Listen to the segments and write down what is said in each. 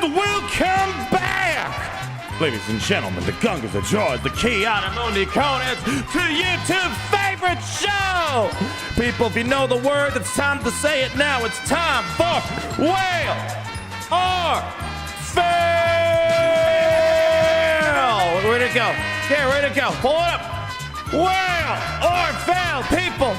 welcome back! Ladies and gentlemen, the Gungans, the Joys, the TLDW to YouTube's favorite show! People, if you know the word, it's time to say it now. It's time for Whale or Fail! Where'd it go? Yeah, where'd it go? Pull it up! Whale or fail, people!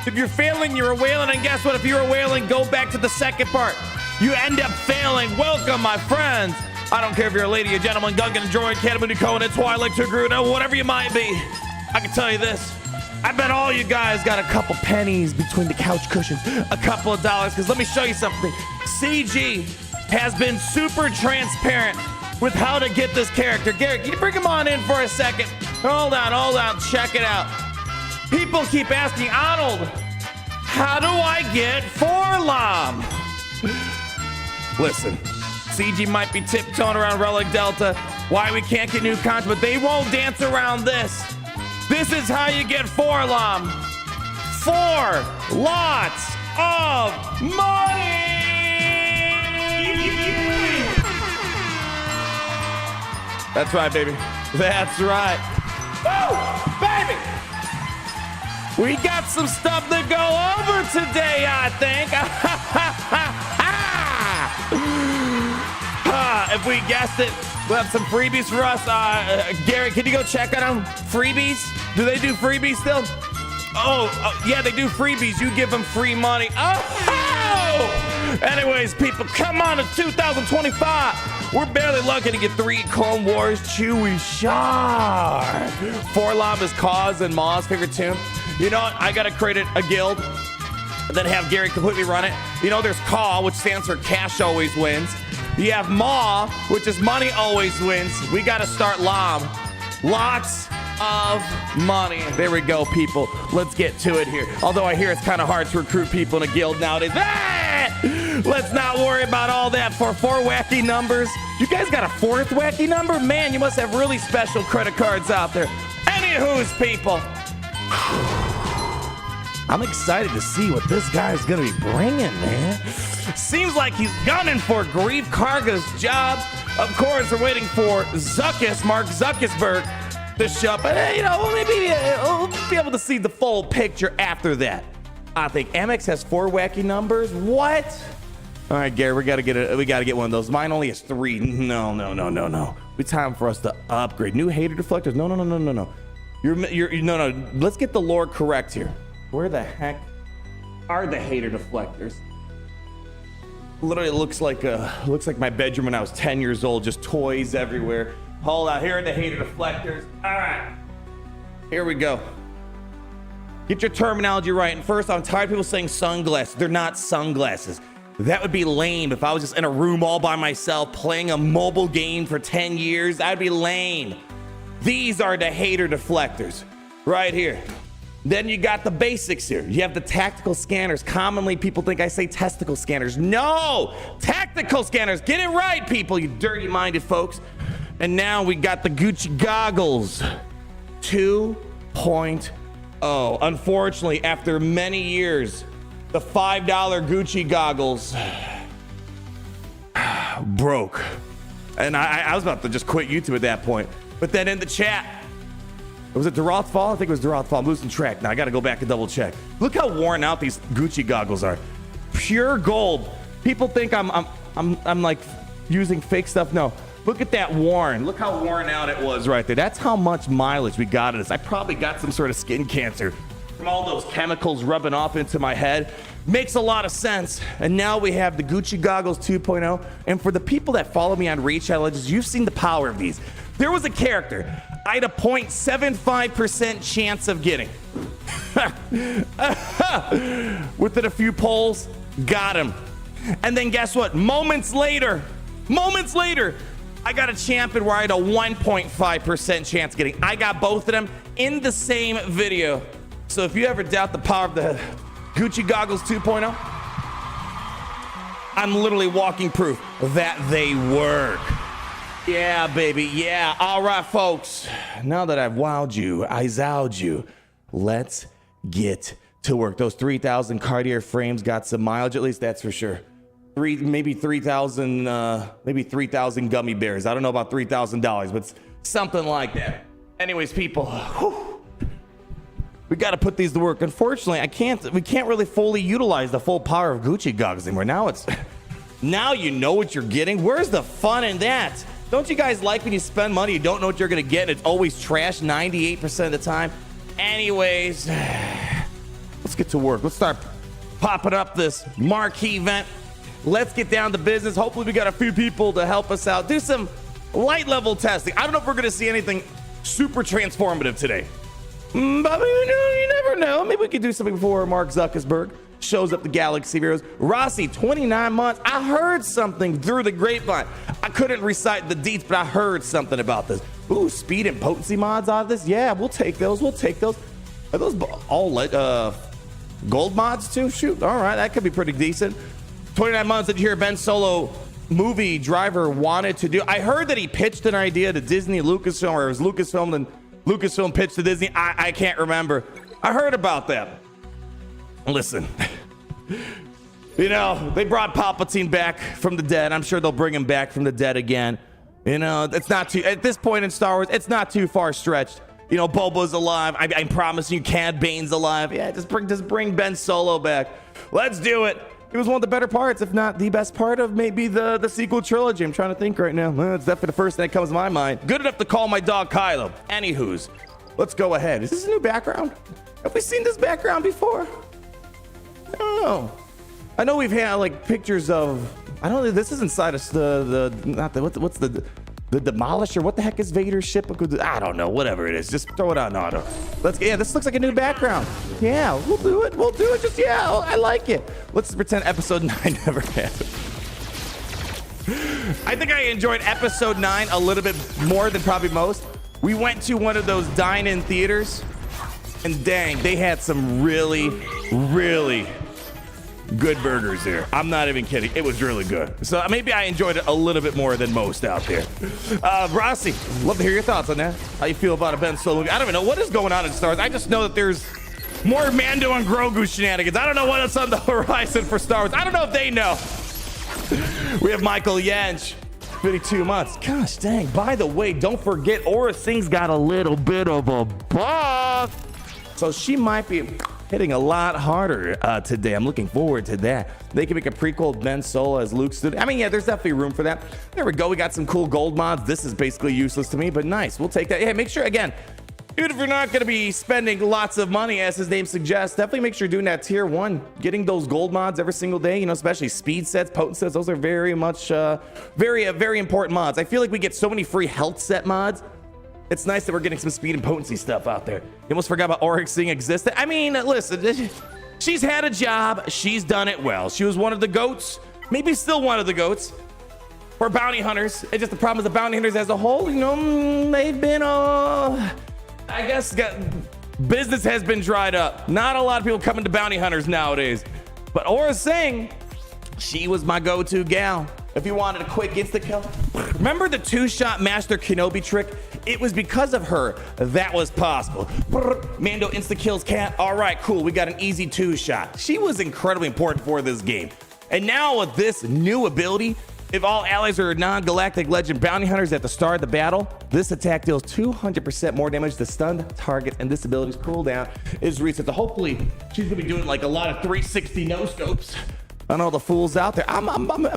If you're failing, you're a whaling, and guess what? If you're a whaling, go back to the second part. You end up failing. Welcome, my friends. I don't care if you're a lady, a gentleman, Gungan, a droid, Canamuni, Conan, Twilight, Togruta, whatever you might be. I can tell you this. I bet all you guys got a couple pennies between the couch cushions, a couple of dollars, because let me show you something. CG has been super transparent with how to get this character. Garrett, can you bring him on in for a second? Hold on, check it out. People keep asking, Arnold, how do I get Forlom? Listen, CG might be tiptoeing around Relic Delta, why we can't get new content, but they won't dance around this. This is how you get Forlom. 4 lots of money! That's right, baby. That's right. Woo, baby! We got some stuff to go over today, I think. If we guessed it, we'll have some freebies for us. Gary, can you go check on them? Freebies? Do they do freebies still? Oh, yeah, they do freebies. You give them free money. Oh! Anyways, people, come on to 2025. We're barely lucky to get 3 Clone Wars Chewie Shard. Forlom is Kaz and Ma's favorite tune. You know what? I gotta create a guild and then have Gary completely run it. You know, there's Caw, which stands for Cash Always Wins. You have Ma, which is Money Always Wins. We gotta start Lom. Lots of money. There we go, people. Let's get to it here. Although I hear it's kind of hard to recruit people in a guild nowadays. Let's not worry about all that. For 4 wacky numbers. You guys got a 4th wacky number? Man, you must have really special credit cards out there. Anywho's, people. I'm excited to see what this guy's gonna be bringing, man. Seems like he's gunning for Greef Karga's job. Of course, we're waiting for Mark Zuckerberg to show up. But, you know, maybe we'll be able to see the full picture after that. I think Amex has 4 wacky numbers. What? All right, Gary, we gotta get one of those. Mine only has 3. No. It's time for us to upgrade. New hater deflectors. No. No. Let's get the lore correct here. Where the heck are the hater deflectors? Literally looks like my bedroom when I was 10 years old, just toys everywhere. Hold on, here are the hater deflectors. All right, here we go. Get your terminology right. And first, I'm tired of people saying sunglasses. They're not sunglasses. That would be lame if I was just in a room all by myself playing a mobile game for 10 years. That'd be lame. These are the hater deflectors right here. Then you got the basics here. You have the tactical scanners. Commonly, people think I say testicle scanners. No, tactical scanners. Get it right, people, you dirty-minded folks. And now we got the Gucci goggles 2.0. Unfortunately, after many years, the $5 Gucci goggles broke. And I was about to just quit YouTube at that point. But then in the chat, was it Doroth Fall? I think it was Doroth Fall. I'm losing track now. I got to go back and double check. Look how worn out these Gucci goggles are. Pure gold. People think I'm like using fake stuff. No. Look at that worn. Look how worn out it was right there. That's how much mileage we got in this. I probably got some sort of skin cancer from all those chemicals rubbing off into my head. Makes a lot of sense. And now we have the Gucci goggles 2.0. And for the people that follow me on Raid Challenges, you've seen the power of these. There was a character I had a 0.75% chance of getting. Within a few polls, got him. And then guess what? Moments later, I got a champion where I had a 1.5% chance of getting. I got both of them in the same video. So if you ever doubt the power of the Gucci goggles 2.0, I'm literally walking proof that they work. Yeah, baby, yeah. All right, folks. Now that I've wowed you, I zowed you, let's get to work. Those 3,000 Cartier frames got some mileage, at least that's for sure. maybe 3,000 gummy bears. I don't know about $3,000, but something like that. Anyways, people, whew, we got to put these to work. Unfortunately, we can't really fully utilize the full power of Gucci goggles anymore. Now you know what you're getting. Where's the fun in that? Don't you guys like when you spend money, you don't know what you're going to get, and it's always trash 98% of the time? Anyways, let's get to work. Let's start popping up this marquee event. Let's get down to business. Hopefully we got a few people to help us out. Do some light level testing. I don't know if we're going to see anything super transformative today. But you never know. Maybe we could do something before Mark Zuckerberg shows up the Galaxy Heroes. Rossi, 29 months. I heard something through the grapevine. I couldn't recite the deets, but I heard something about this. Ooh, speed and potency mods out of this? Yeah, we'll take those. We'll take those. Are those all gold mods too? Shoot. All right, that could be pretty decent. 29 months. Did you hear Ben Solo movie driver wanted to do? I heard that he pitched an idea to Disney, Lucasfilm, or it was Lucasfilm, and Lucasfilm pitched to Disney. I can't remember. I heard about that. Listen, you know, they brought Palpatine back from the dead. I'm sure they'll bring him back from the dead again. You know, it's not too, at this point in Star Wars, it's not too far stretched. You know, Boba's alive. I promise you, Cad Bane's alive. Yeah, just bring Ben Solo back. Let's do it. It was one of the better parts, if not the best part of maybe the sequel trilogy. I'm trying to think right now. Well, it's definitely the first thing that comes to my mind. Good enough to call my dog Kylo. Anywho's, let's go ahead. Is this a new background? Have we seen this background before? I don't know. I know we've had like pictures of. I don't know. This is inside us. What's the Demolisher? What the heck is Vader's ship? I don't know. Whatever it is, just throw it on auto. Yeah, this looks like a new background. Yeah, we'll do it. We'll do it. Just yeah, I like it. Let's pretend episode 9 never happened. I think I enjoyed episode 9 a little bit more than probably most. We went to one of those dine-in theaters, and dang, they had some really, really good burgers there. I'm not even kidding. It was really good. So maybe I enjoyed it a little bit more than most out there. Rossi, love to hear your thoughts on that. How you feel about a Ben Solo? I don't even know what is going on in Star Wars. I just know that there's more Mando and Grogu shenanigans. I don't know what is on the horizon for Star Wars. I don't know if they know. We have Michael Yench, 52 months. Gosh dang. By the way, don't forget Aura Singh's got a little bit of a buff. So she might be hitting a lot harder today. I'm looking forward to that. They can make a prequel of Ben Solo as Luke's student. I mean, yeah, there's definitely room for that. There we go. We got some cool gold mods. This is basically useless to me, but nice. We'll take that. Yeah, make sure, again, even if you're not going to be spending lots of money, as his name suggests, definitely make sure you're doing that tier 1, getting those gold mods every single day, you know, especially speed sets, potent sets. Those are very much, very important mods. I feel like we get so many free health set mods. It's nice that we're getting some speed and potency stuff out there. You almost forgot about Aura Singh existed. I mean, listen, she's had a job. She's done it well. She was one of the GOATs, maybe still one of the GOATs for bounty hunters. It's just the problem with the bounty hunters as a whole, you know, they've been, I guess, business has been dried up. Not a lot of people coming to bounty hunters nowadays. But Aura Singh, she was my go-to gal. If you wanted a quick insta kill, remember the 2-shot Master Kenobi trick? It was because of her that was possible. Mando insta kills Cat. All right, cool. We got an easy 2-shot. She was incredibly important for this game. And now with this new ability, if all allies are non-galactic legend bounty hunters at the start of the battle, this attack deals 200% more damage to stunned targets, and this ability's cooldown is reset. So hopefully she's gonna be doing like a lot of 360 no scopes on all the fools out there. I'm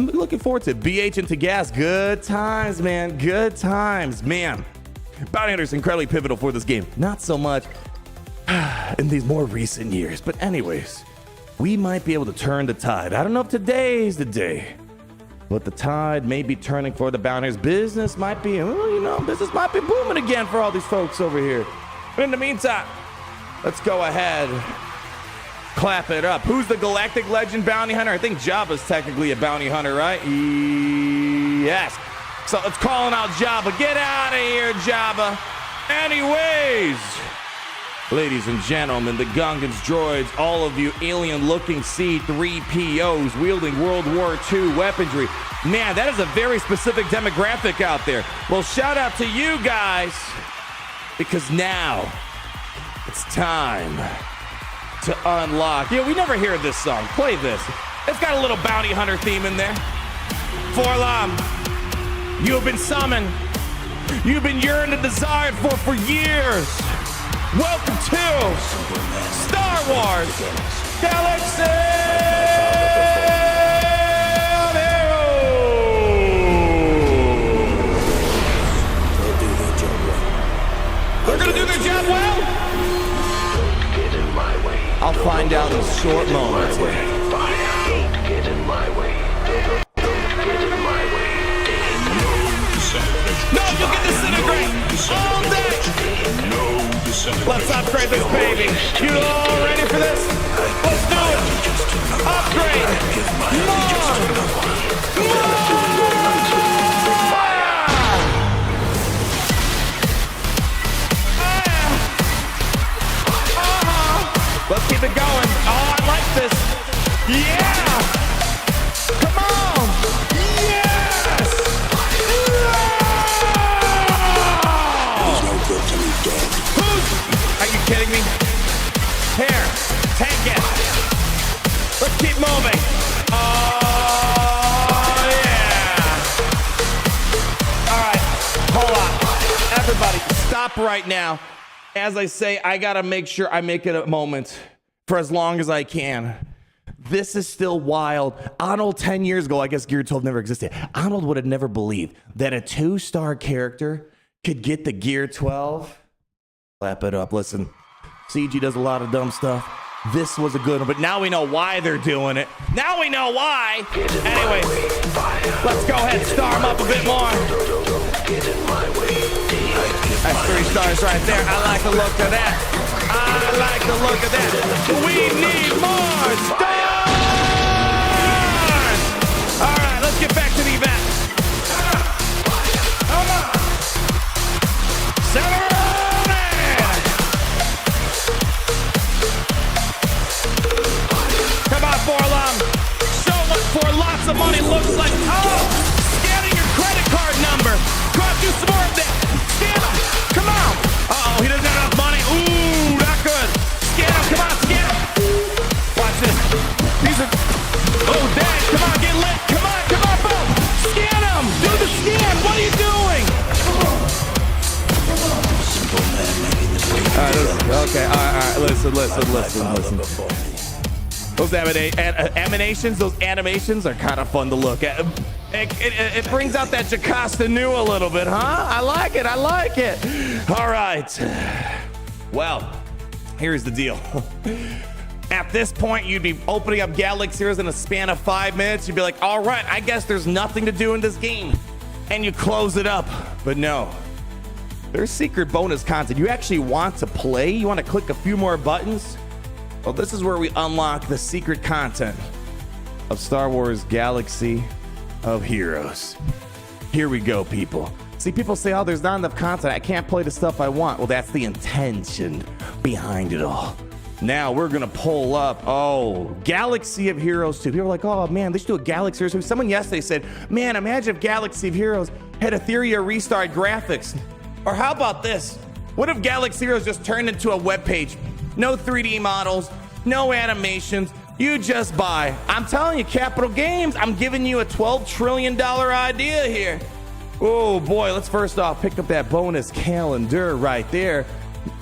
looking forward to it. BH into gas. Good times, man. Good times, man. Bounty Hunter's incredibly pivotal for this game. Not so much in these more recent years. But anyways, we might be able to turn the tide. I don't know if today's the day, but the tide may be turning for the Bounty Hunters. Business might be, business might be booming again for all these folks over here. But in the meantime, let's go ahead. Clap it up. Who's the galactic legend bounty hunter? I think Jabba's technically a bounty hunter, right? Yes. So let's call out Jabba. Get out of here, Jabba. Anyways, ladies and gentlemen, the Gungans, droids, all of you alien-looking C-3POs wielding World War II weaponry. Man, that is a very specific demographic out there. Well, shout out to you guys, because now it's time to unlock. Yeah, we never hear this song. Play this. It's got a little bounty hunter theme in there. Forlam, you have been summoned. You've been yearned and desired for years. Welcome to Star Wars Galaxy of Heroes. They're gonna do their job well? Don't get in my way. I'll find out in a short moment. Don't get in my way. Don't get in my way. No, you'll get disintegrate all day. Let's upgrade this baby. You all ready for this? Let's do it. Upgrade. More. Let's keep it going. Oh, I like this. Yeah. Come on. Yes. Are you kidding me? Here, take it. Let's keep moving. Oh, yeah. All right, hold on. Everybody, stop right now. As I say, I gotta make sure I make it a moment for as long as I can. This is still wild. Arnold 10 years ago, I guess Gear 12 never existed. Arnold would have never believed that a 2-star character could get the Gear 12. Clap it up. Listen, CG does a lot of dumb stuff. This was a good one, but now we know why they're doing it. Now we know why. Anyways, let's go ahead and star them up a bit more. That's 3 stars right there. I like the look of that. I like the look of that. We need more stars. All right, let's get back to the event. Come on, Forlam. So much for lots of money. Looks like, scanning your credit card number. Go out, do some more of that. Scan him. Come on. Uh-oh, he doesn't have enough money. Ooh, not good. Scan him. Come on, scan him. Watch this. These are, oh, dang. Come on, get lit. Come on, boom. Scan him. Do the scan. What are you doing? All right, okay, all right, listen. Those emanations, those animations are kind of fun to look at. It brings out that Jocasta new a little bit, huh? I like it. All right. Well, here's the deal. At this point, you'd be opening up Galaxy Heroes in a span of 5 minutes. You'd be like, all right, I guess there's nothing to do in this game. And you close it up. But no. There's secret bonus content. You actually want to play? You want to click a few more buttons? Well, this is where we unlock the secret content of Star Wars Galaxy of Heroes. Here we go, people. See, people say, oh, there's not enough content. I can't play the stuff I want. Well, that's the intention behind it all. Now we're going to pull up, Galaxy of Heroes 2. People are like, oh, man, they should do a Galaxy Heroes 2. Someone yesterday said, man, imagine if Galaxy of Heroes had Etheria restart graphics. Or how about this? What if Galaxy Heroes just turned into a web page? No 3D models, no animations. You just buy. I'm telling you, Capital Games, I'm giving you a $12 trillion idea here. Oh boy, let's first off pick up that bonus calendar right there.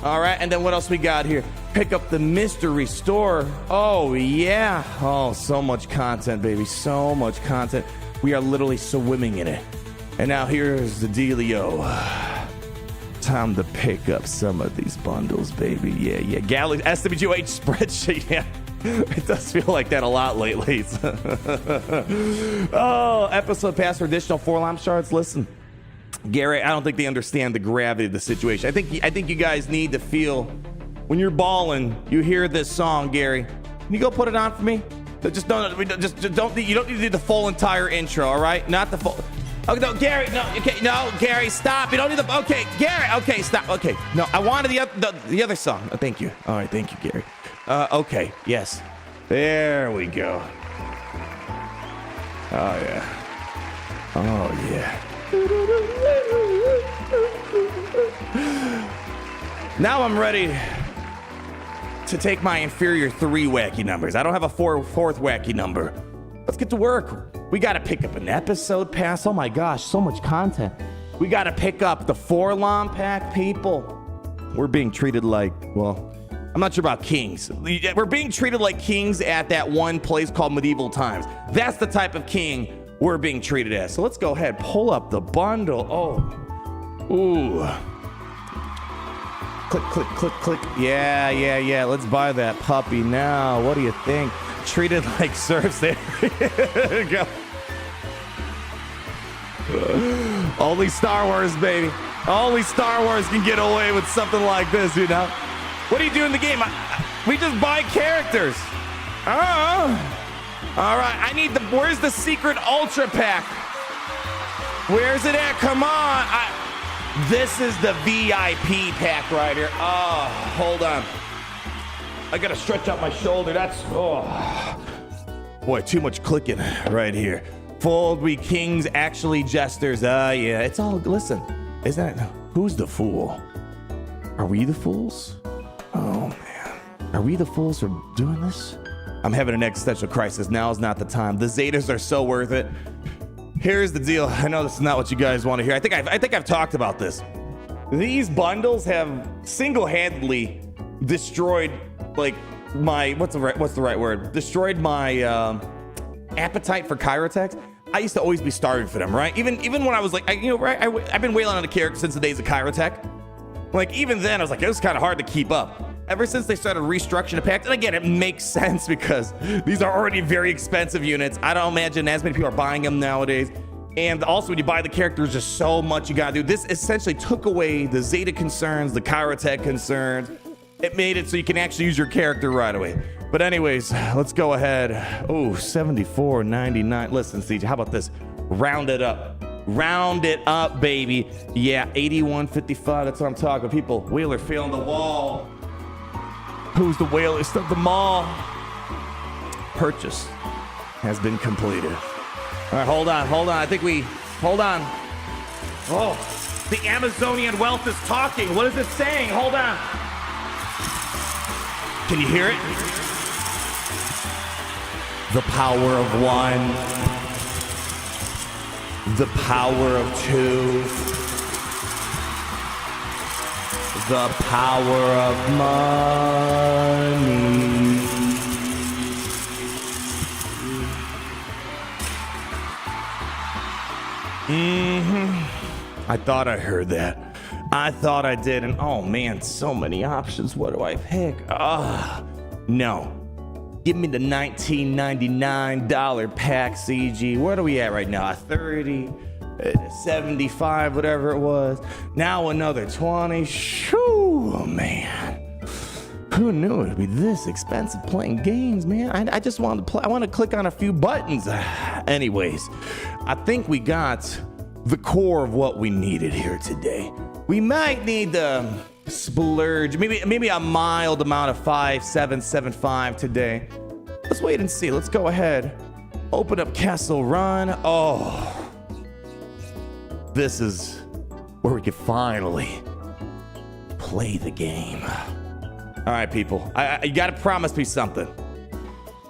All right, and then what else we got here? Pick up the mystery store. Oh yeah. Oh, so much content, baby. So much content. We are literally swimming in it. And now here's the dealio. Time to pick up some of these bundles, baby. Yeah. Galaxy SWH spreadsheet. Yeah, it does feel like that a lot lately. Oh, episode pass for additional 4-lamp shards. Listen, Gary, I don't think they understand the gravity of the situation. I think you guys need to feel when you're balling. You hear this song, Gary. Can you go put it on for me? Just don't. You don't need to do the full entire intro. All right, not the full. Oh, no, Gary, no, okay, no, Gary, stop. You don't need the, okay, Gary, okay, stop, okay. No, I wanted the other song. Oh, thank you. All right, thank you, Gary. Okay, yes. There we go. Oh, yeah. Oh, yeah. Now I'm ready to take my inferior 3 wacky numbers. I don't have a fourth wacky number. Let's get to work. We got to pick up an episode pass. Oh my gosh, so much content. We got to pick up the Forlom pack, people. We're being treated like, well, I'm not sure about kings. We're being treated like kings at that one place called Medieval Times. That's the type of king we're being treated as. So let's go ahead, pull up the bundle. Oh, ooh. Click, click, click, click. Yeah. Let's buy that puppy now. What do you think? Treated like serfs. There you go. Only Star Wars, baby. Only Star Wars can get away with something like this, you know? What do you do in the game? We just buy characters. All right, I need where's the secret ultra pack? Where's it at? Come on. This is the VIP pack right here. Oh, hold on. I gotta stretch out my shoulder. That's, oh. Boy, too much clicking right here. Fold, we kings, actually jesters. Yeah, it's all, listen, isn't it? Who's the fool? Are we the fools? Oh, man. Are we the fools for doing this? I'm having an existential crisis. Now is not the time. The Zetas are so worth it. Here's the deal. I know this is not what you guys want to hear. I think I've talked about this. These bundles have single-handedly destroyed, like, my, what's the right word? Destroyed my appetite for Kyrotechs. I used to always be starving for them, right? Even when I was like, I've been wailing on a character since the days of Kyrotech. Like, even then, I was like, it was kind of hard to keep up. Ever since they started restructuring the packs, and again, it makes sense because these are already very expensive units. I don't imagine as many people are buying them nowadays. And also, when you buy the characters, just so much you gotta do. This essentially took away the Zeta concerns, the Kyrotech concerns. It made it so you can actually use your character right away. But anyways, let's go ahead. Oh, $74.99. Listen, CJ, how about this? Round it up. Round it up, baby. Yeah, $81.55. That's what I'm talking. People, Wheeler feeling the wall. Who's the whaler? Stuff the mall. Purchase has been completed. All right, hold on. Hold on. Oh, the Amazonian wealth is talking. What is it saying? Hold on. Can you hear it? The power of one. The power of two. The power of money. I thought I heard that. I thought I did. And oh man, so many options. What do I pick? No. Give me the $19.99 pack, CG. What are we at right now? 30, 75, whatever it was. Now another 20. Shoo, man. Who knew it'd be this expensive playing games, man? I just wanted to play. I want to click on a few buttons. Anyways, I think we got the core of what we needed here today. We might need the splurge, maybe a mild amount of 5775 today. Let's wait and see. Let's go ahead. Open up Castle Run. Oh, this is where we can finally play the game. All right, people, you gotta promise me something.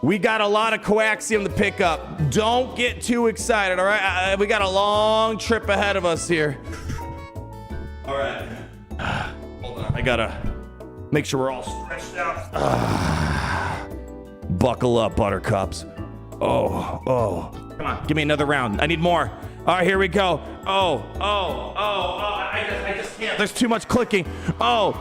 We got a lot of coaxium to pick up. Don't get too excited, all right? We got a long trip ahead of us here. All right. Hold on. I gotta make sure we're all stretched out. Buckle up, buttercups. Oh. Come on, give me another round. I need more. All right, here we go. Oh. I just can't. There's too much clicking. Oh.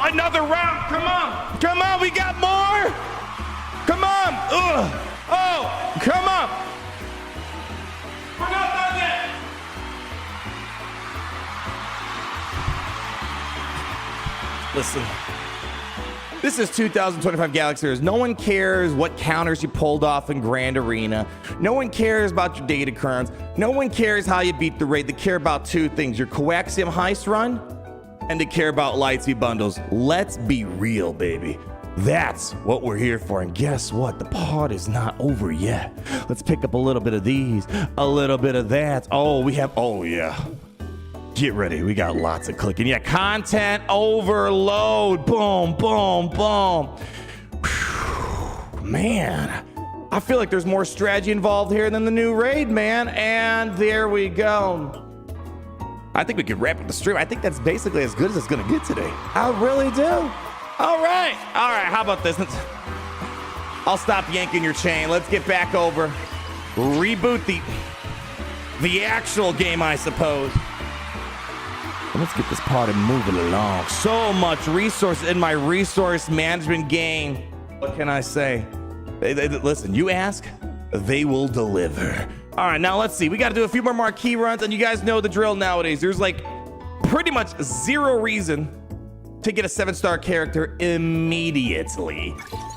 Another round. Come on. We got more. Come on. Come on. We're not done yet. Listen. This is 2025 Galaxy Heroes. No one cares what counters you pulled off in Grand Arena. No one cares about your data currents. No one cares how you beat the raid. They care about two things: your coaxium heist run, and they care about Lightspeed bundles. Let's be real, baby. That's what we're here for. And guess what? The part is not over yet. Let's pick up a little bit of these, a little bit of that. Oh yeah. Get ready. We got lots of clicking. Yeah, content overload. Boom. man. I feel like there's more strategy involved here than the new raid, man. And there we go. I think we could wrap up the stream. I think that's basically as good as it's gonna get today. I really do. All right, how about this? I'll stop yanking your chain. Let's get back over. Reboot the actual game, I suppose. Let's get this party moving along. So much resource in my resource management game. What can I say? Listen, you ask, they will deliver. All right, now let's see. We got to do a few more marquee runs, and you guys know the drill nowadays. There's like pretty much zero reason to get a 7-star character immediately.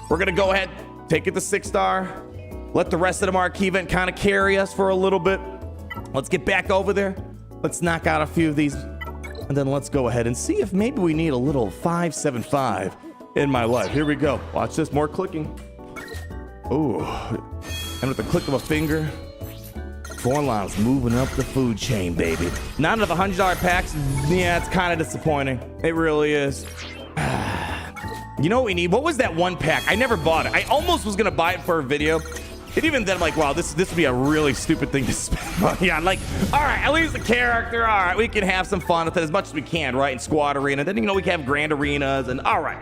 We're going to go ahead, take it to 6-star, let the rest of the marquee event kind of carry us for a little bit. Let's get back over there. Let's knock out a few of these, and then let's go ahead and see if maybe we need a little 575 in my life. Here we go. Watch this, more clicking. Ooh, and with the click of a finger, Forlon's moving up the food chain, baby. None of the $100 packs, yeah, it's kind of disappointing. It really is. You know what we need? What was that one pack? I never bought it. I almost was gonna buy it for a video. And even then, I'm like, wow, this would be a really stupid thing to spend money on. Like, all right, at least the character, all right, we can have some fun with it as much as we can, right? In Squad Arena. Then, we can have Grand Arenas, and all right.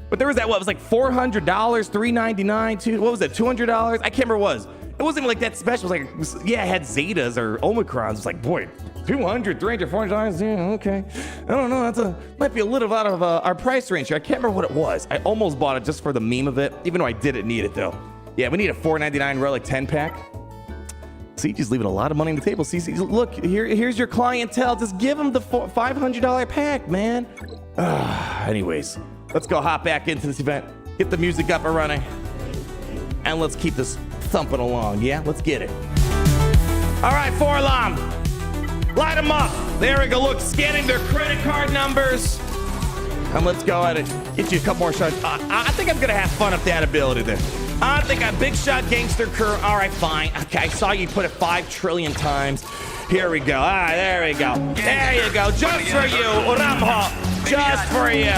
But there was that, what, it was like $400, $399, what was it, $200? I can't remember what it was. It wasn't even like that special. It was like, yeah, it had Zetas or Omicrons. It was like, boy, $200, $300, $400, yeah, okay. I don't know, might be a little out of our price range here. I can't remember what it was. I almost bought it just for the meme of it, even though I didn't need it though. Yeah, we need a $4.99 Relic 10-pack. CG's leaving a lot of money on the table. See, look, here's your clientele. Just give them the $500 pack, man. Anyways, let's go hop back into this event. Get the music up and running. And let's keep this thumping along, yeah? Let's get it. All right, Forlon. Light them up. There we go. Look, scanning their credit card numbers. And let's go ahead and get you a couple more shots. I think I'm going to have fun with that ability there. I think I'm Big Shot Gangster Crew. All right, fine. Okay, I saw you put it 5 trillion times. Here we go. All right, there we go. There you go. Just for you, Ramho. Just for you.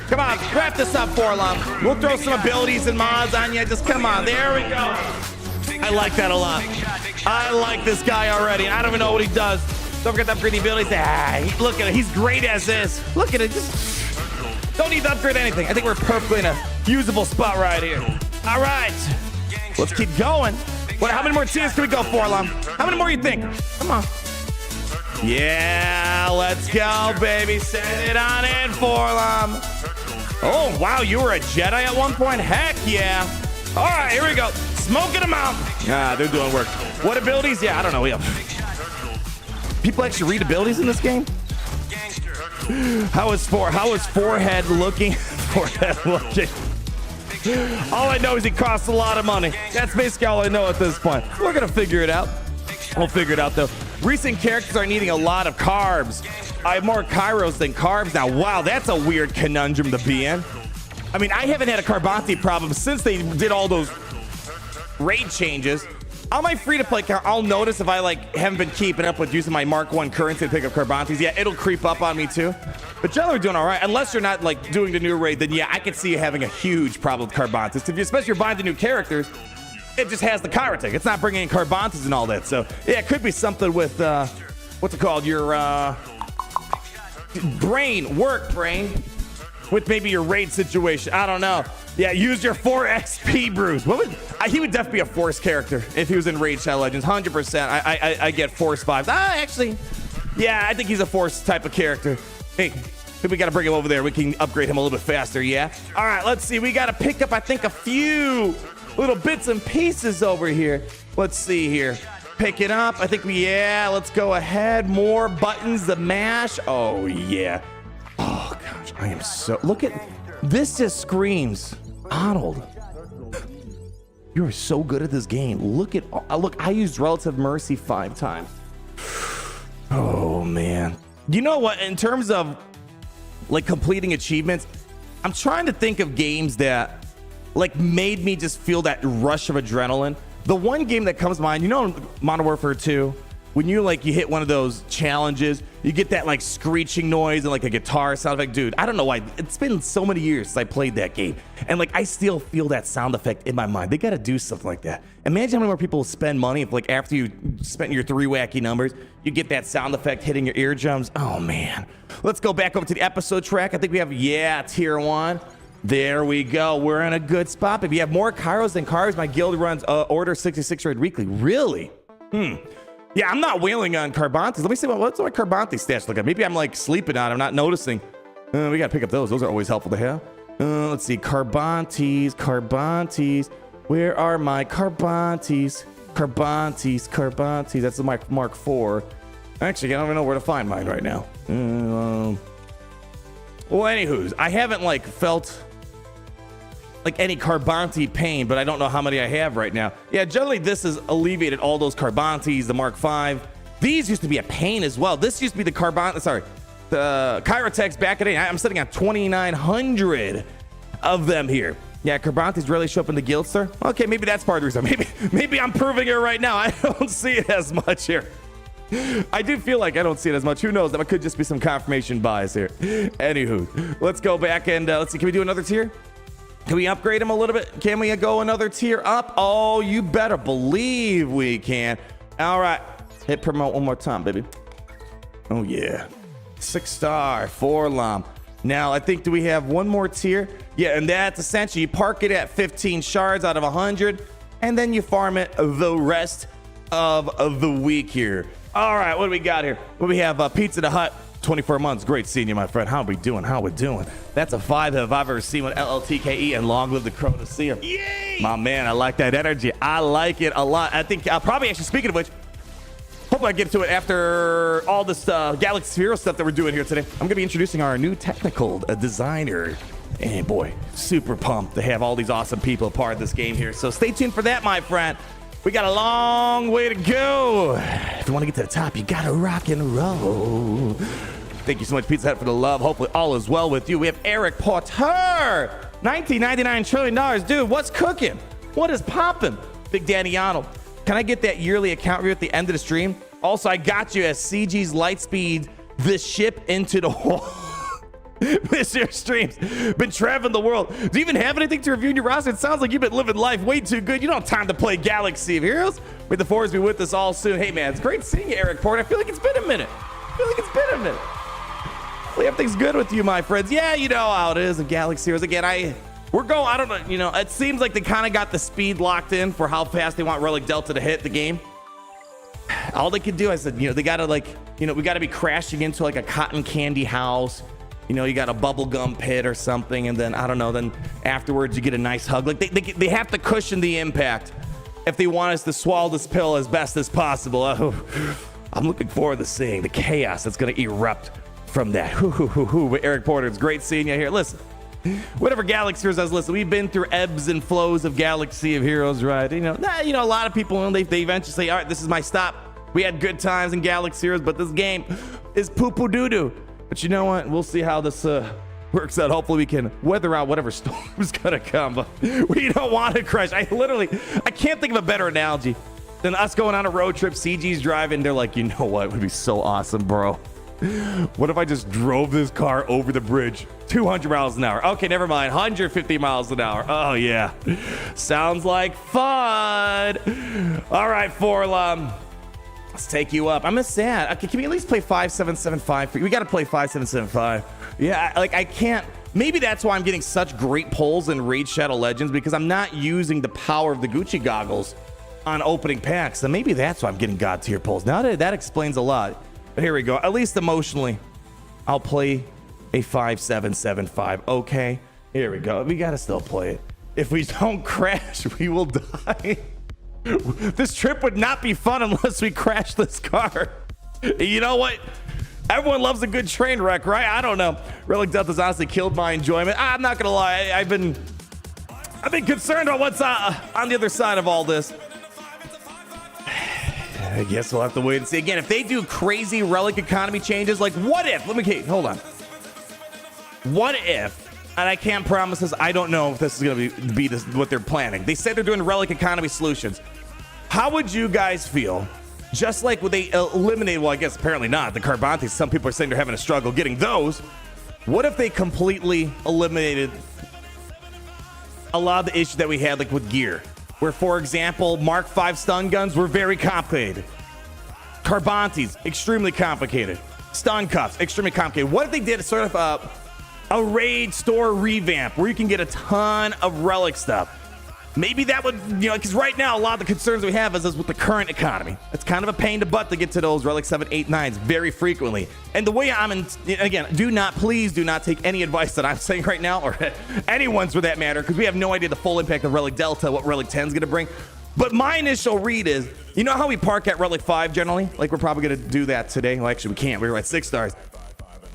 Come on, wrap this up, Forlon. We'll throw some abilities and mods on you. Just come on. There we go. I like that a lot. I like this guy already. I don't even know what he does. Don't forget to upgrade the abilities. Look at it. He's great as is. Look at it. Just don't need to upgrade anything. I think we're perfectly in a usable spot right here. All right. Let's keep going. How many more teams can we go, Forlon? How many more you think? Come on. Yeah, let's go, baby. Send it on in, Forlon. Oh, wow, you were a Jedi at one point? Heck yeah. All right, here we go. Smoking them out. They're doing work. What abilities? Yeah, I don't know. People actually read abilities in this game? How is Forehead looking? Forehead looking. All I know is he costs a lot of money. That's basically all I know at this point. We're going to figure it out. We'll figure it out, though. Recent characters are needing a lot of carbs. I have more Kairos than carbs now. Wow, that's a weird conundrum to be in. I mean, I haven't had a Carbonti problem since they did all those raid changes. On my free-to-play account, I'll notice if I haven't been keeping up with using my Mark 1 currency to pick up Carbontis. Yeah, it'll creep up on me too. But generally, we're doing all right. Unless you're not doing the new raid, then yeah, I could see you having a huge problem with Carbontis. Especially if you're buying the new characters, it just has the Kyra tag. It's not bringing in Carbontis and all that. So yeah, it could be something with what's it called? Your work brain. With maybe your raid situation. I don't know. Yeah, use your 4 XP, Bruce. He would definitely be a Force character if he was in Raid Shadow Legends. 100%. I get Force vibes. Actually, yeah, I think he's a Force type of character. Hey, we got to bring him over there. We can upgrade him a little bit faster, yeah? All right, let's see. We got to pick up, I think, a few little bits and pieces over here. Let's see here. Pick it up. I think let's go ahead. More buttons to mash. Oh, yeah. Oh, gosh, I am so... Look at... This just screams, Arnold, you're so good at this game. Look, I used Relative Mercy 5 times. Oh, man. You know what? In terms of, completing achievements, I'm trying to think of games that, made me just feel that rush of adrenaline. The one game that comes to mind, Modern Warfare 2, when you hit one of those challenges, you get that like screeching noise and like a guitar sound effect. Dude, I don't know why. It's been so many years since I played that game. And like I still feel that sound effect in my mind. They got to do something like that. Imagine how many more people spend money if like after you spent your 3 wacky numbers, you get that sound effect hitting your eardrums. Oh man. Let's go back over to the episode track. I think we have, tier 1. There we go. We're in a good spot. If you have more Kairos than cars, my guild runs order 66 raid weekly. Really? Yeah, I'm not wailing on Carbantes. Let me see what's my Carbante stats look like. Maybe I'm like sleeping on it. I'm not noticing. We got to pick up those. Those are always helpful to have. Let's see. Carbantes. Where are my Carbantes? Carbantes. That's the Mark IV. Actually, I don't even know where to find mine right now. Well, anywho's, I haven't like felt like any Carbante pain, but I don't know how many I have right now. Yeah, generally this has alleviated all those Carbantes, the Mark V. These used to be a pain as well. This used to be the the Kyrotex back in the day. I'm sitting on 2,900 of them here. Yeah, Carbantes really show up in the guild, sir. Okay, maybe that's part of the reason. Maybe I'm proving it right now. I don't see it as much here. I do feel like I don't see it as much. Who knows? That could just be some confirmation bias here. Anywho, let's go back and let's see. Can we do another tier? Can we upgrade him a little bit? Can we go another tier up? Oh, you better believe we can. All right. Hit promote one more time, baby. Oh, yeah. 6-star, 4-lom. Now, I think, do we have one more tier? Yeah, and that's essentially you park it at 15 shards out of 100, and then you farm it the rest of the week here. All right, what do we got here? What do we have? Pizza the Hut. 24 months. Great seeing you, my friend. How we doing? That's a 5 if I've ever seen one. LLTKE, and long live the crow to see him. Yay! My man, I like that energy. I like it a lot. I think I'll probably actually, speaking of which, hopefully I get to it after all this Galaxy Hero stuff that we're doing here today. I'm going to be introducing our new technical designer. And boy, super pumped to have all these awesome people a part of this game here. So stay tuned for that, my friend. We got a long way to go. If you want to get to the top, you got to rock and roll. Thank you so much, Pizza Hut, for the love. Hopefully all is well with you. We have Eric Potter. $19.99 trillion. Dude, what's cooking? What is popping? Big Daddy Arnold. Can I get that yearly account review at the end of the stream? Also, I got you as CG's Lightspeed, the ship into the wall. Miss your streams. Been traveling the world. Do you even have anything to review in your roster? It sounds like you've been living life way too good. You don't have time to play Galaxy of Heroes. May the force be with us all soon. Hey, man, it's great seeing you, Eric Porter. I feel like it's been a minute. Hopefully everything's good with you, my friends. Yeah, you know how it is in Galaxy Heroes. Again, I don't know, it seems like they kind of got the speed locked in for how fast they want Relic Delta to hit the game. All they could do, I said, they got to we got to be crashing into like a cotton candy house. You got a bubblegum pit or something, and then, I don't know, then afterwards you get a nice hug. Like, they have to cushion the impact if they want us to swallow this pill as best as possible. I'm looking forward to seeing the chaos that's going to erupt from that. But Eric Porter, it's great seeing you here. Listen, whatever Galaxy Heroes does, listen, we've been through ebbs and flows of Galaxy of Heroes, right? A lot of people, they eventually say, all right, this is my stop. We had good times in Galaxy Heroes, but this game is poo-poo doo-doo. But you know what? We'll see how this works out. Hopefully we can weather out whatever storm's gonna come. But we don't want to crash. I can't think of a better analogy than us going on a road trip. CG's driving. They're like, you know what? It would be so awesome, bro. What if I just drove this car over the bridge 200 miles an hour? Okay, never mind. 150 miles an hour. Oh, yeah. Sounds like fun. All right, Forlum. Let's take you up. I'm sad. Okay, can we at least play 5775? We got to play 5775. Yeah, I can't. Maybe that's why I'm getting such great pulls in Raid Shadow Legends, because I'm not using the power of the Gucci goggles on opening packs. So maybe that's why I'm getting God tier pulls. Now that explains a lot. But here we go. At least emotionally, I'll play a 5775. Okay, here we go. We got to still play it. If we don't crash, we will die. This trip would not be fun unless we crash this car. You know what? Everyone loves a good train wreck, right? I don't know. Relic Death has honestly killed my enjoyment. I'm not gonna lie. I've been concerned about what's on the other side of all this. I guess we'll have to wait and see. Again, if they do crazy Relic economy changes, like what if? Hold on. What if? And I can't promise this. I don't know if this is going to be what they're planning. They said they're doing Relic economy solutions. How would you guys feel just like when they eliminated, well, I guess apparently not, the Carbantes. Some people are saying they're having a struggle getting those. What if they completely eliminated a lot of the issues that we had, like with gear, where, for example, Mark V stun guns were very complicated. Carbantes, extremely complicated. Stun cuffs, extremely complicated. What if they did sort of a raid store revamp where you can get a ton of relic stuff? Maybe that would, you know, because right now a lot of the concerns we have is with the current economy. It's kind of a pain in the butt to get to those Relic 7, 8, 9s very frequently. And the way again, please do not take any advice that I'm saying right now, or anyone's for that matter, because we have no idea the full impact of Relic Delta, what Relic 10 is going to bring. But my initial read is, you know how we park at Relic 5 generally? Like, we're probably going to do that today. Well, actually, we can't. We were at 6 stars.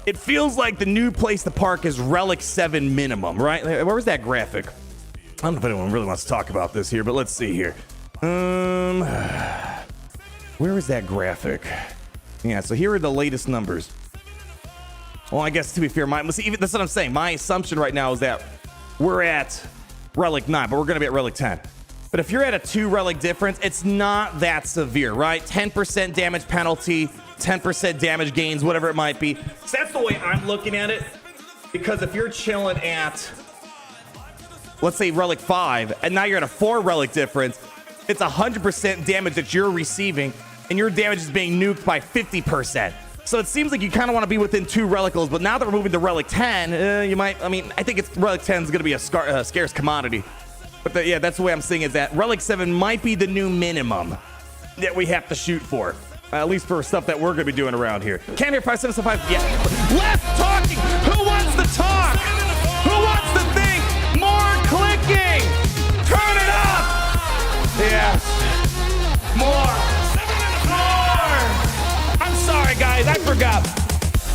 It feels like the new place to park is Relic 7 minimum, right? Where was that graphic? I don't know if anyone really wants to talk about this here, but let's see here. Where is that graphic? Yeah, so here are the latest numbers. Well, I guess to be fair, that's what I'm saying. My assumption right now is that we're at Relic 9, but we're going to be at Relic 10. But if you're at a 2 relic difference, it's not that severe, right? 10% damage penalty, 10% damage gains, whatever it might be. So that's the way I'm looking at it. Because if you're chilling at, let's say, Relic 5, and now you're at a 4 relic difference, it's 100% damage that you're receiving, and your damage is being nuked by 50%. So it seems like you kind of want to be within 2 relicles, but now that we're moving to Relic 10, you might, I think Relic 10 is going to be a scarce commodity. But yeah, that's the way I'm seeing is that Relic 7 might be the new minimum that we have to shoot for. At least for stuff that we're going to be doing around here. Can't hear 5775. Yeah. Less talking. Who wants to talk? Who wants to think? More clicking. Turn it up. Yes. More. I'm sorry, guys. I forgot.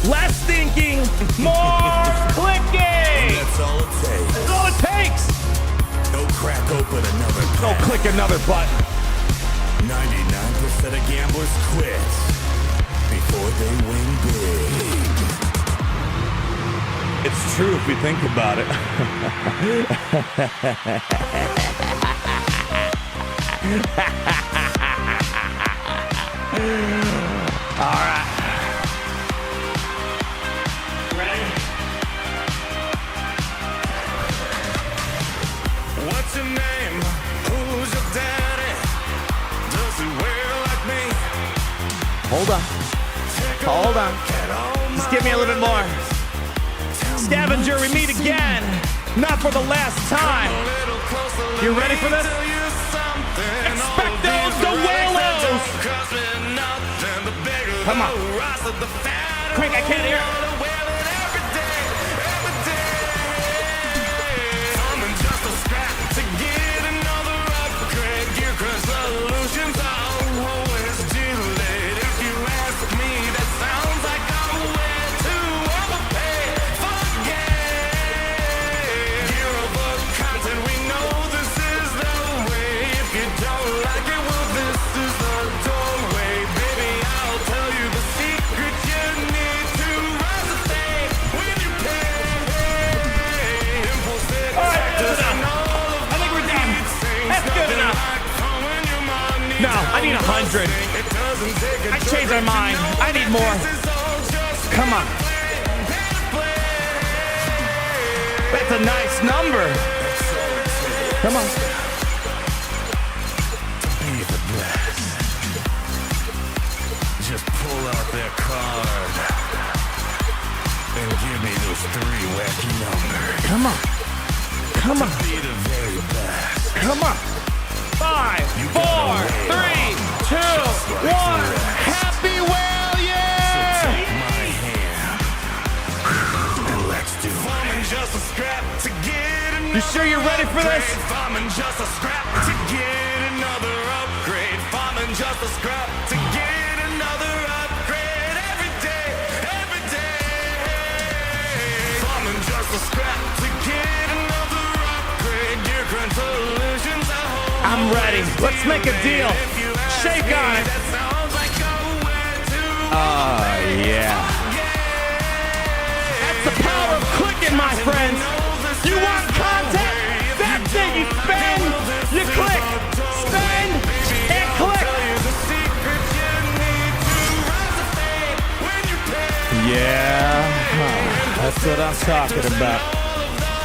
Less thinking. More clicking. That's all it takes. That's all it takes. Go crack open another pack. Go click another button. 99% of gamblers quit before they win big. It's true if you think about it. All right. Ready? What's your name? Who's your daddy? Does he wear like me? Hold on. Hold on. Just give me a little bit more. Scavenger, we meet again. Not for the last time. You ready for this? Expectos Duelos. Come on. Crank, I can't hear it. No, I need 100. I changed my mind. I need more. Come on. That's a nice number. Come on. Be the best. Just pull out their card and give me those 3 wacky numbers. Come on. Come on. Be the very best. Come on. 5, 4, 3, 2, 1. Happy whale year! Take my hand and let's do it. Just a scrap to get You sure you're ready for this? Farming just a scrap to get another upgrade. Farming just a scrap to get another upgrade. Every day, every day. Farming just a scrap to get another upgrade. Gear crunch solutions. I'm ready. Let's make a deal. Shake on it. Yeah. That's the power of clicking, my friends. You want content? That's it. You spend, you click, spend, and click. Yeah, that's what I'm talking about.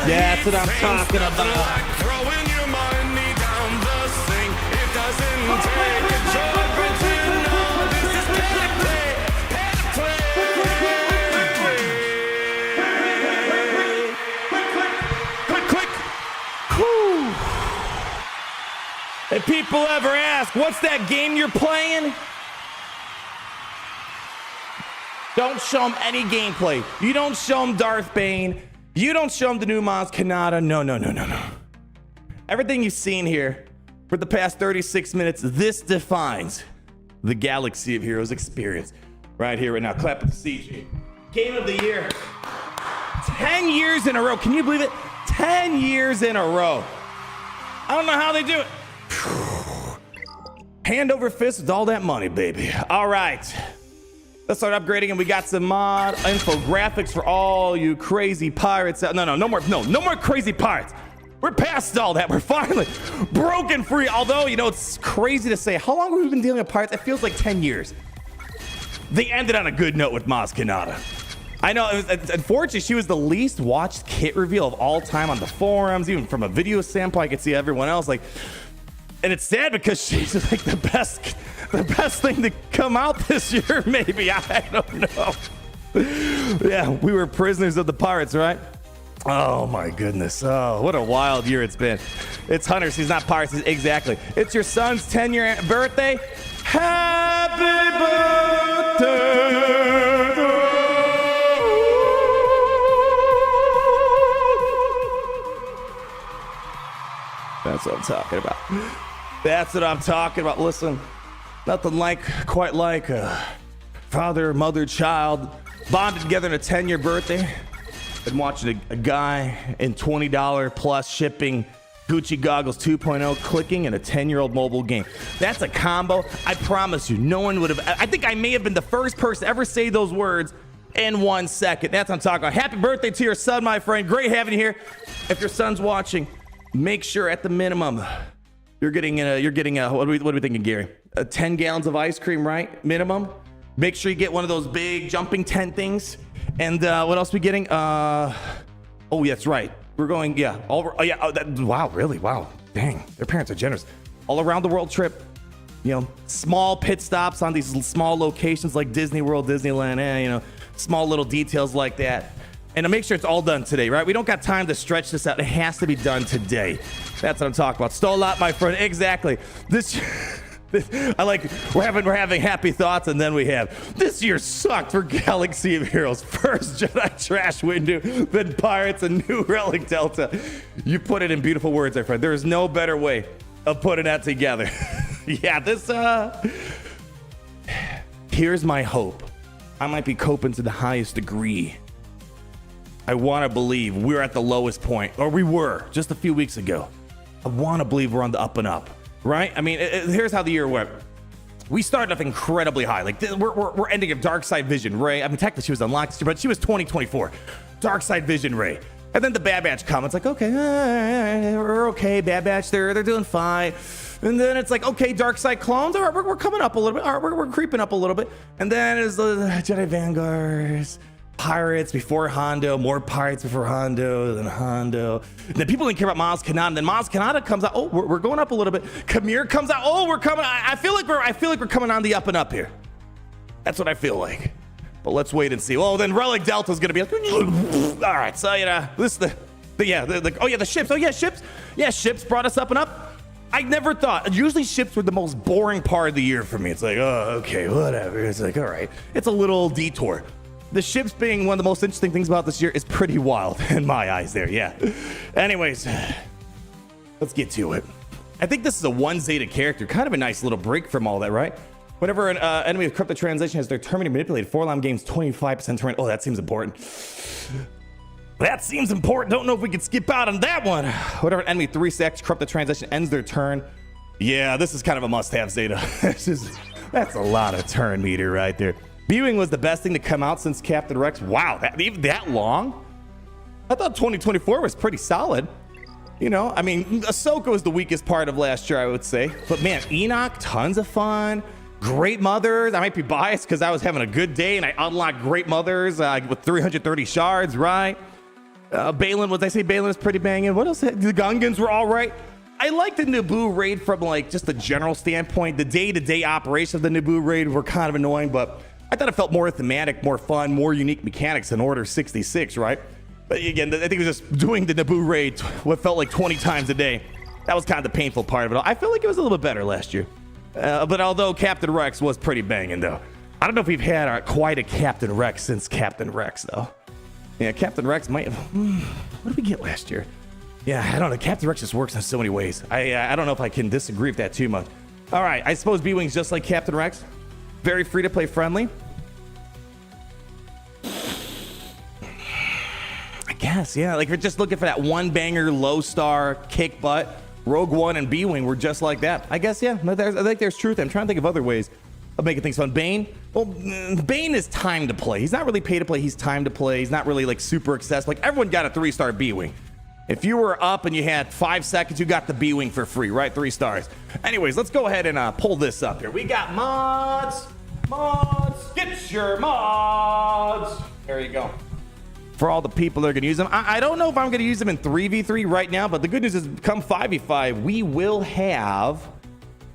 Yeah, that's what I'm talking about. Throwing your money down the sink. It doesn't take a joker to know this is pay to play. Click. Whew. If people ever ask, what's that game you're playing? Don't show them any gameplay. You don't show them Darth Bane. You don't show them the new Maz Kanata. No. Everything you've seen here for the past 36 minutes, this defines the Galaxy of Heroes experience. Right here, right now. Clap at the CG. Game of the year. 10 years in a row. Can you believe it? 10 years in a row. I don't know how they do it. Hand over fist with all that money, baby. All right. Let's start upgrading, and we got some mod infographics for all you crazy pirates. No more crazy pirates. We're past all that. We're finally broken free. Although, you know, it's crazy to say. How long have we been dealing with pirates? It feels like 10 years. They ended on a good note with Maz Kanata. I know, unfortunately, she was the least watched kit reveal of all time on the forums. Even from a video standpoint, I could see everyone else like. And it's sad because she's like the best thing to come out this year, maybe. I don't know. Yeah, we were prisoners of the pirates, right? Oh my goodness. Oh, what a wild year it's been. It's hunters, he's not pirates. Exactly. It's your son's 10-year birthday. Happy birthday. That's what I'm talking about. That's what I'm talking about. Listen, nothing quite like a father, mother, child bonded together on a 10-year birthday. Been watching a guy in $20 plus shipping Gucci goggles 2.0 clicking in a 10-year-old mobile game. That's a combo. I promise you, no one would have. I think I may have been the first person to ever say those words in 1 second. That's what I'm talking about. Happy birthday to your son, my friend. Great having you here. If your son's watching, make sure at the minimum you're getting what are we thinking, Gary? 10 gallons of ice cream, right? Minimum. Make sure you get one of those big jumping tent things. And what else are we getting? Oh, yeah, that's right. We're going, yeah. Wow, really? Wow. Dang, their parents are generous. All around the world trip. You know, small pit stops on these small locations like Disney World, Disneyland, you know, small little details like that. And to make sure it's all done today, right? We don't got time to stretch this out. It has to be done today. That's what I'm talking about. Stole a lot, my friend. Exactly. We're having happy thoughts, and then we have this year sucked for Galaxy of Heroes. First Jedi Trash WINDU, then Pirates and New Relic Delta. You put it in beautiful words, my friend. There is no better way of putting that together. Yeah, here's my hope. I might be coping to the highest degree. I want to believe we're at the lowest point, or we were just a few weeks ago. I want to believe we're on the up and up, right? I mean, here's how the year went. We started off incredibly high. Like we're ending a Dark Side Vision Ray. I mean, technically she was unlocked this year, but she was 2024. Dark Side Vision Ray. And then the Bad Batch come. It's like, okay, we're okay. Bad Batch, they're doing fine. And then it's like, okay, Dark Side clones. All right, we're coming up a little bit. All right, we're creeping up a little bit. And then it's the Jedi Vanguards. Pirates before Hondo, more pirates before Hondo, then Hondo. And then people didn't care about Maz Kanata. And then Maz Kanata comes out. Oh, we're going up a little bit. Khmer comes out. Oh, we're coming. I feel like we're coming on the up and up here. That's what I feel like. But let's wait and see. Oh, then Relic Delta is gonna be like. All right, so you know this the ships. Oh yeah, ships. Yeah, ships brought us up and up. I never thought. Usually ships were the most boring part of the year for me. It's like, oh, okay, whatever. It's like, all right, it's a little detour. The ships being one of the most interesting things about this year is pretty wild in my eyes there, yeah. Anyways, let's get to it. I think this is a 1 Zeta character. Kind of a nice little break from all that, right? Whenever an enemy with crypto translation has their terminally manipulated, 4-line gains 25% turn. Oh, that seems important. That seems important. Don't know if we can skip out on that one. Whenever an enemy 3-stacks crypto translation ends their turn. Yeah, this is kind of a must-have, Zeta. That's a lot of turn meter right there. Viewing was the best thing to come out since Captain Rex. Wow, even that long? I thought 2024 was pretty solid. You know, I mean, Ahsoka was the weakest part of last year, I would say. But man, Enoch, tons of fun. Great Mothers. I might be biased because I was having a good day and I unlocked Great Mothers with 330 shards, right? Balin, what did I say? Balin was pretty banging. What else? The Gungans were all right. I like the Naboo raid from like just a general standpoint. The day-to-day operation of the Naboo raid were kind of annoying, but I thought it felt more thematic, more fun, more unique mechanics than Order 66, right? But again, I think it was just doing the Naboo raid what felt like 20 times a day. That was kind of the painful part of it all. I feel like it was a little bit better last year. But although Captain Rex was pretty banging, though. I don't know if we've had quite a Captain Rex since Captain Rex, though. Yeah, Captain Rex might have... what did we get last year? Yeah, I don't know. Captain Rex just works in so many ways. I don't know if I can disagree with that too much. All right, I suppose B-Wing's just like Captain Rex. Very free-to-play friendly. I guess, yeah. Like, if you're just looking for that one-banger, low-star, kick butt, Rogue One and B-Wing were just like that. I guess, yeah. I think there's truth. I'm trying to think of other ways of making things fun. Bane? Well, Bane is time to play. He's not really pay to play. He's time to play. He's not really, like, super accessible. Like, everyone got a 3-star B-Wing. If you were up and you had 5 seconds, you got the B-Wing for free, right? 3 stars. Anyways, let's go ahead and pull this up here. We got mods. Mods. Get your mods. There you go. For all the people that are going to use them. I don't know if I'm going to use them in 3v3 right now, but the good news is come 5v5, we will have,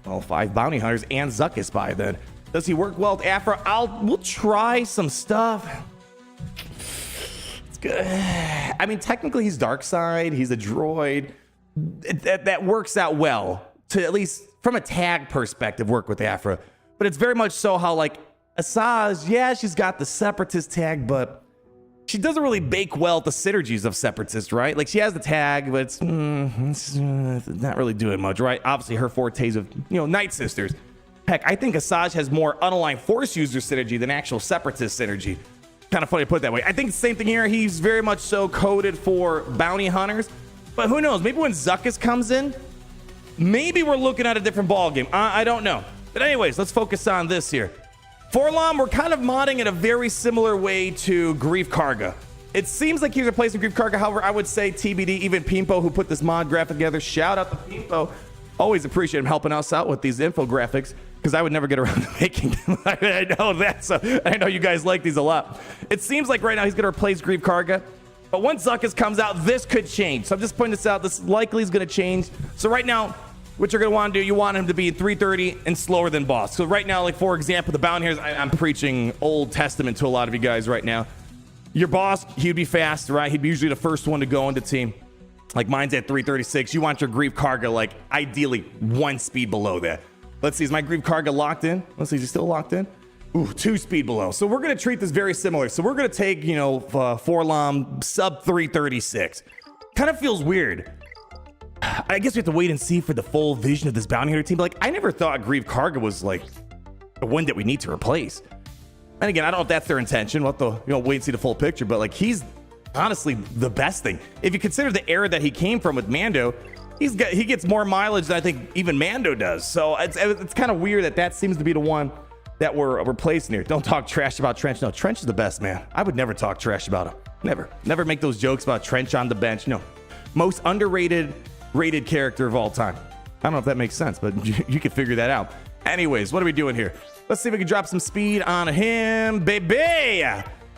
well, 5 bounty hunters and Zuckuss by then. Does he work well with APHRA? We'll try some stuff. It's good. I mean, technically he's dark side. He's a droid. That works out well to, at least from a tag perspective, work with APHRA. But it's very much so how, like, Asajj, yeah, she's got the separatist tag, but she doesn't really bake well at the synergies of separatists, right? Like, she has the tag, but it's not really doing much, right? Obviously, her fortes of, Night Sisters. Heck, I think Asajj has more unaligned Force user synergy than actual separatist synergy. Kind of funny to put it that way. I think the same thing here. He's very much so coded for bounty hunters, but who knows? Maybe when Zuckuss comes in, maybe we're looking at a different ballgame. I don't know. But anyways, let's focus on this here. Forlom, we're kind of modding in a very similar way to Greef Karga. It seems like he's replacing Greef Karga. However, I would say TBD, even Pimpo, who put this mod graphic together, shout out to Pimpo. Always appreciate him helping us out with these infographics, because I would never get around to making them. I know that, so I know you guys like these a lot. It seems like right now he's going to replace Greef Karga, but once Zuckuss comes out, this could change. So I'm just pointing this out. This likely is going to change. So right now, what you're going to want to do, you want him to be 330 and slower than boss. So right now, like, for example, the bounty hunters, I'm preaching Old Testament to a lot of you guys right now. Your boss, he'd be fast, right? He'd be usually the first one to go into team. Like, mine's at 336. You want your Greef Karga, like, ideally 1 speed below that. Let's see, is my Greef Karga locked in? Let's see, is he still locked in? Ooh, 2 speed below. So we're going to treat this very similar. So we're going to take, Forlom sub 336. Kind of feels weird. I guess we have to wait and see for the full vision of this bounty hunter team. But, like, I never thought Greef Karga was, like, the one that we need to replace. And again, I don't know if that's their intention. We'll have to, wait and see the full picture. But, like, he's honestly the best thing. If you consider the era that he came from with Mando, he gets more mileage than I think even Mando does. So it's kind of weird that seems to be the one that we're replacing here. Don't talk trash about Trench. No, Trench is the best, man. I would never talk trash about him. Never make those jokes about Trench on the bench. No, most underrated rated character of all time. I don't know if that makes sense, but you can figure that out. Anyways, what are we doing here? Let's see if we can drop some speed on him, baby.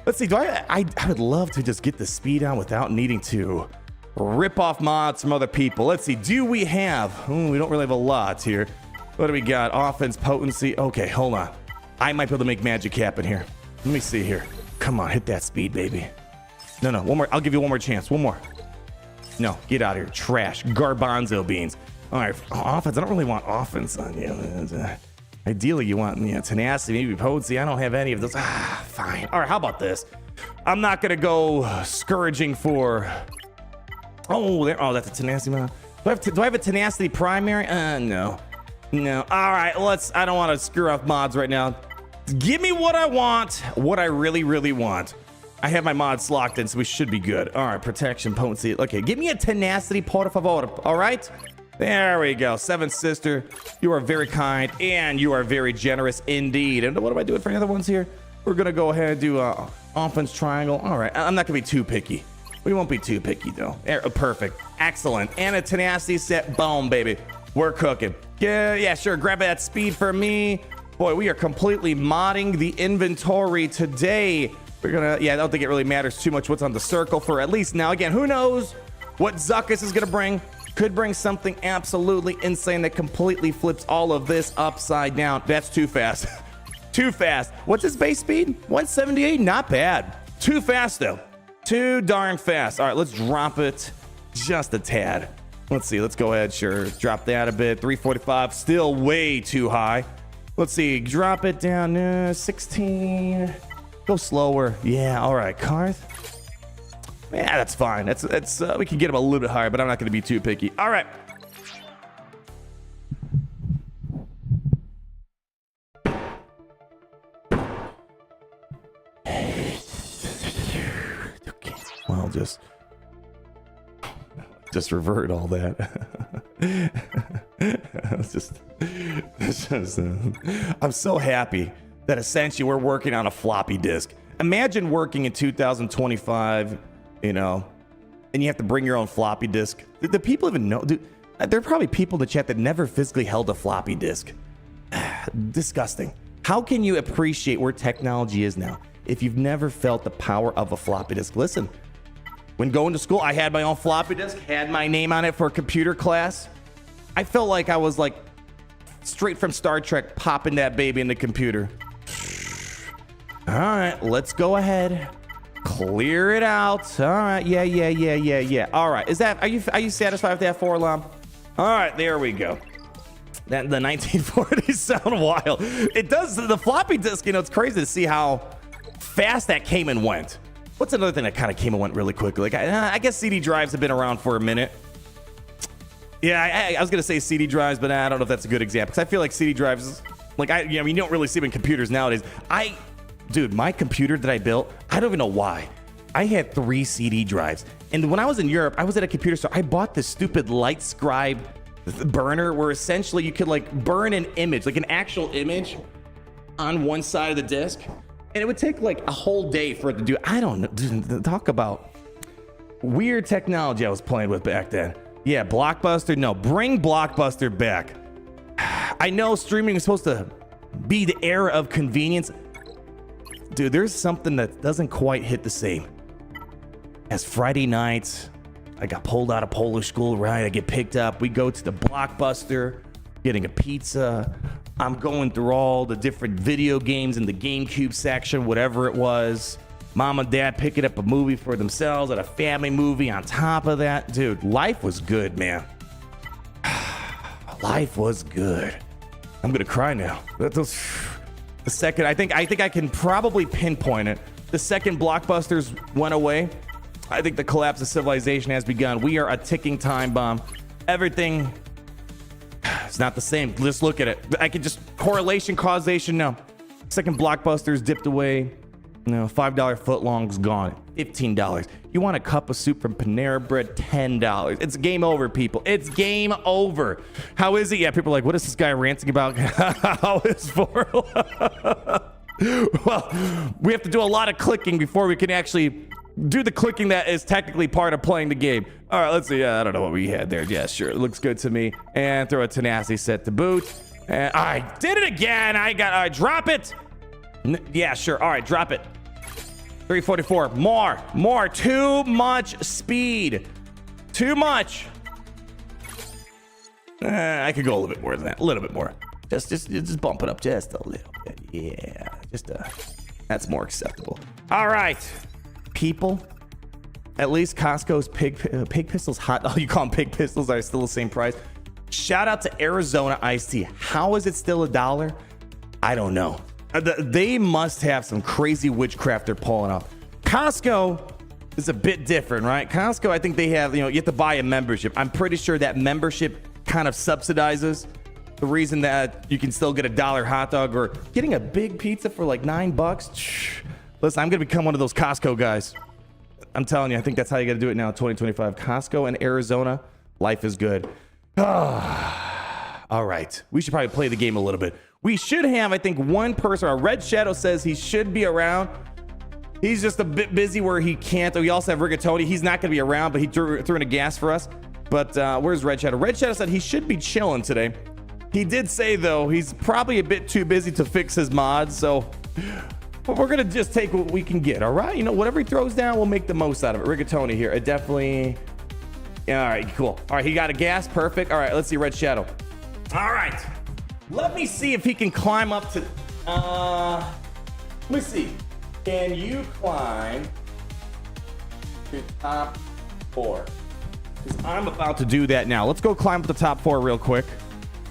Let's see. I would love to just get the speed on without needing to rip off mods from other people. Let's see. Do we have? We don't really have a lot here. What do we got? Offense, potency. Okay, hold on. I might be able to make magic happen here. Let me see here. Come on, hit that speed, baby. No, one more. I'll give you one more chance. One more. No, get out of here. Trash. Garbanzo beans. All right, offense. I don't really want offense on you. Ideally, you want tenacity, maybe potency. I don't have any of those. Fine. All right, how about this? I'm not going to go scourging for... Oh, that's a tenacity one. Do I have a tenacity primary? No. All right, I don't want to screw off mods right now. Give me what I want, what I really, really want. I have my mods locked in, so we should be good. All right, protection, potency. Okay, give me a tenacity, por favor. All right? There we go. Seventh Sister, you are very kind, and you are very generous indeed. And what am I doing for any other ones here? We're going to go ahead and do offense triangle. All right, I'm not going to be too picky. We won't be too picky, though. Perfect. Excellent. And a tenacity set. Boom, baby. We're cooking. Yeah, sure. Grab that speed for me. Boy, we are completely modding the inventory today. We're gonna, I don't think it really matters too much what's on the circle for at least now. Again, who knows what Zuckus is gonna bring? Could bring something absolutely insane that completely flips all of this upside down. That's too fast. Too fast. What's his base speed? 178, not bad. Too fast though. Too darn fast. All right, let's drop it just a tad. Let's see, let's go ahead, sure. Drop that a bit, 345, still way too high. Let's see, drop it down, 16. Go slower. Yeah, all right, Karth. Yeah, that's fine. That's we can get him a little bit higher, but I'm not gonna be too picky. All right. Okay, well, just revert all that. I'm so happy that essentially we're working on a floppy disk. Imagine working in 2025, you know, and you have to bring your own floppy disk. Do people even know? Dude, there are probably people in the chat that never physically held a floppy disk. Disgusting. How can you appreciate where technology is now if you've never felt the power of a floppy disk? Listen, when going to school, I had my own floppy disk, had my name on it for a computer class. I felt like I was like straight from Star Trek, popping that baby in the computer. All right, let's go ahead. Clear it out. All right, yeah. All right, are you satisfied with that Forlam? All right, there we go. That the 1940s sound wild. It does. The floppy disk, you know, it's crazy to see how fast that came and went. What's another thing that kind of came and went really quickly? Like I guess CD drives have been around for a minute. Yeah, I was gonna say CD drives, but I don't know if that's a good example because I feel like CD drives, like you don't really see them in computers nowadays. Dude, my computer that I built, I don't even know why. I had 3 CD drives, and when I was in Europe, I was at a computer store. I bought this stupid LightScribe burner where essentially you could like burn an image, like an actual image, on one side of the disk, and it would take like a whole day for it to do. I don't know. Dude, talk about weird technology I was playing with back then. Yeah, Blockbuster. No, bring Blockbuster back. I know streaming is supposed to be the era of convenience. Dude, there's something that doesn't quite hit the same as Friday nights. I got pulled out of Polish school, right? I get picked up. We go to the Blockbuster, getting a pizza. I'm going through all the different video games in the GameCube section, whatever it was. Mom and dad picking up a movie for themselves and a family movie on top of that. Dude, life was good, man. Life was good. I'm gonna cry now. The second, I think I can probably pinpoint it. The second Blockbusters went away, I think the collapse of civilization has begun. We are a ticking time bomb. Everything is not the same. Just look at it. I can just correlation, causation. No. Second Blockbusters dipped away. No, $5 footlong's gone. $15. You want a cup of soup from Panera Bread? $10. It's game over, people. It's game over. How is it? Yeah, people are like, what is this guy ranting about? How is 4? Well, we have to do a lot of clicking before we can actually do the clicking that is technically part of playing the game. All right, let's see. I don't know what we had there. Yeah, sure. It looks good to me. And throw a tenacity set to boot. And I did it again. Drop it. Yeah, sure. All right, drop it. 344. More. Too much speed. Too much. I could go a little bit more than that. A little bit more. Just bump it up just a little bit. Yeah. That's more acceptable. All right, people. At least Costco's pig pistols hot. Oh, you call them pig pistols? Are still the same price? Shout out to Arizona iced tea. How is it still $1? I don't know. They must have some crazy witchcraft they're pulling off. Costco is a bit different, right? Costco, I think they have, you have to buy a membership. I'm pretty sure that membership kind of subsidizes the reason that you can still get $1 hot dog or getting a big pizza for like $9. Listen, I'm going to become one of those Costco guys. I'm telling you, I think that's how you got to do it now in 2025. Costco and Arizona, life is good. All right. We should probably play the game a little bit. We should have, I think, one person. Our Red Shadow says he should be around. He's just a bit busy where he can't. We also have Rigatoni. He's not going to be around, but he threw in a gas for us. But where's Red Shadow? Red Shadow said he should be chilling today. He did say, though, he's probably a bit too busy to fix his mods, so but we're gonna just take what we can get, all right? You know, whatever he throws down, we'll make the most out of it. Rigatoni here, it definitely... Yeah, all right, cool. All right, he got a gas, perfect. All right, let's see Red Shadow. All right, let me see if he can climb up to... let me see. Can you climb to top 4? Because I'm about to do that now. Let's go climb up the top 4 real quick.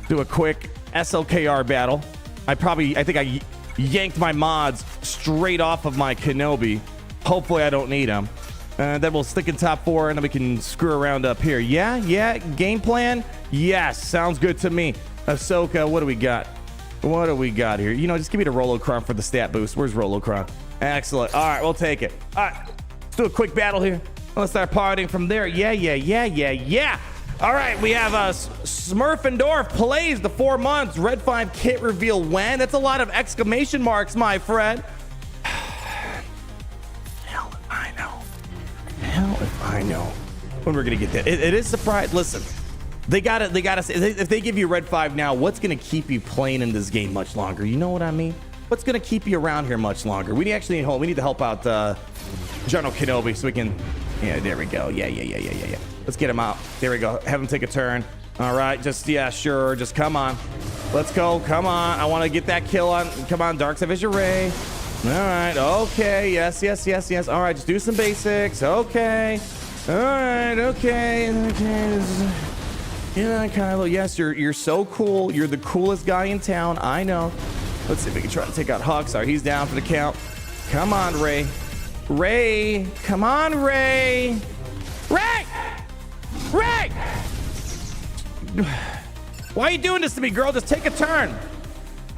Do a quick SLKR battle. I think I yanked my mods straight off of my Kenobi. Hopefully I don't need them. Then we'll stick in top 4 and then we can screw around up here. Yeah, game plan? Yes, sounds good to me. Ahsoka, what do we got? What do we got here? You know, just give me the Rolocron for the stat boost. Where's Rolocron? Excellent. All right, we'll take it. All right, let's do a quick battle here. Let's start partying from there. Yeah. All right, we have Smurfendorf plays the 4 months. Red 5 kit reveal when? That's a lot of exclamation marks, my friend. Hell if I know when we're gonna get that. It is surprise. Listen, they gotta say, if they give you Red 5 now, what's gonna keep you playing in this game much longer? You know what I mean? What's gonna keep you around here much longer? We need to help out General Kenobi so we can. Yeah, there we go. Yeah. Let's get him out. There we go. Have him take a turn. All right, just come on. Let's go. Come on. I want to get that kill on. Come on, Dark Side Vision Ray. All right. Okay. Yes. All right, just do some basics. Okay. All right. Okay. Yeah, Kylo. Yes, you're so cool. You're the coolest guy in town. I know. Let's see if we can try to take out Hawk. Sorry, he's down for the count. Come on, Ray. Come on, Ray. Why are you doing this to me, girl? Just take a turn.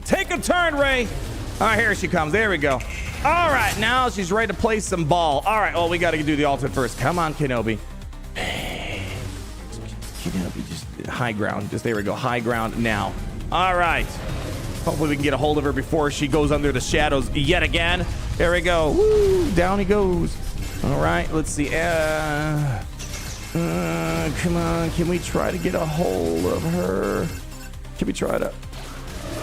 Take a turn, Ray. All right, here she comes. There we go. All right, now she's ready to play some ball. All right, we got to do the ultimate first. Come on, Kenobi. Kenobi, just high ground. There we go. High ground now. All right. Hopefully we can get a hold of her before she goes under the shadows yet again. There we go. Woo, down he goes. All right, let's see. Come on, can we try to get a hold of her? Can we try to?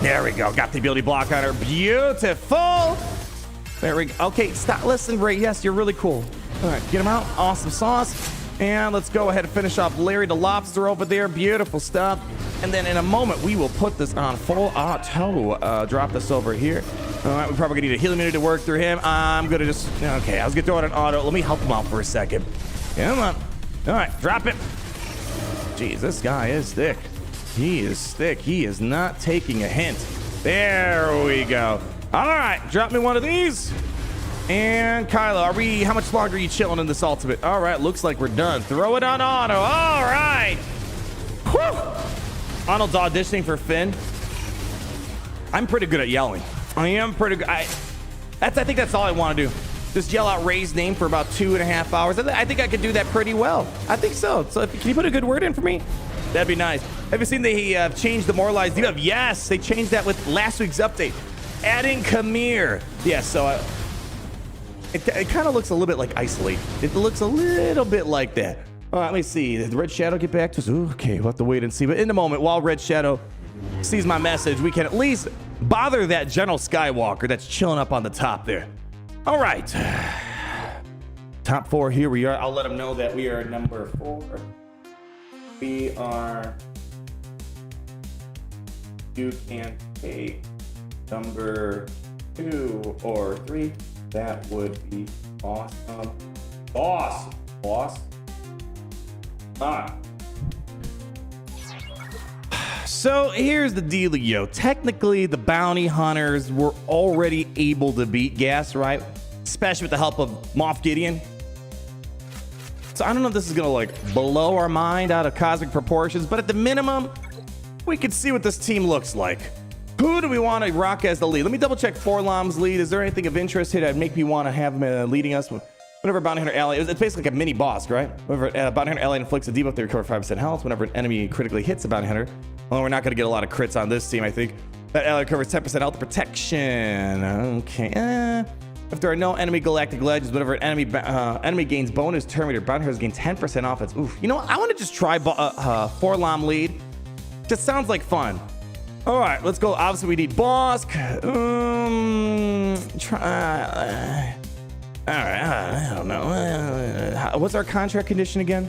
There we go. Got the ability block on her. Beautiful. There we go. Okay, stop. Listen, Ray. Yes, you're really cool. All right, get him out. Awesome sauce. And let's go ahead and finish off Larry the Lobster over there. Beautiful stuff. And then in a moment, we will put this on full auto. Drop this over here. All right, we're probably gonna need a healing minute to work through him. I'm gonna just, okay, I was gonna throw it on auto. Let me help him out for a second. Come on. All right, drop it. Jeez, this guy is thick. He is thick. He is not taking a hint. There we go. All right, drop me one of these. And Kylo, how much longer are you chilling in this ultimate? All right, looks like we're done. Throw it on auto. All right. Whew. Arnold's auditioning for Finn. I'm pretty good at yelling. I am pretty good. I think that's all I want to do. Just yell out Ray's name for about 2.5 hours. I think I could do that pretty well. I think so. So can you put a good word in for me? That'd be nice. Have you seen they changed the moralized debuff? Yes, they changed that with last week's update. Adding Khmer. Yeah, so it kind of looks a little bit like Isolate. It looks a little bit like that. All right, let me see. Did Red Shadow get back to us? Ooh, okay, we'll have to wait and see. But in a moment, while Red Shadow sees my message, we can at least bother that General Skywalker that's chilling up on the top there. All right. Top 4, here we are. I'll let them know that we are number 4. We are... You can take number 2 or 3. That would be awesome. Boss. So here's the dealio. Technically, the bounty hunters were already able to beat Gas, right? Especially with the help of Moff Gideon. So I don't know if this is gonna like blow our mind out of cosmic proportions, but at the minimum, we can see what this team looks like. Who do we want to rock as the lead? Let me double check Forlom's lead. Is there anything of interest here that would make me want to have him leading us? Whenever Bounty Hunter ally, it's basically like a mini boss, right? Whenever Bounty Hunter ally inflicts a debuff, they recover 5% health. Whenever an enemy critically hits a Bounty Hunter, well, we're not going to get a lot of crits on this team, I think. That ally recovers 10% health protection. Okay. If there are no enemy galactic legends, whenever an enemy gains bonus Terminator, Bounty Hunters gain 10% offense. Oof. You know what? I want to just try Forlom lead. Just sounds like fun. All right, let's go. Obviously, we need Bosk. All right, I don't know. What's our contract condition again?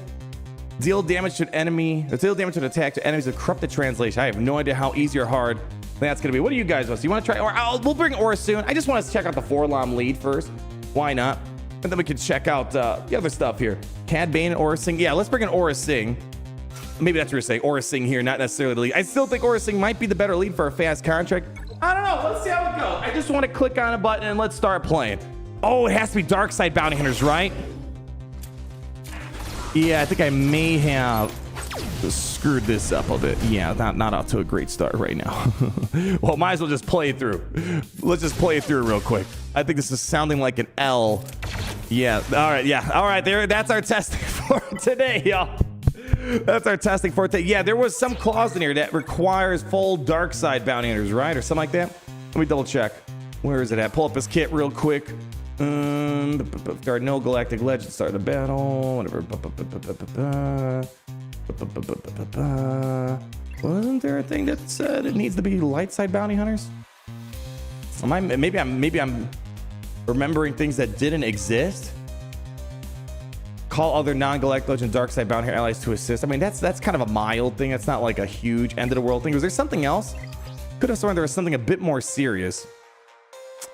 Deal damage to an enemy. Deal damage to an attack to enemies with corrupted translation. I have no idea how easy or hard that's going to be. What do you guys want? So you want to try? Or we'll bring Aura soon. I just want to check out the Forlom lead first. Why not? And then we can check out the other stuff here. Cad Bane and Aura Sing. Yeah, let's bring in Aura Sing. Maybe that's what you're saying. Aura Sing here, not necessarily the lead. I still think Aura Sing might be the better lead for a fast contract. I don't know. Let's see how it goes. I just want to click on a button and let's start playing. Oh, it has to be Dark Side Bounty Hunters, right? Yeah, I think I may have screwed this up a bit. Yeah, not off to a great start right now. Well, might as well just play it through. Let's just play it through real quick. I think this is sounding like an L. Yeah, all right, yeah. All right, there. That's our testing for today, y'all. That's our testing for today. Yeah, there was some clause in here that requires full Dark Side Bounty Hunters, right? Or something like that. Let me double check. Where is it at? Pull up his kit real quick. Guard no Galactic Legend, start the battle, whatever. Wasn't there a thing that said it needs to be light side bounty hunters? Maybe I'm remembering things that didn't exist. Call other non-Galactic Legend dark side bounty hunter allies to assist. I mean, that's kind of a mild thing. That's not like a huge end of the world thing. Was there something else? Could have sworn there was something a bit more serious.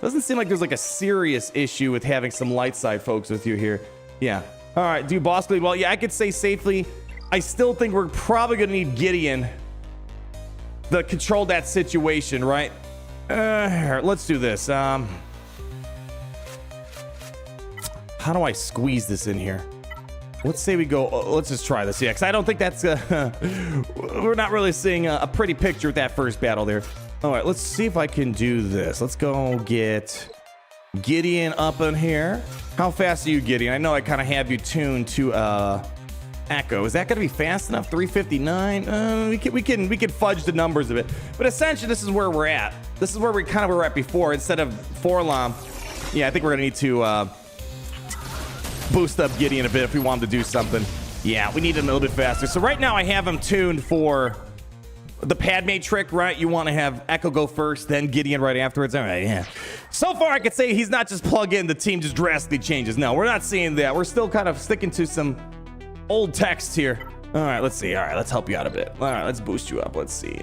Doesn't seem like there's like a serious issue with having some light side folks with you here. Yeah. All right, do boss lead. Well, yeah, I could say safely. I still think we're probably going to need Gideon to control that situation, right? Let's do this. How do I squeeze this in here? Let's say we go, let's just try this. Yeah, because I don't think that's, we're not really seeing a pretty picture with that first battle there. All right, let's see if I can do this. Let's go get Gideon up in here. How fast are you, Gideon? I know I kind of have you tuned to Echo. Is that going to be fast enough? 359? We can fudge the numbers a bit. But essentially, this is where we're at. This is where we kind of were at before. Instead of Forlom, yeah, I think we're going to need to boost up Gideon a bit if we wanted to do something. Yeah, we need him a little bit faster. So right now I have him tuned for the Padme trick, right? You want to have Echo go first, then Gideon right afterwards. All right, yeah. So far, I could say he's not just plug in, the team just drastically changes. No, we're not seeing that. We're still kind of sticking to some old text here. All right, let's see. All right, let's help you out a bit. All right, let's boost you up. Let's see.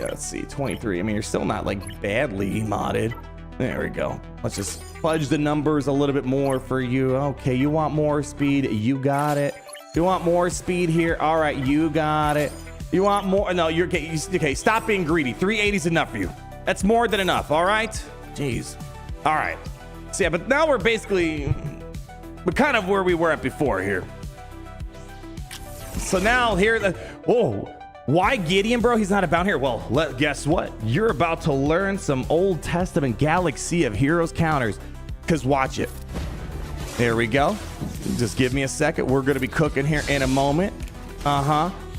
23. I mean, you're still not like badly modded. There we go. Let's just fudge the numbers a little bit more for you. Okay, you want more speed? You got it. You want more speed here? All right, you got it. You want more? No, you're okay. Okay, stop being greedy. 380 is enough for you. That's more than enough. All right. Jeez. All right. So yeah, but now we're kind of where we were at before here. So now here, whoa, why Gideon, bro? He's not about here. Well, guess what? You're about to learn some Old Testament Galaxy of Heroes counters. Because watch it. There we go. Just give me a second. We're going to be cooking here in a moment.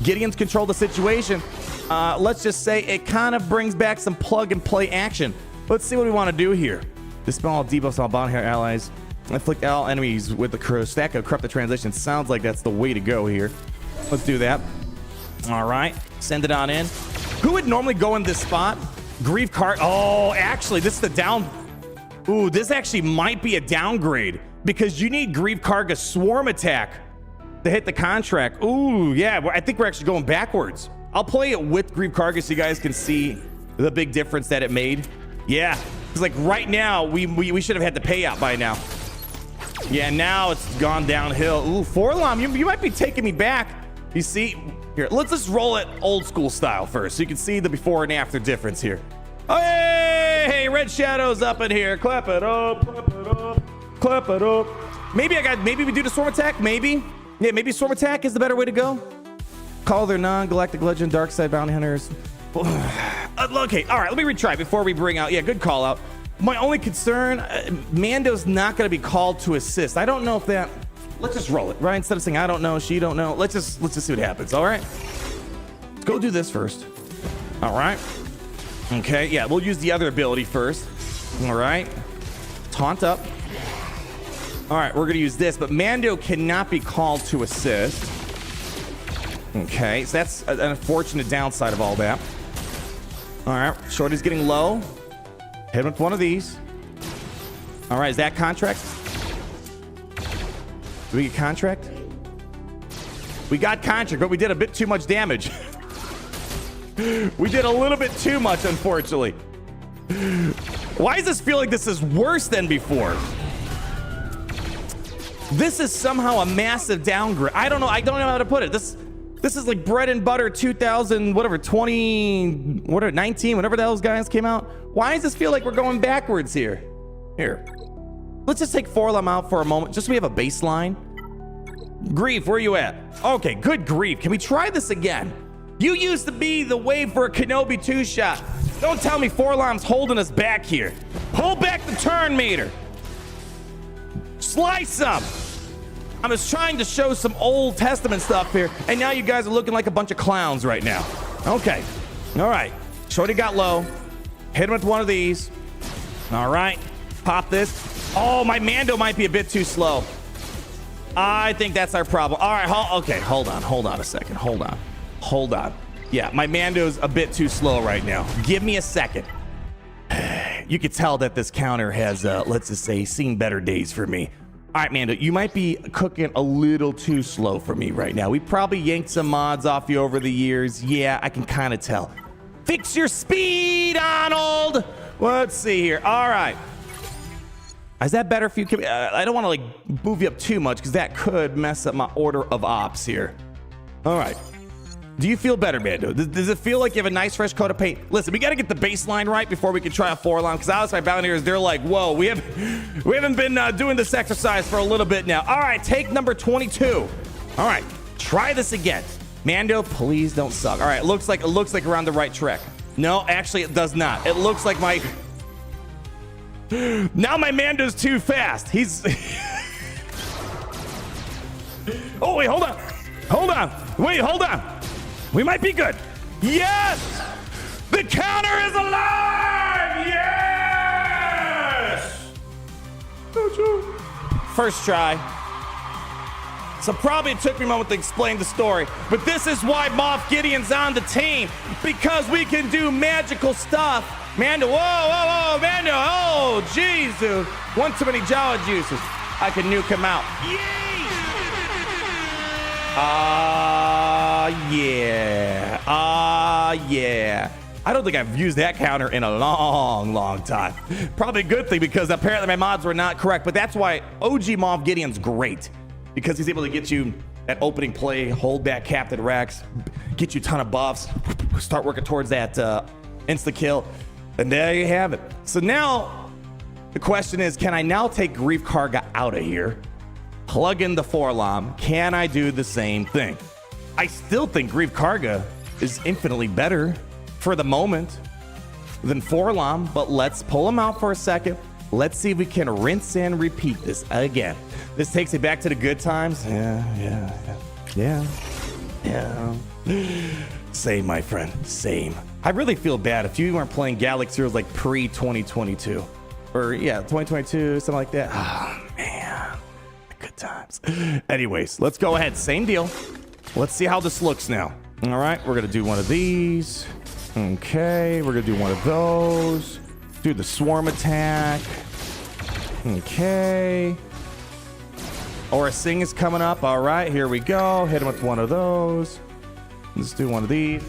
Gideon's controlled the situation. Let's just say it kind of brings back some plug and play action. Let's see what we want to do here. Dispel all debuffs on bounty hunter allies. Inflict all enemies with the stack of corrupted translation. Sounds like that's the way to go here. Let's do that. All right. Send it on in. Who would normally go in this spot? Greef Karga. Oh, actually, this is the down. Ooh, this actually might be a downgrade because you need Greef Karga swarm attack to hit the contract. Ooh, yeah. I think we're actually going backwards. I'll play it with Greef Karga so you guys can see the big difference that it made. Yeah. Because like right now, we should have had the payout by now. Yeah, now it's gone downhill. Ooh, Forlom, you might be taking me back. You see, here, let's just roll it old school style first so you can see the before and after difference here. Oh, hey, Red Shadow's up in here. Clap it up, clap it up, clap it up. Maybe we do the swarm attack, maybe. Yeah, maybe swarm attack is the better way to go. Call their non-Galactic Legend dark side bounty hunters. Okay, all right, let me retry before we bring out, yeah, good call out. My only concern, Mando's not going to be called to assist. I don't know if that, let's just roll it, right? Instead of saying, I don't know, she don't know, let's just see what happens, all right? Let's go do this first. All right. Okay, yeah, we'll use the other ability first. All right. Taunt up. All right, we're going to use this, but Mando cannot be called to assist. Okay, so that's an unfortunate downside of all that. All right, Shorty's getting low. Hit him with one of these. All right, is that contract? Do we get contract? We got contract, but we did a bit too much damage. We did a little bit too much, unfortunately. Why does this feel like this is worse than before? This is somehow a massive downgrade. I don't know how to put it. This is like bread and butter 2000, whatever, 19, whatever the hell those guys came out. Why does this feel like we're going backwards here? Here. Let's just take Forlam out for a moment, just so we have a baseline. Greef, where you at? Okay, good grief. Can we try this again? You used to be the way for a Kenobi 2-shot. Don't tell me Forlam's holding us back here. Pull back the turn meter. Slice them. I'm just trying to show some Old Testament stuff here, and now you guys are looking like a bunch of clowns right now. Okay. All right. Shorty got low. Hit him with one of these. All right. Pop this. Oh, my Mando might be a bit too slow. I think that's our problem. All right. Okay. Hold on a second. Hold on. Yeah, my Mando's a bit too slow right now. Give me a second. You could tell that this counter has, let's just say, seen better days for me. All right, Mando, you might be cooking a little too slow for me right now. We probably yanked some mods off you over the years. Yeah, I can kind of tell. Fix your speed, Arnold. Let's see here. All right. Is that better for you? I don't want to like move you up too much because that could mess up my order of ops here. All right. Do you feel better, Mando? Does it feel like you have a nice fresh coat of paint? Listen, we got to get the baseline right before we can try a Forlam, because honestly, my Bountyers, they're like, whoa, we haven't been doing this exercise for a little bit now. All right, take number 22. All right, try this again. Mando, please don't suck. All right, it looks like we're on the right track. No, actually, it does not. It looks like now my Mando's too fast. He's oh wait, hold on. We might be good. Yes! The counter is alive! Yes! First try. So probably it took me a moment to explain the story, but this is why Moff Gideon's on the team, because we can do magical stuff. Mando, whoa, Mando, oh, jeez, dude. One too many Jawa juices. I can nuke him out. Yeah. I don't think I've used that counter in a long time. Probably a good thing, because apparently my mods were not correct, but that's why OG Moff Gideon's great, because he's able to get you that opening play, hold back Captain Rex, get you a ton of buffs, start working towards that insta-kill, and there you have it. So now the question is, can I now take Greef Karga out of here? Plug in the Forlam. Can I do the same thing? I still think Greef Karga is infinitely better for the moment than Forlam, but let's pull him out for a second. Let's see if we can rinse and repeat this again. This takes it back to the good times. Yeah. Same, my friend, same. I really feel bad if you weren't playing Galaxy Heroes like pre-2022. Or, 2022, something like that. Oh, man. Good times. Anyways, let's go ahead. Same deal. Let's see how this looks now. All right, we're going to do one of these. Okay, we're going to do one of those. Do the swarm attack. Okay. Aura Singh is coming up. All right, here we go. Hit him with one of those. Let's do one of these.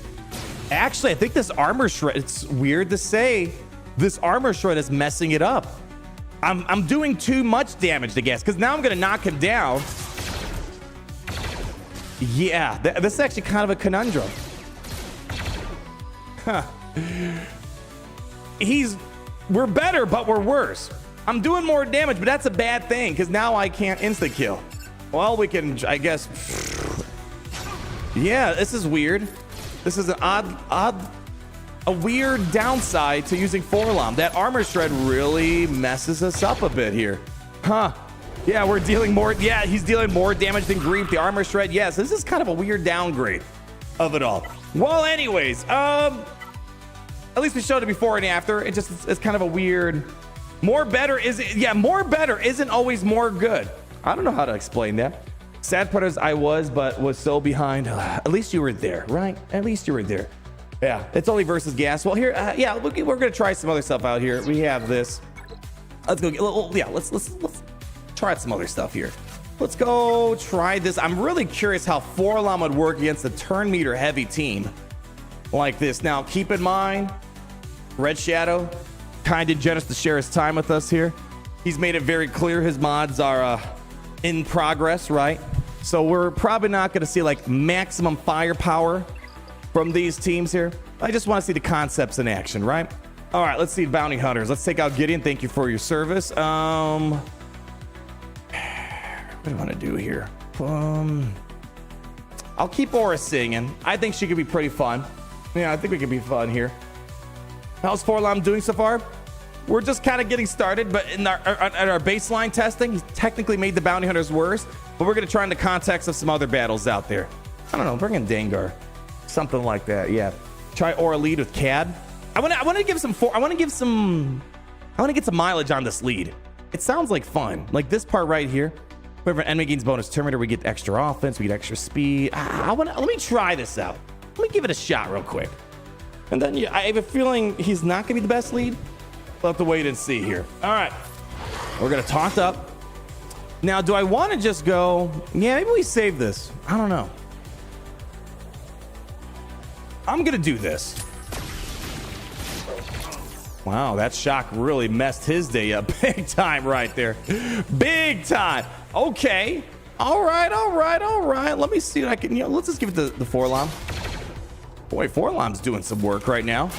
Actually, I think this armor shred, it's weird to say, this armor shred is messing it up. I'm doing too much damage, I guess, because now I'm going to knock him down. Yeah, this is actually kind of a conundrum. Huh. We're better, but we're worse. I'm doing more damage, but that's a bad thing, because now I can't insta-kill. Well, we can, I guess. Yeah, this is weird. This is an a weird downside to using Forlam. That armor shred really messes us up a bit here. Huh. Yeah, we're dealing more. Yeah, he's dealing more damage than Greef. The armor shred, yes. This is kind of a weird downgrade of it all. Well, anyways, at least we showed it before and after. It's kind of a weird. More better isn't always more good. I don't know how to explain that. Sad part is I was so behind. At least you were there, right? At least you were there. Yeah, it's only versus gas. Well, here, yeah, we're gonna try some other stuff out here. We have this. Let's go. Yeah, let's try some other stuff here. Let's go try this. I'm really curious how Forlom would work against a turn meter heavy team like this. Now, keep in mind, Red Shadow, kind and generous to share his time with us here. He's made it very clear his mods are in progress, right? So we're probably not going to see like maximum firepower from these teams here. I just want to see the concepts in action, right? All right, let's see bounty hunters. Let's take out Gideon. Thank you for your service. What do I want to do here? I'll keep Aura singing. I think she could be pretty fun. Yeah, I think we could be fun here. How's Forlom doing so far? We're just kind of getting started, but in our baseline testing, he's technically made the bounty hunters worse, but we're going to try in the context of some other battles out there. I don't know, bring in Dengar. Something like that, yeah. Try Aura lead with Cad. I want to get some mileage on this lead. It sounds like fun. Like this part right here. Whenever an enemy gains bonus turn, we get extra offense, we get extra speed. Let me try this out. Let me give it a shot real quick. And then I have a feeling he's not going to be the best lead. We'll have to wait and see here. All right. We're going to taunt up. Now, do I want to just go... Yeah, maybe we save this. I don't know. I'm going to do this. Wow, that shock really messed his day up big time right there. Big time. Okay. All right. Let me see what I can... let's just give it the Forlom. Boy, Forlom's doing some work right now.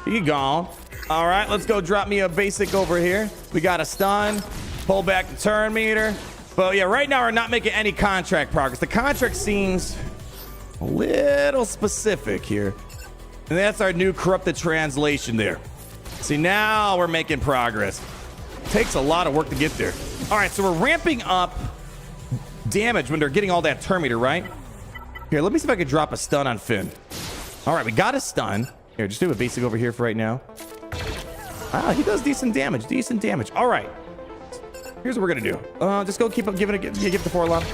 He gone. All right, let's go drop me a basic over here. We got a stun. Pull back the turn meter. But yeah, right now we're not making any contract progress. The contract seems a little specific here. And that's our new corrupted translation there. See, now we're making progress. Takes a lot of work to get there. All right, so we're ramping up damage when they're getting all that turn meter, right? Here, let me see if I can drop a stun on Finn. All right, we got a stun. Here, just do a basic over here for right now. Ah, he does decent damage. All right. Here's what we're going to do. Just go keep giving it, give the Forlom.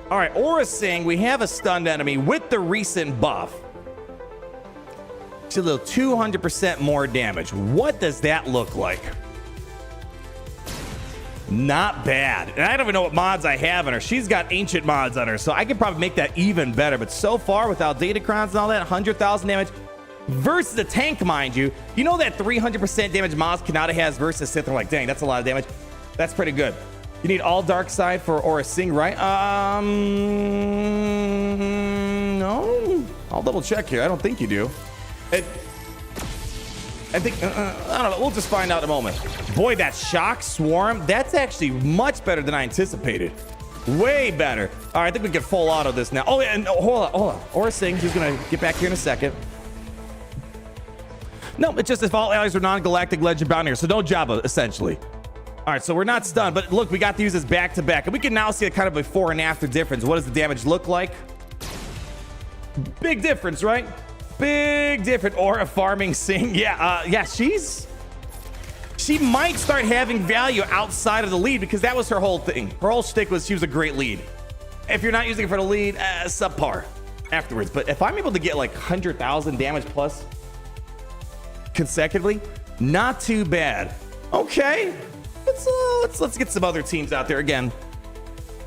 All right, Aura's saying we have a stunned enemy with the recent buff. It's a little 200% more damage. What does that look like? Not bad. And I don't even know what mods I have on her. She's got ancient mods on her, so I could probably make that even better. But so far, without data crowns and all that, 100,000 damage versus a tank, mind you. You know that 300% damage Maz Kanata has versus Sith? They're like, dang, that's a lot of damage. That's pretty good. You need all dark side for Aura Sing, right? No. I'll double check here. I don't think you do. I think, I don't know. We'll just find out in a moment. Boy, that shock swarm, that's actually much better than I anticipated. Way better. All right, I think we can full auto this now. Oh, yeah, and hold on. Aura Sing, he's going to get back here in a second. No, it's just if all allies are non-galactic legend bound here, so no Jabba, essentially. All right, so we're not stunned, but look, we got to use this back-to-back, and we can now see a kind of before and after difference. What does the damage look like? Big difference, right? Big difference. Aura farming Sing. Yeah, she might start having value outside of the lead because that was her whole thing. Her whole shtick was she was a great lead. If you're not using it for the lead, subpar afterwards. But if I'm able to get like 100,000 damage plus consecutively, not too bad. Okay, let's get some other teams out there. Again,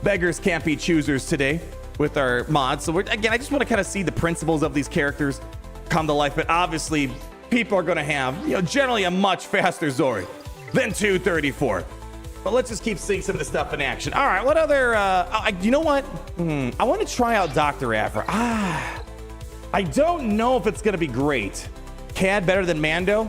beggars can't be choosers today with our mods. So again, I just want to kind of see the principles of these characters come to life. But obviously, people are going to have, generally a much faster Zori than 234. But let's just keep seeing some of the stuff in action. All right, what other, you know what? I want to try out Dr. APHRA. I don't know if it's going to be great. Cad better than Mando?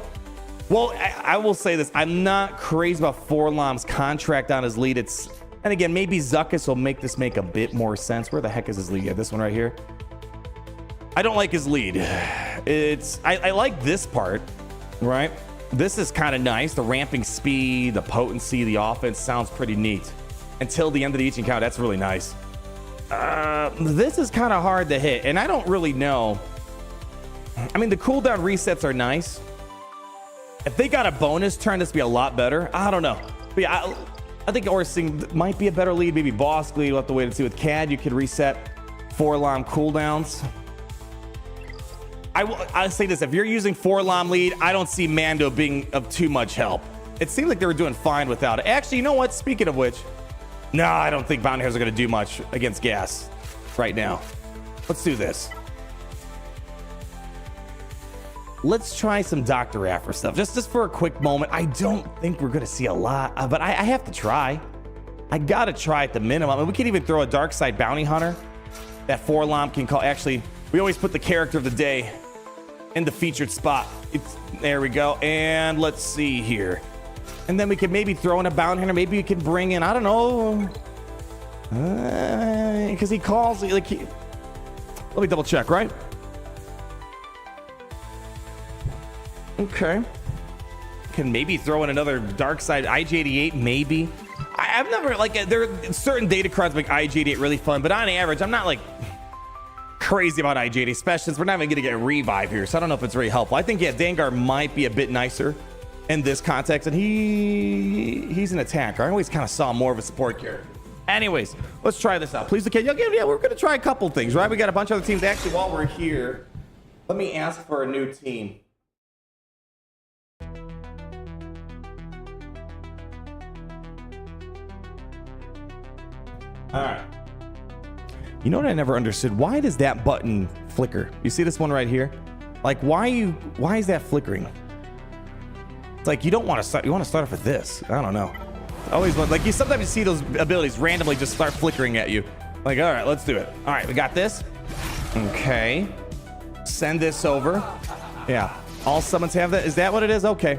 Well, I will say this. I'm not crazy about Forlom's contract on his lead. And again, maybe Zuckuss will make this make a bit more sense. Where the heck is his lead? Yeah, this one right here. I don't like his lead. I like this part, right? This is kind of nice. The ramping speed, the potency, the offense sounds pretty neat. Until the end of each encounter, that's really nice. This is kind of hard to hit, and I don't really know. I mean, the cooldown resets are nice. If they got a bonus turn, this would be a lot better. I don't know. But yeah, I think Aura Sing might be a better lead. Maybe Boss lead. We'll have to wait and see. With Cad, you could reset Forlom cooldowns. I'll say this: if you're using Forlom lead, I don't see Mando being of too much help. It seemed like they were doing fine without it. Actually, you know what? Speaking of which, no, I don't think bounty hunters are going to do much against gas right now. Let's do this. Let's try some Dr. APHRA stuff, just for a quick moment. I don't think we're going to see a lot, but I have to try. I got to try at the minimum. And we can even throw a dark side bounty hunter that Forlom can call. Actually, we always put the character of the day in the featured spot. There we go. And let's see here. And then we can maybe throw in a bounty hunter. Maybe we can bring in, I don't know. Because he calls, like, let me double check, right? Okay. Can maybe throw in another dark side IG-88, maybe. I've never, like, there are certain data cards make IG-88 really fun, but on average, I'm not like crazy about IG-88, especially since we're not even going to get a revive here, so I don't know if it's really helpful. I think, yeah, Dengar might be a bit nicer in this context, and he's an attacker. I always kind of saw more of a support character. Anyways, let's try this out. Please, okay, yeah, we're going to try a couple things, right? We got a bunch of other teams. Actually, while we're here, let me ask for a new team. All right. You know what I never understood? Why does that button flicker? You see this one right here? Like, why is that flickering? It's like you don't want to start. You want to start off with this. I don't know. Always like you sometimes see those abilities randomly just start flickering at you. Like, all right, let's do it. All right, we got this. Okay. Send this over. Yeah. All summons have that. Is that what it is? Okay.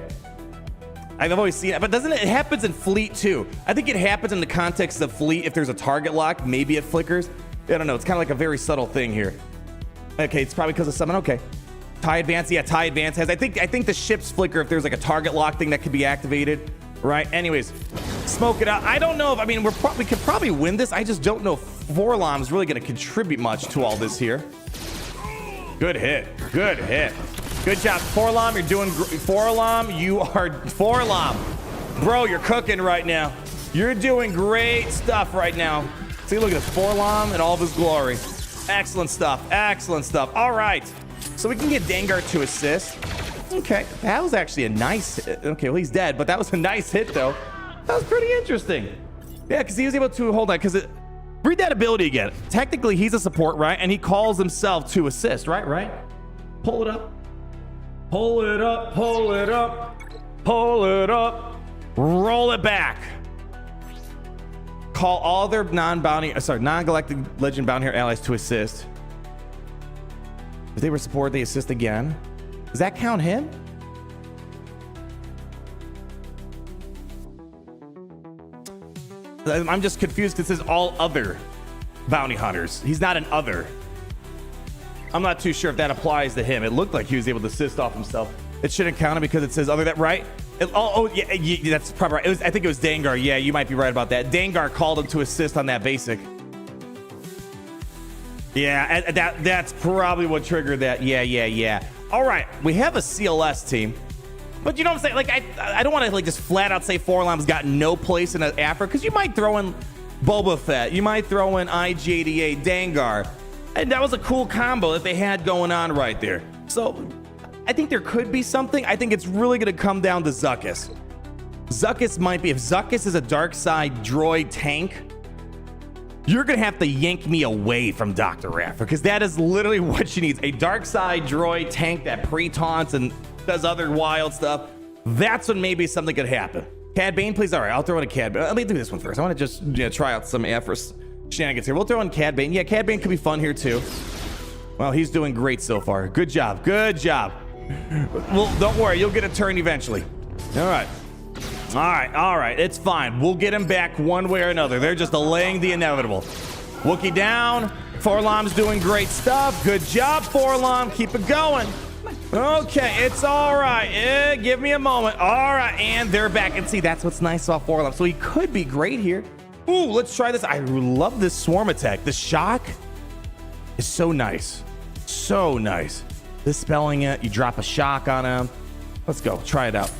I've always seen it, but doesn't it happens in Fleet too? I think it happens in the context of Fleet. If there's a target lock, maybe it flickers. I don't know. It's kind of like a very subtle thing here. Okay, it's probably because of summon. Okay. TIE Advance. Yeah, TIE Advance has. I think the ships flicker if there's like a target lock thing that could be activated. Right. Anyways, smoke it out. I don't know if we could probably win this. I just don't know if Forlom is really going to contribute much to all this here. Good hit. Good hit. Good job, Forlom. You're doing Forlom. You are Forlom, bro. You're cooking right now. You're doing great stuff right now. See, look at this Forlom in all of his glory. Excellent stuff. Excellent stuff. All right, so we can get Dengar to assist. Okay, that was actually a nice hit. Okay, well, he's dead, but that was a nice hit, though. That was pretty interesting. Yeah, because he was able to hold on. Because read that ability again. Technically, he's a support, right? And he calls himself to assist, right? Right? Pull it up. Pull it up, pull it up, pull it up, roll it back. Call all their non-galactic legend bounty hunter allies to assist. If they were support, they assist again. Does that count him? I'm just confused because it says all other bounty hunters. He's not an other. I'm not too sure if that applies to him. It looked like he was able to assist off himself. It shouldn't count it because it says other that, right? Yeah, that's probably right. I think it was Dengar. Yeah, you might be right about that. Dengar called him to assist on that basic. Yeah, that's probably what triggered that. Yeah. All right, we have a CLS team. But you know what I'm saying? Like, I don't want to like just flat out say Forlom's got no place in an APHRA, because you might throw in Boba Fett. You might throw in IG-88, Dengar. And that was a cool combo that they had going on right there. So I think there could be something. I think it's really going to come down to Zuckuss. Zuckuss might be, if Zuckuss is a dark side droid tank, you're going to have to yank me away from Dr. APHRA, because that is literally what she needs. A dark side droid tank that pre-taunts and does other wild stuff. That's when maybe something could happen. Cad Bane, please. All right, I'll throw in a Cad Bane. Let me do this one first. I want to just try out some APHRA shenanigans here. We'll throw in Cad Bane. Yeah, Cad Bane could be fun here too. Well, he's doing great so far. Good job. Good job. Well, don't worry. You'll get a turn eventually. All right. All right. It's fine. We'll get him back one way or another. They're just delaying the inevitable. Wookiee down. Forlom's doing great stuff. Good job, Forlom. Keep it going. Okay, it's all right. Yeah, give me a moment. All right, and they're back. And see, that's what's nice about Forlom. So he could be great here. Ooh, let's try this. I love this swarm attack. The shock is so nice. So nice. Dispelling it. You drop a shock on him. Let's go. Try it out.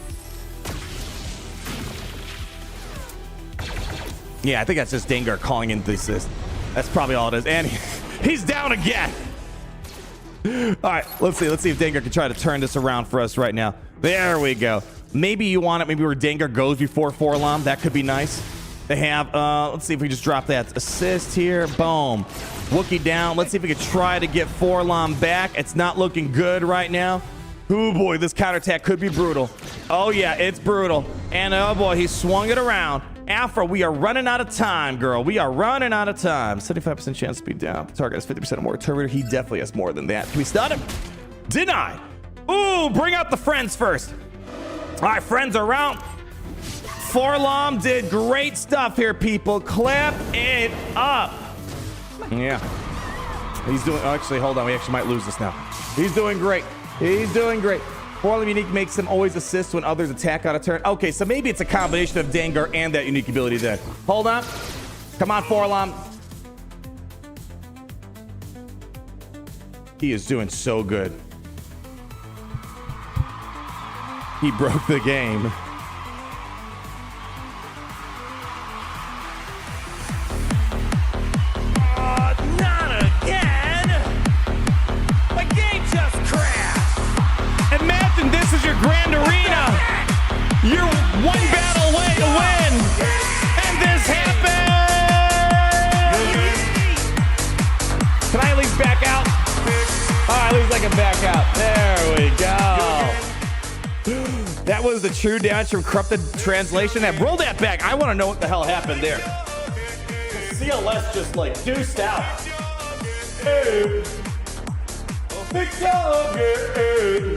Yeah, I think that's just Dengar calling in the assist. That's probably all it is. And he's down again. All right, let's see if Dengar can try to turn this around for us right now. There we go. Maybe you want it, maybe where Dengar goes before Forlom. That could be nice. They have, let's see if we just drop that assist here. Boom. Wookie down. Let's see if we can try to get Forlom back. It's not looking good right now. Oh boy, this counterattack could be brutal. Oh yeah, it's brutal. And oh boy, he swung it around. APHRA, we are running out of time, girl. We are running out of time. 75% chance to be down. The target has 50% or more. Terminator, he definitely has more than that. Can we stun him? Deny. Ooh, bring out the friends first. All right, friends are out. Forlom did great stuff here, people. Clap it up. Yeah. He's doing, actually, hold on. We actually might lose this now. He's doing great. He's doing great. Forlom unique makes him always assist when others attack on a turn. Okay, so maybe it's a combination of Dengar and that unique ability then. Hold on. Come on, Forlom. He is doing so good. He broke the game. Not again! The game just crashed! Imagine this is your grand arena. You're one battle away to win. And this happened. Can I at least back out? All right, at least I can back out. There we go. That was the true damage from corrupted translation. That roll that back. I want to know what the hell happened there. CLS just like deuced out. Hey. Big dog, hey.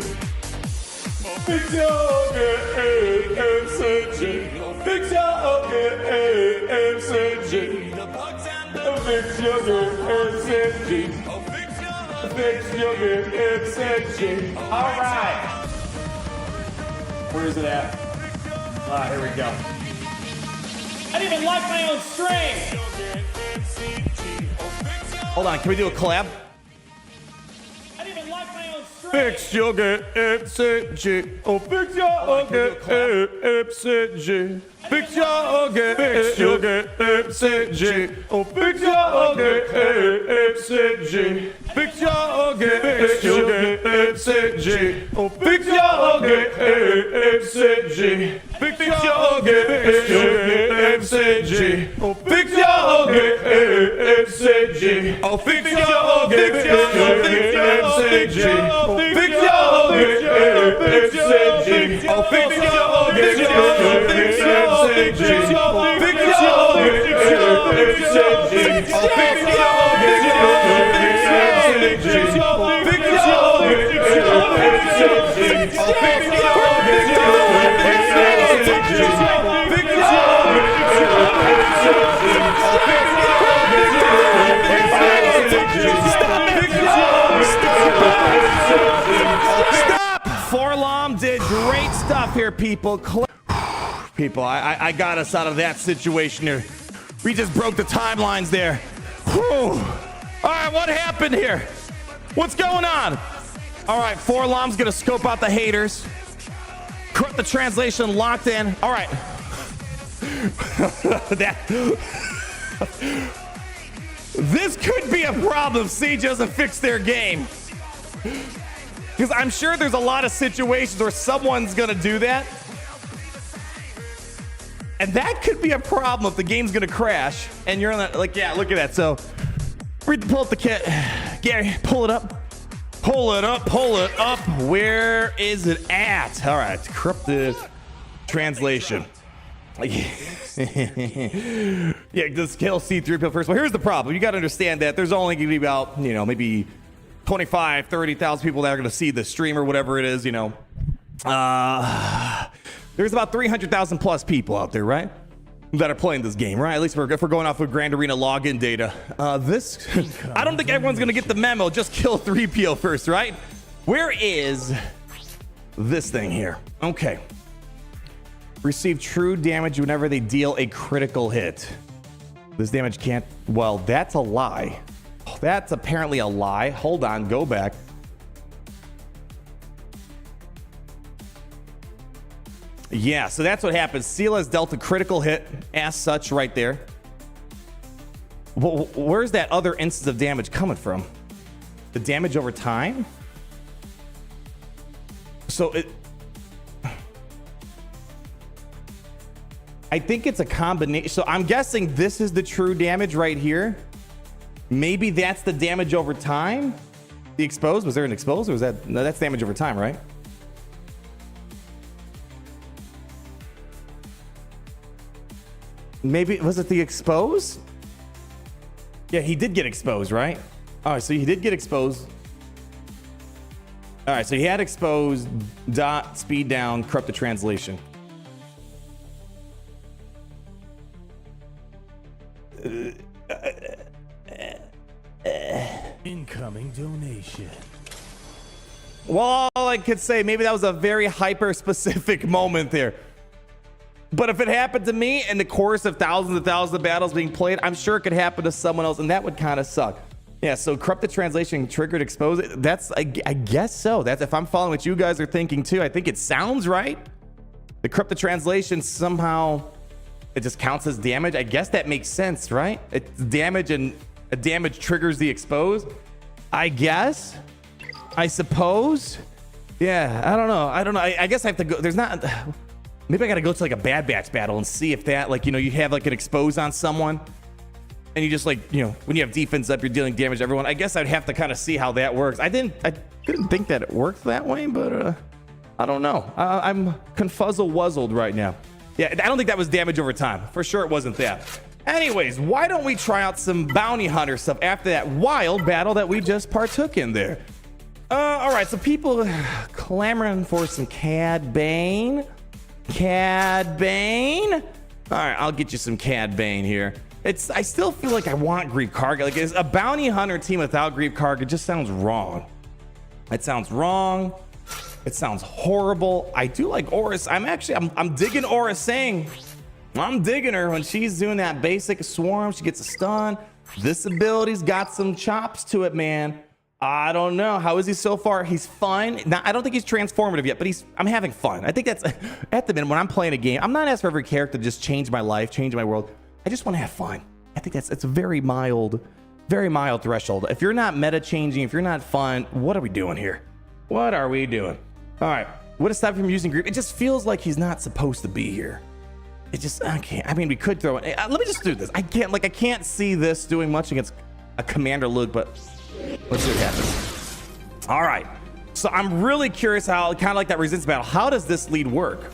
Big dog, hey, MCG. Big dog, hey, MCG. Big sugar, MCG. Big sugar, MCG. All right. Where is it at? Ah, here we go. I didn't even like my own string. Hold on, can we do a collab? Fix your MCG. Oh, fix your MCG. Fix your MCG. Oh, fix your MCG. Fix your MCG. Oh, fix your MCG. Fix your MCG. Oh, fix your MCG. Oh, fix your MCG. Fix your MCG. Oh, fix Stop! Forlom did great stuff here, people. People, I got us out of that situation here. We just broke the timelines there. Whew. All right, what happened here? What's going on? All right, Forlom's gonna scope out the haters. Corrupt the translation locked in. All right. This could be a problem if Siege doesn't fix their game. Because I'm sure there's a lot of situations where someone's gonna do that. And that could be a problem if the game's gonna crash and you're on that, like, yeah, look at that. So, pull up the kit. Gary, pull it up. Pull it up, pull it up. Where is it at? All right, corrupted translation. Yeah, just kill C3PO first. Well, here's the problem. You got to understand that there's only going to be about, you know, maybe 25, 30,000 people that are going to see the stream or whatever it is, you know. There's about 300,000 plus people out there, right? That are playing this game, right? At least if we're going off of Grand Arena login data. I don't think everyone's going to get the memo. Just kill 3PO first, right? Where is this thing here? Okay. Receive true damage whenever they deal a critical hit. This damage can't... Well, that's a lie. That's apparently a lie. Hold on, go back. Yeah, so that's what happens. Seal has dealt a critical hit as such right there. Well, where's that other instance of damage coming from? The damage over time? So it... I think it's a combination. So I'm guessing this is the true damage right here. Maybe that's the damage over time. The exposed, was there an exposed or was that, no, that's damage over time, right? Maybe, was it the exposed? Yeah, he did get exposed, right? All right, so he did get exposed. All right, so he had exposed, dot, speed down, corrupt the translation. Incoming donation. Well, all I could say, maybe that was a very hyper-specific moment there. But if it happened to me in the course of thousands and thousands of battles being played, I'm sure it could happen to someone else, and that would kind of suck. Yeah, so corrupted translation triggered expose. That's, I guess so. That's if I'm following what you guys are thinking too. I think it sounds right. The corrupted translation somehow, it just counts as damage. I guess that makes sense, right? It's damage and a damage triggers the expose. I guess. I suppose. Yeah, I don't know. I guess I have to go. There's not. Maybe I got to go to like a Bad Batch battle and see if that, like, you know, you have like an expose on someone and you just like, you know, when you have defense up, you're dealing damage to everyone. I guess I'd have to kind of see how that works. I didn't think that it worked that way, but I don't know. I'm confuzzle-wuzzled right now. Yeah, I don't think that was damage over time. For sure it wasn't that. Anyways, why don't we try out some bounty hunter stuff after that wild battle that we just partook in there? All right, so people clamoring for some Cad Bane. Cad Bane. All right, I'll get you some Cad Bane here. I still feel like I want Greef Karga. Like, is a bounty hunter team without Greef Karga just sounds wrong. It sounds wrong. It sounds horrible. I do like Oris. I'm digging Oris saying. I'm digging her when she's doing that basic swarm. She gets a stun. This ability's got some chops to it, man. I don't know. How is he so far? He's fun. Now, I don't think he's transformative yet, but I'm having fun. I think that's at the minute when I'm playing a game. I'm not asking for every character to just change my life, change my world. I just want to have fun. I think it's a very mild threshold. If you're not meta changing, if you're not fun, what are we doing here? What are we doing? All right. What is stopping him using Greef? It just feels like he's not supposed to be here. It just, I can't. I mean, we could throw it. Let me just do this. I can't see this doing much against a Commander Luke, but let's see what happens. All right. So I'm really curious how, kind of like that resistance battle, how does this lead work?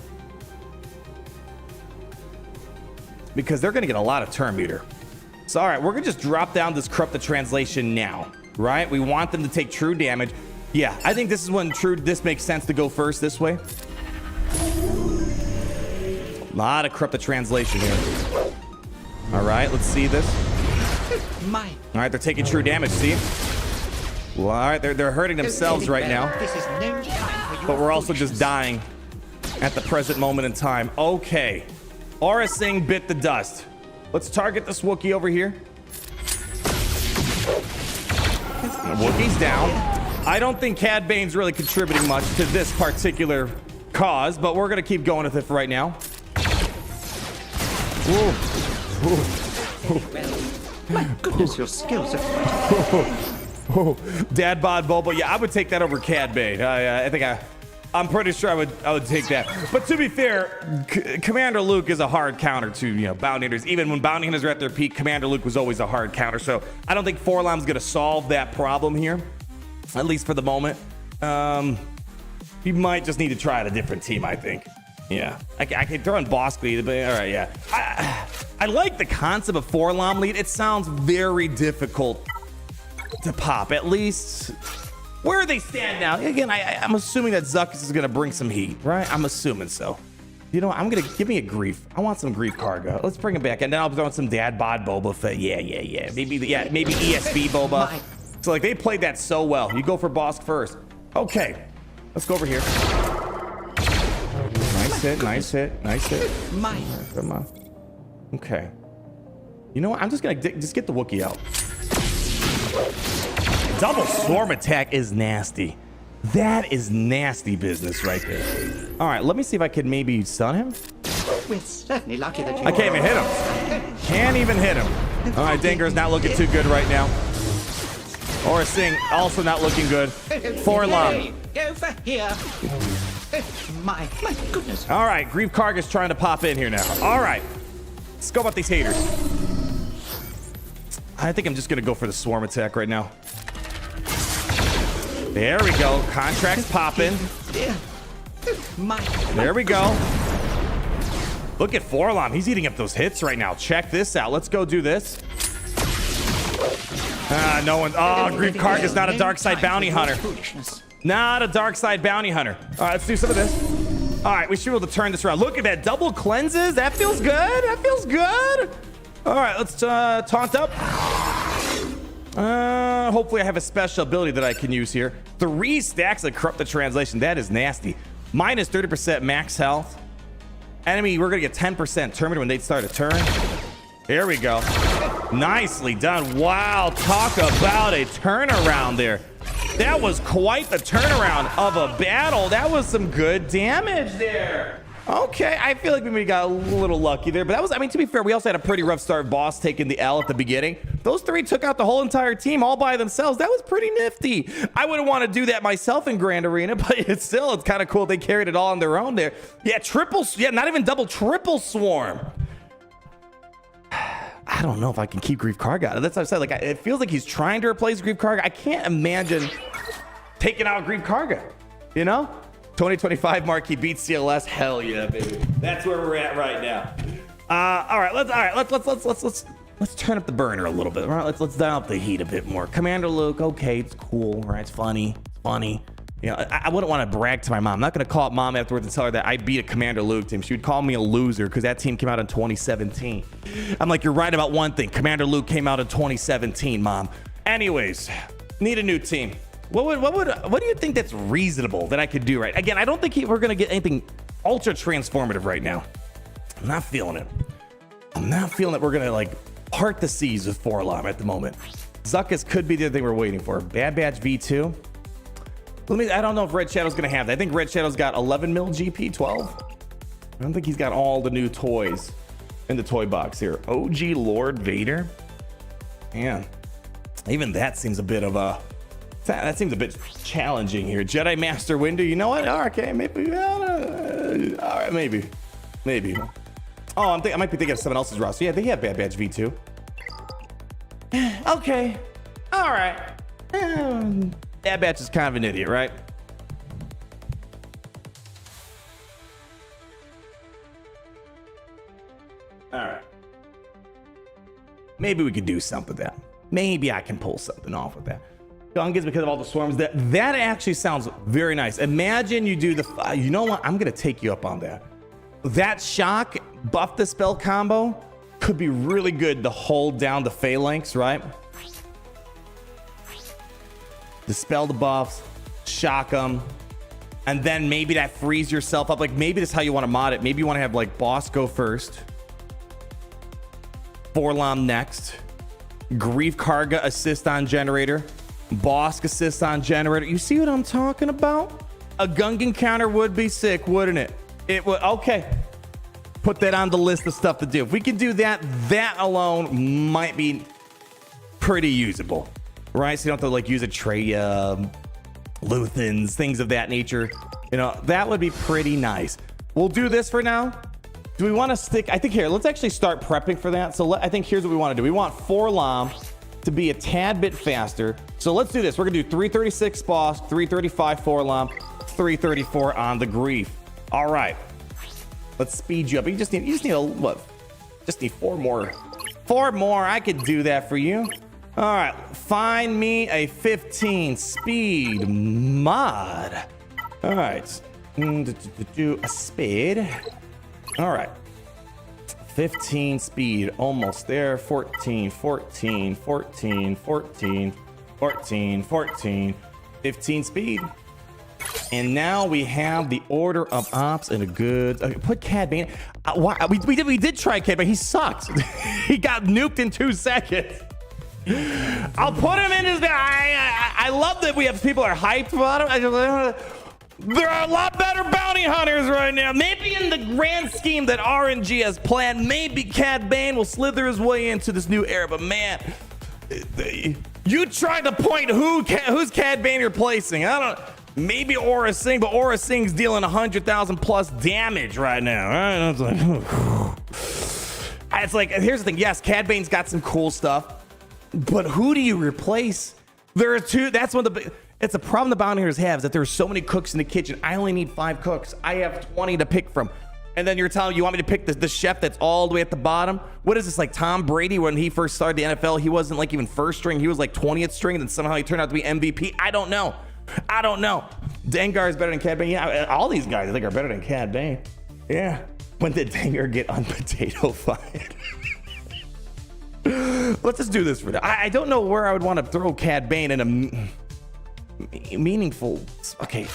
Because they're going to get a lot of turn meter. So, all right, we're going to just drop down this corrupt the translation now, right? We want them to take true damage. Yeah, I think this is when this makes sense to go first this way. A lot of corrupt the translation here. All right, let's see this. All right, they're taking true damage, see? Well, all right, they're hurting themselves right now. But we're also just dying at the present moment in time. Okay. Aura Singh bit the dust. Let's target this Wookiee over here. Wookiee's down. I don't think Cad Bane's really contributing much to this particular cause, but we're gonna keep going with it for right now. My goodness, your skills are Dad bod Boba. Yeah, I would take that over Cad Bane. I think I'm pretty sure I would take that. But to be fair, Commander Luke is a hard counter to, you know, bounty hunters. Even when bounty hunters are at their peak, Commander Luke was always a hard counter. So I don't think Forlom's going to solve that problem here, at least for the moment. You might just need to try out a different team, I think. Yeah, I can throw in Bosky, but all right, yeah. I like the concept of Forlom lead. It sounds very difficult to pop, at least where they stand now. Again, I'm assuming that Zuckus is going to bring some heat, right? I'm assuming so. You know what? I'm going to give me a Greef. I want some Greef Karga. Let's bring him back, and then I'll throw in some Dad bod Boba Fett. Yeah. Maybe ESB Boba. So like they played that so well. You go for Bosk first. Okay, let's go over here. Nice hit. Come on. Okay. You know what? I'm just gonna just get the Wookiee out. Double swarm attack is nasty. That is nasty business right there. All right, let me see if I can maybe stun him. We're certainly lucky that you I can't even hit him. Can't even hit him. All right, Dinger's not looking too good right now. Or Singh, also not looking good. Forlam. Over here. My goodness. All right, Greef Karga's trying to pop in here now. All right, let's go about these haters. I think I'm just gonna go for the swarm attack right now. There we go. Contracts popping. There we go. Look at Forlam. He's eating up those hits right now. Check this out. Let's go do this. No one. Oh, Greef Karga's not a dark side bounty hunter. Not a dark side bounty hunter. All right, let's do some of this. All right, we should be able to turn this around. Look at that. Double cleanses. That feels good. That feels good. All right, let's taunt up. Hopefully I have a special ability that I can use here. 3 stacks of Corrupt the Translation. That is nasty. Minus 30% max health. Enemy, we're going to get 10% terminated when they start a turn. There we go. Nicely done. Wow, talk about a turnaround there. That was quite the turnaround of a battle. That was some good damage there. Okay, I feel like we got a little lucky there, but that was, I mean, to be fair, we also had a pretty rough start. Boss taking the L at the beginning. Those 3 took out the whole entire team all by themselves. That was pretty nifty. I wouldn't want to do that myself in Grand Arena, but it's kind of cool. They carried it all on their own there. Yeah, not even double, triple swarm. I don't know if I can keep Greef Karga. That's what I said. Like, it feels like he's trying to replace Greef Karga. I can't imagine taking out Greef Karga, you know? 2025 marquee beats CLS. Hell yeah, baby. That's where we're at right now. All right, let's turn up the burner a little bit. All right, let's dial up the heat a bit more. Commander Luke, okay, it's cool, right? It's funny. You know, I wouldn't want to brag to my mom. I'm not going to call up mom afterwards and tell her that I beat a Commander Luke team. She would call me a loser because that team came out in 2017. I'm like, you're right about one thing. Commander Luke came out in 2017, mom. Anyways, need a new team. What do you think that's reasonable that I could do right? Again, I don't think we're going to get anything ultra transformative right now. I'm not feeling it. I'm not feeling that we're going to like part the seas with Forlam at the moment. Zuckuss could be the thing we're waiting for. Bad Batch V2. I don't know if Red Shadow's going to have that. I think Red Shadow's got 11 mil GP, 12. I don't think he's got all the new toys in the toy box here. OG Lord Vader. Man, even that seems a bit of a... That seems a bit challenging here. Jedi Master Windu, you know what? Okay, maybe. All right, maybe. Oh, I might be thinking of someone else's roster. Yeah, they have Bad Batch V2. Okay. All right. Bad Batch is kind of an idiot, right? All right. Maybe we could do something with that. Maybe I can pull something off with that. Gungans because of all the swarms. That actually sounds very nice. Imagine you do the... you know what? I'm going to take you up on that. That shock buff the spell combo could be really good to hold down the phalanx, right? Dispel the buffs, shock them, and then maybe that frees yourself up. Like maybe that's how you want to mod it. Maybe you want to have like Boss go first, Forlam next, Greef Karga assist on generator, Boss assist on generator. You see what I'm talking about? A Gungan counter would be sick, wouldn't it? It would. Okay, put that on the list of stuff to do. If we can do that, that alone might be pretty usable, right? So you don't have to like use Atreya, Luthens, things of that nature. You know, that would be pretty nice. We'll do this for now. Do we want to stick? I think here, let's actually start prepping for that. So I think here's what we want to do. We want Forlam to be a tad bit faster. So let's do this. We're gonna do 336 Boss, 335 Forlam, 334 on the Greef. All right, let's speed you up. You just need a what? Just need 4 more. 4 more. I could do that for you. All right, find me a 15 speed mod. All right, do a speed. All right, 15 speed, almost there. 14, 14, 14, 14, 14, 14, 15 speed. And now we have the order of ops and a good. Put Cad Bane. We did try Cad Bane. He sucked. He got nuked in 2 seconds. I'll put him in his. I love that we have people are hyped about him. There are a lot better bounty hunters right now. Maybe in the grand scheme that RNG has planned, maybe Cad Bane will slither his way into this new era. But man, You tried to point who's Cad Bane replacing. I don't. Maybe Aura Singh, but Aura Singh's dealing 100,000 plus damage right now. Right? It's like, here's the thing. Yes, Cad Bane's got some cool stuff, but who do you replace? There are two. That's one of the. It's a problem the bounty hunters have, is that there are so many cooks in the kitchen. I only need 5 cooks. I have 20 to pick from. And then you're telling me you want me to pick the chef that's all the way at the bottom? What is this, like Tom Brady when he first started the NFL? He wasn't like even first string. He was like 20th string, and then somehow he turned out to be MVP. I don't know. Dengar is better than Cad Bane. Yeah, all these guys I think are better than Cad Bane. Yeah. When did Dengar get unpotato-fied? Let's just do this for now. I don't know where I would want to throw Cad Bane in a meaningful. Okay,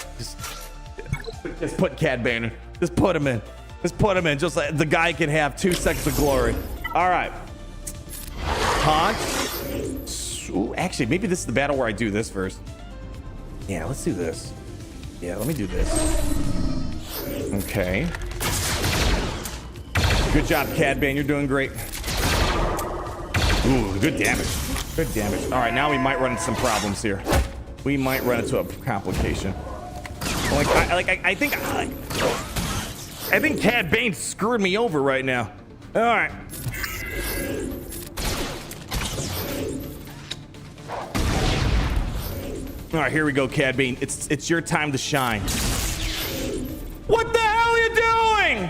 just put Cad Bane in. Just put him in. Just like the guy can have 2 seconds of glory. All right. Taunt. Ooh, actually, maybe this is the battle where I do this first. Yeah, let's do this. Yeah, let me do this. Okay. Good job, Cad Bane. You're doing great. Ooh, good damage. All right, now we might run into some problems here. We might run into a complication. I think Cad Bane screwed me over right now. All right. All right, here we go, Cad Bane. It's your time to shine. What the hell are you doing?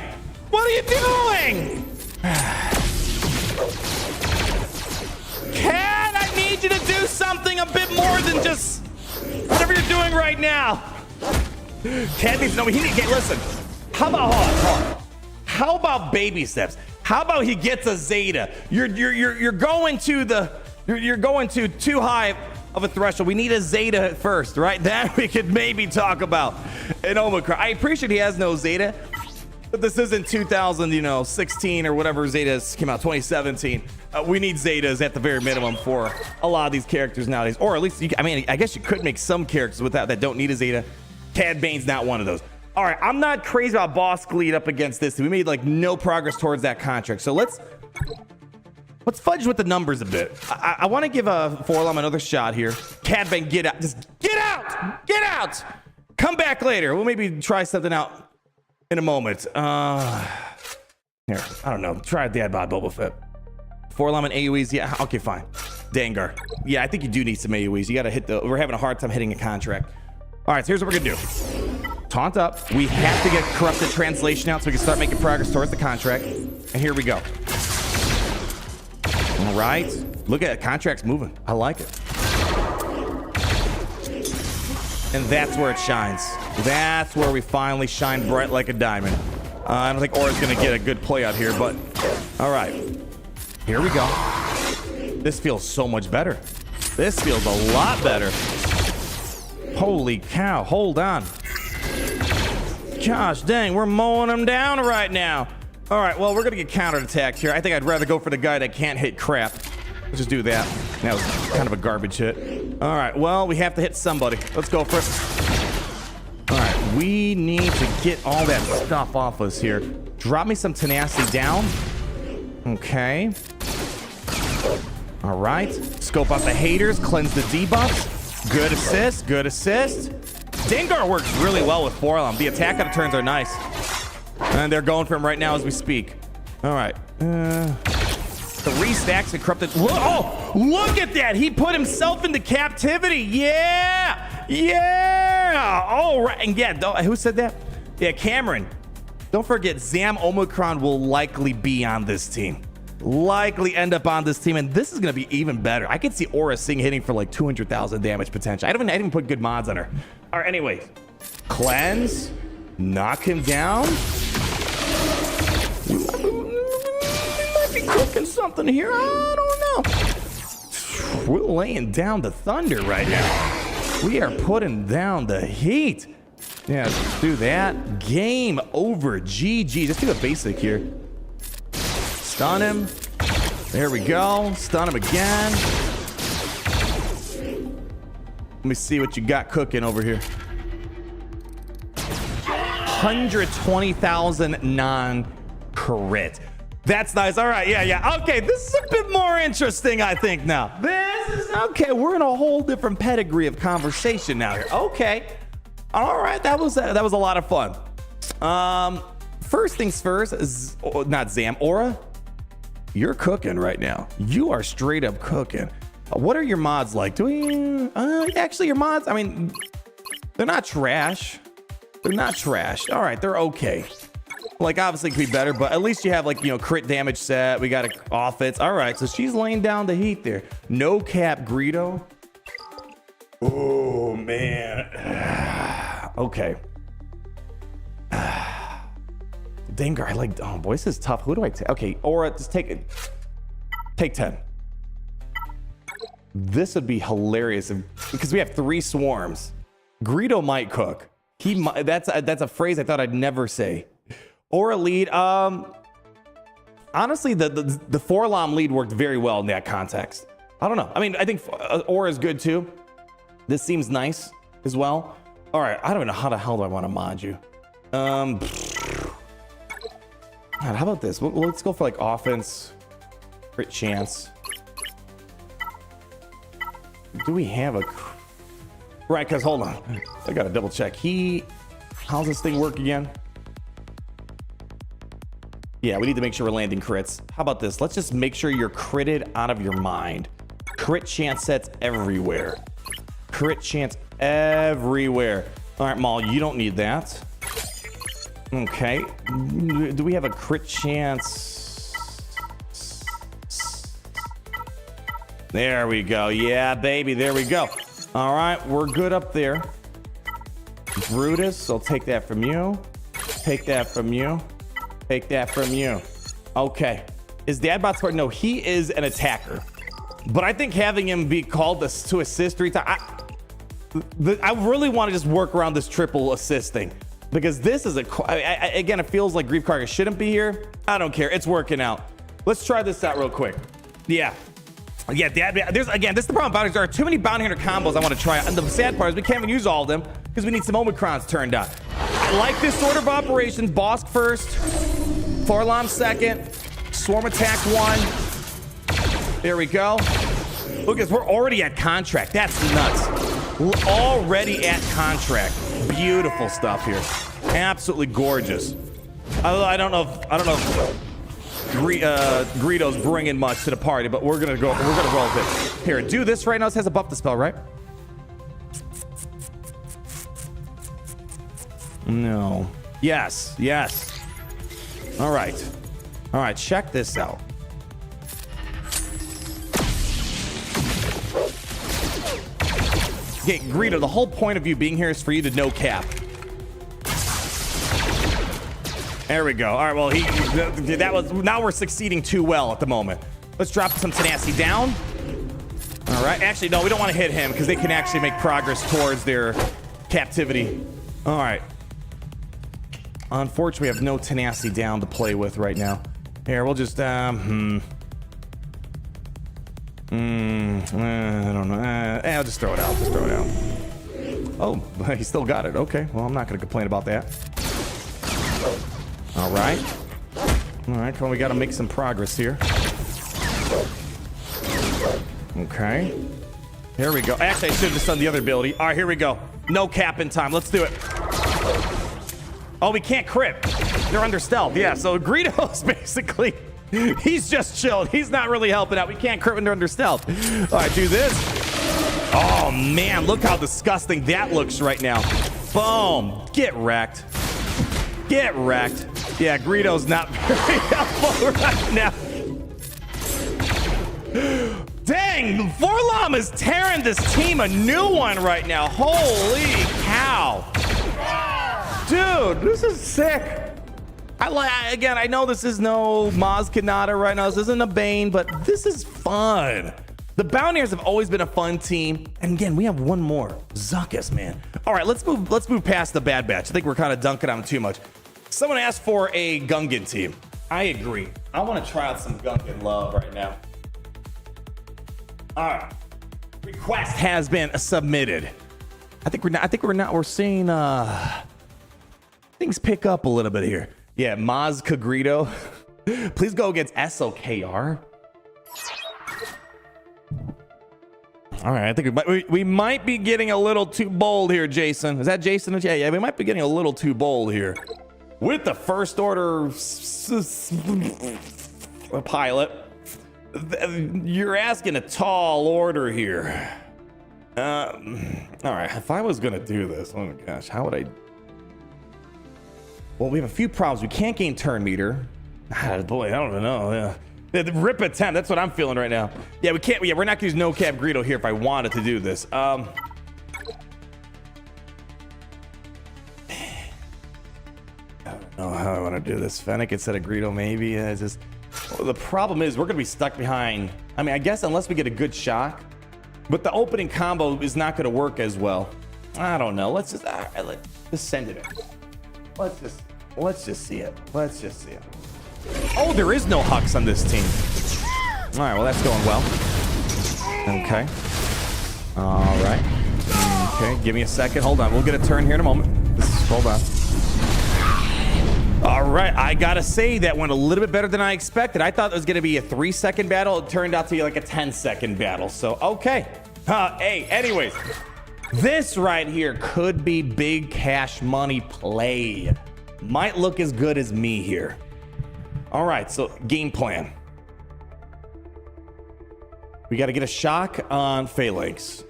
What are you doing? Cad, I need you to do something a bit more than just whatever you're doing right now. Cad needs to know. Listen. How about hold on. How about baby steps? How about he gets a Zeta? You're going to too high of a threshold. We need a Zeta first, right? Then we could maybe talk about an Omicron. I appreciate he has no Zeta, but this isn't 2016 or whatever Zetas came out, 2017. We need Zetas at the very minimum for a lot of these characters nowadays, or at least I guess you could make some characters without that don't need a Zeta. Cad Bane's not one of those. All right, I'm not crazy about Boss Gleed up against this. We made like no progress towards that contract, so let's fudge with the numbers a bit. I want to give Forlom another shot here. Cad Bane, get out. Just get out. Get out. Come back later. We'll maybe try something out in a moment. Here, I don't know. Try Dad Bod Boba Fett. Forlom and AoEs. Yeah, okay, fine. Dengar. Yeah, I think you do need some AoEs. You got to hit we're having a hard time hitting a contract. All right, so here's what we're going to do. Taunt up. We have to get corrupted translation out so we can start making progress towards the contract. And here we go. All right. Look at it. Contract's moving. I like it. And that's where it shines. That's where we finally shine bright like a diamond. I don't think Aura's going to get a good play out here, but all right. Here we go. This feels so much better. This feels a lot better. Holy cow. Hold on. Gosh dang, we're mowing them down right now. All right, well, we're going to get counterattacked here. I think I'd rather go for the guy that can't hit crap. Let's just do that. That was kind of a garbage hit. All right, well, we have to hit somebody. Let's go for it. All right, we need to get all that stuff off us here. Drop me some tenacity down. Okay. All right. Scope out the haters. Cleanse the debuffs. Good assist. Good assist. Dengar works really well with Forlom. The attack out of turns are nice. And they're going for him right now as we speak. All right. 3 stacks of corrupted. Oh, look at that. He put himself into captivity. Yeah. Yeah. All right. And yeah, who said that? Yeah, Cameron. Don't forget, Zam Omicron will likely be on this team. Likely end up on this team, and this is going to be even better. I could see Aura Singh hitting for like 200,000 damage potential. I didn't even put good mods on her. All right, anyways. Cleanse. Knock him down. We might be cooking something here. I don't know. We're laying down the thunder right now. We are putting down the heat. Yeah, let's do that. Game over. GG. Just do a basic here. Stun him. There we go. Stun him again. Let me see what you got cooking over here. 120,000 non-crit. That's nice. All right. Yeah. Okay. This is a bit more interesting, I think, now. This is okay. We're in a whole different pedigree of conversation now here. Okay. All right. That was a lot of fun. First things first, not Zam, Aura. You're cooking right now. You are straight up cooking. What are your mods like? Do we actually your mods? I mean, they're not trash. They're not trash. All right, they're okay. Like, obviously, it could be better, but at least you have, like, you know, crit damage set. We got an offense. All right, so she's laying down the heat there. No cap Greedo. Oh, man. Okay. Dengar, I like, oh, boy, this is tough. Who do I take? Okay, Aura, just take it. Take 10. This would be hilarious because we have 3 swarms. Greedo might cook. He might, that's a phrase I thought I'd never say. Aura lead. Honestly, the 4-LOM lead worked very well in that context. I don't know. I mean, I think Aura is good too. This seems nice as well. All right, I don't even know how the hell do I want to mod you. God, how about this? Let's go for like offense, crit chance. Do we have a right? Because hold on, I gotta double check. How's this thing work again? Yeah, we need to make sure we're landing crits. How about this? Let's just make sure you're critted out of your mind. Crit chance sets everywhere. Crit chance everywhere. All right, Maul, you don't need that. Okay. Do we have a crit chance? There we go. Yeah, baby. There we go. All right, we're good up there. Brutus, I'll take that from you. Take that from you. Take that from you. Okay. Is Dadbot smart? No, he is an attacker. But I think having him be called to assist 3 times, I really want to just work around this triple assist thing. Because this is again, it feels like Greef Karga shouldn't be here. I don't care. It's working out. Let's try this out real quick. Yeah, there's again, this is the problem. Bounty. There are too many bounty hunter combos I want to try. And the sad part is we can't even use all of them because we need some Omicrons turned on. I like this order of operations. Bosk first, 4-LOM second, Swarm attack 1. There we go. Look, we're already at contract. That's nuts. We're already at contract. Beautiful stuff here. Absolutely gorgeous. I don't know if Greedo's bringing much to the party, but we're gonna roll with it. Here, do this right now. This has a buff to spell, right? No. Yes. All right. Check this out. Okay, Greedo, the whole point of you being here is for you to no cap. There we go. All right, well, now we're succeeding too well at the moment. Let's drop some tenacity down. All right, actually, no, we don't want to hit him because they can actually make progress towards their captivity. All right. Unfortunately, we have no tenacity down to play with right now. Here, we'll just, I don't know. I'll just throw it out. Oh, he still got it. Okay, well, I'm not going to complain about that. All right, well, we got to make some progress here. Okay. Here we go. Actually, I should have just done the other ability. All right, here we go. No cap in time. Let's do it. Oh, we can't crit. They're under stealth. Yeah, so Greedo's basically... He's just chilled. He's not really helping out. We can't crit when they're under stealth. All right, do this. Oh, man. Look how disgusting that looks right now. Boom. Get wrecked. Get wrecked. Yeah, Greedo's not very helpful right now. Dang, 4-LOM is tearing this team a new one right now. Holy cow. Dude, this is sick. Again, I know this is no Maz Kanata right now. This isn't a Bane, but this is fun. The Bountyers have always been a fun team. And again, we have one more. Zuckus, man. All right, let's move past the Bad Batch. I think we're kind of dunking on them too much. Someone asked for a Gungan team. I agree. I want to try out some Gungan love right now. All right. Request has been submitted. We're seeing things pick up a little bit here. Yeah, Maz Greedo. Please go against SOKR. All right, I think we might be getting a little too bold here, Jason. Is that Jason? Yeah, we might be getting a little too bold here. With the first order pilot, you're asking a tall order here. All right, if I was gonna do this, oh my gosh, how would I? Well, we have a few problems. We can't gain turn meter. Boy, I don't know. Yeah. The rip attempt, that's what I'm feeling right now. Yeah, we can't. Yeah, we're not gonna use no cap Greedo here if I wanted to do this. I don't know how I want to do this. Fennec instead of Greedo, maybe. It's just, well, the problem is we're gonna be stuck behind. I mean, I guess unless we get a good shock, but the opening combo is not gonna work as well. I don't know. Let's just send it in. Let's just see it. Let's just see it. Oh, there is no Hux on this team. All right, well, that's going well. Okay. All right. Okay, give me a second. Hold on. We'll get a turn here in a moment. Hold on. All right. I got to say that went a little bit better than I expected. I thought it was going to be a 3-second battle. It turned out to be like a 10-second battle. So, okay. Hey, anyways. This right here could be big cash money play. Might look as good as me here. All right, so game plan. We got to get a shock on Phalanx.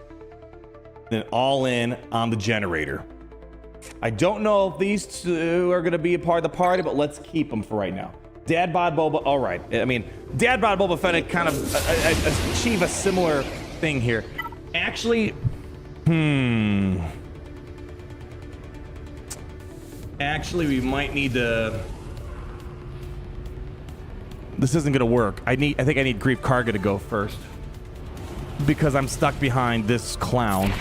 Then all in on the generator. I don't know if these two are going to be a part of the party, but let's keep them for right now. Dad Bod Boba, all right. I mean, Dad Bod Boba Fett kind of achieve a similar thing here. Actually, Actually, we might need to... This isn't going to work. I think I need Greef Karga to go first. Because I'm stuck behind this clown.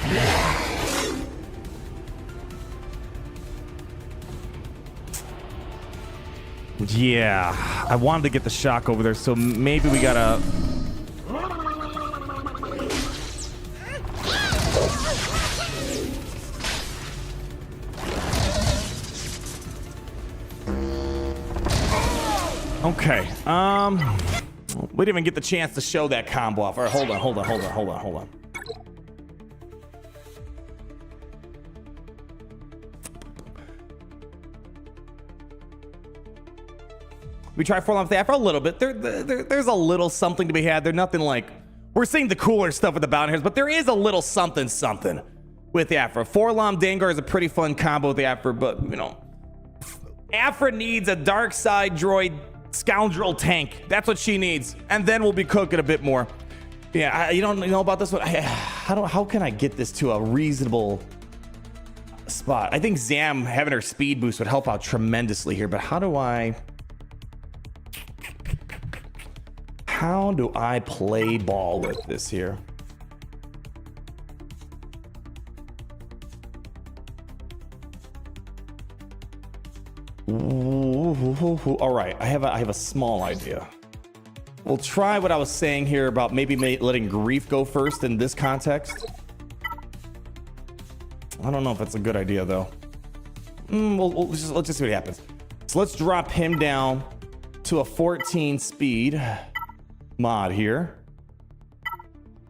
Yeah, I wanted to get the shock over there, so maybe we gotta... Okay, we didn't even get the chance to show that combo off. All right, hold on. We try 4 with the APHRA a little bit. There's a little something to be had. There's nothing like... We're seeing the cooler stuff with the bounty hunters, but there is a little something with the APHRA. 4-Lom Dengar is a pretty fun combo with the APHRA, but, you know... APHRA needs a dark side droid scoundrel tank. That's what she needs. And then we'll be cooking a bit more. Yeah, you don't know about this one? How can I get this to a reasonable spot? I think Zam having her speed boost would help out tremendously here, but how do I play ball with this here? All right, I have a small idea. We'll try what I was saying here about maybe letting Greef go first in this context. I don't know if that's a good idea though. Let's just see what happens. So let's drop him down to a 14 speed mod here.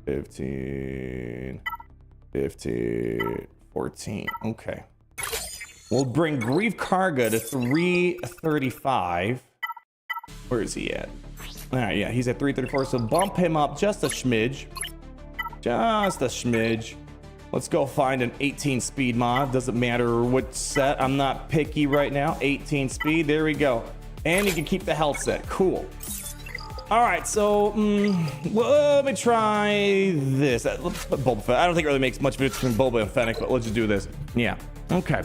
15, 14. Okay. We'll bring Greef Karga to 335. Where is he at? All right, yeah, he's at 334. So bump him up just a smidge. Let's go find an 18 speed mod. Doesn't matter what set. I'm not picky right now. 18 speed. There we go. And you can keep the health set. Cool. All right, so let me try this. Let's put Boba Fett. I don't think it really makes much difference between Boba and Fennec, but let's just do this. Yeah. Okay.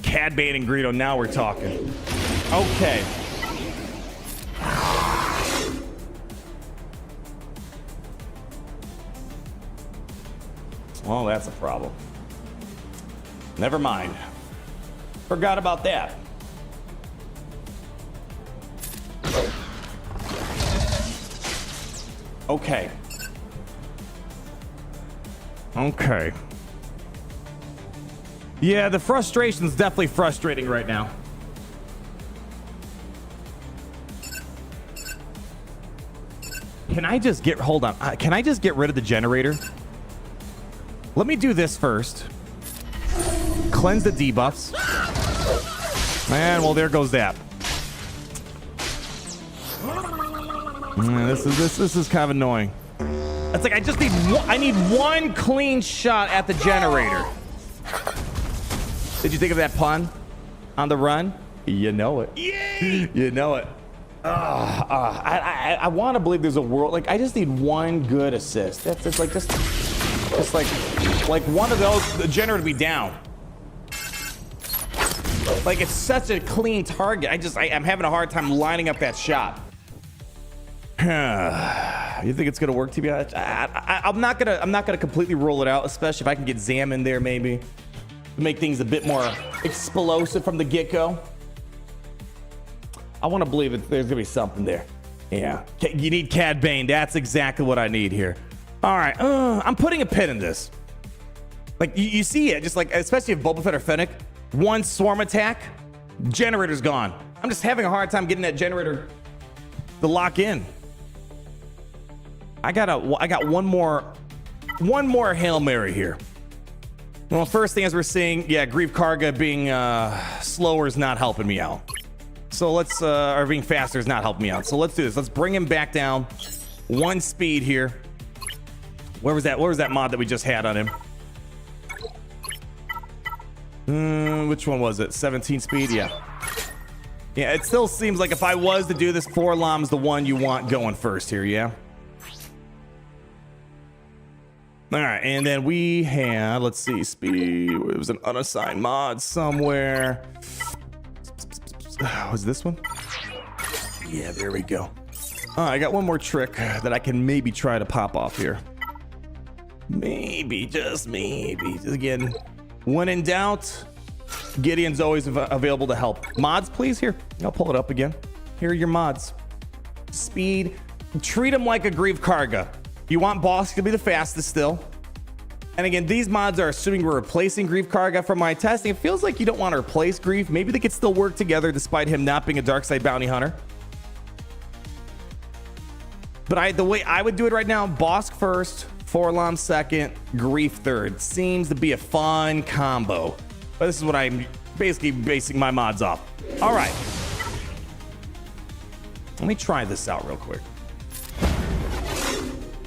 Cad Bane and Greedo, now we're talking. Okay. Well, that's a problem. Never mind. Forgot about that. Okay. Yeah, the frustration's definitely frustrating right now. Can I just get, hold on. Can I just get rid of the generator? Let me do this first. Cleanse the debuffs. Man, well, there goes that. This is kind of annoying. It's like I just need I need one clean shot at the generator. Did you think of that pun? On the run? You know it. Yay! You know it. I want to believe there's a world, like I just need one good assist. That's just like one of those, the generator to be down. Like it's such a clean target. I'm having a hard time lining up that shot. You think it's gonna work, to be honest? I'm not gonna completely rule it out, especially if I can get Zam in there maybe to make things a bit more explosive from the get-go. I want to believe that there's gonna be something there. Yeah, you need Cad Bane. That's exactly what I need here. All right, I'm putting a pin in this. Like you see it, just like especially if Boba Fett or Fennec, one swarm attack, generator's gone. I'm just having a hard time getting that generator to lock in. I got one more Hail Mary here. Well, first thing as we're seeing, yeah, Greef Karga being slower is not helping me out. So let's, or being faster is not helping me out. So let's do this. Let's bring him back down. One speed here. Where was that mod that we just had on him? Which one was it? 17 speed? Yeah. Yeah, it still seems like if I was to do this, 4-Lom's the one you want going first here, yeah? All right, and then we had, let's see, speed. It was an unassigned mod somewhere. Was this one? Yeah, there we go. I got one more trick that I can maybe try to pop off here. Maybe, just maybe. Again, when in doubt, Gideon's always available to help. Mods, please. Here, I'll pull it up again. Here are your mods. Speed. Treat them like a Greef Karga. You want Boss to be the fastest still. And again, these mods are assuming we're replacing Greef Karga. From my testing, it feels like you don't want to replace Greef. Maybe they could still work together despite him not being a dark side bounty hunter. But the way I would do it right now, Bosk first, 4-Lom second, Greef third. Seems to be a fun combo. But this is what I'm basically basing my mods off. All right. Let me try this out real quick.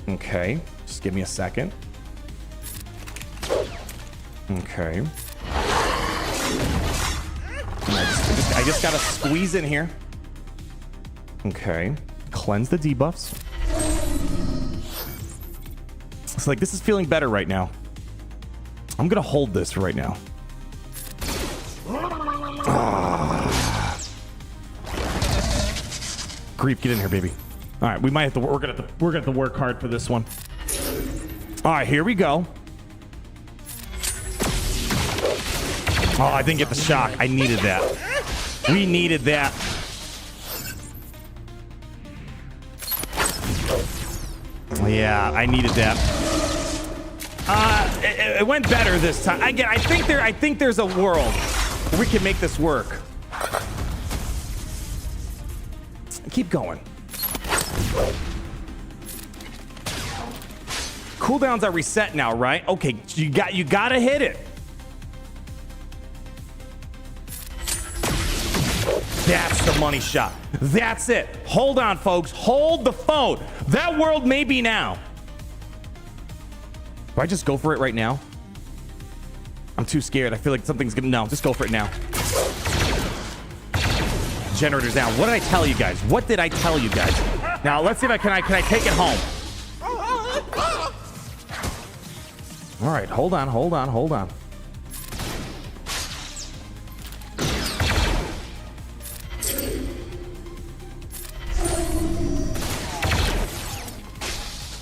Okay, just give me a second. Okay. I just gotta squeeze in here. Okay. Cleanse the debuffs. It's like this is feeling better right now. I'm gonna hold this right now. Greef, get in here, baby. All right, we might have to. We're gonna have to work hard for this one. All right, here we go. Oh, I didn't get the shock. I needed that. We needed that. Yeah, I needed that. It went better this time. I think there's a world where we can make this work. Keep going. Cooldowns are reset now, right? Okay, you gotta hit it. That's the money shot. That's it. Hold on, folks. Hold the phone. That world may be now. Do I just go for it right now? I'm too scared. I feel like something's gonna... No, just go for it now. Generator's down. What did I tell you guys? What did I tell you guys? Now, let's see if can I take it home. All right, hold on.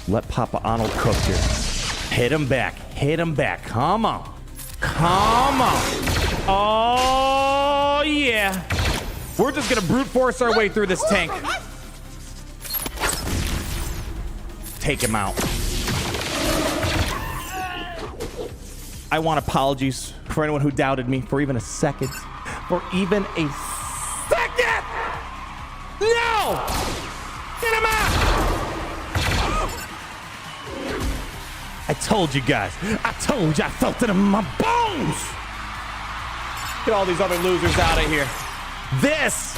Let Papa Arnold cook here. Hit him back. Come on. Oh, yeah. We're just going to brute force our way through this tank. Take him out. I want apologies for anyone who doubted me for even a second. No! Get him out! told you guys. I told you. I felt it in my bones. Get all these other losers out of here. This,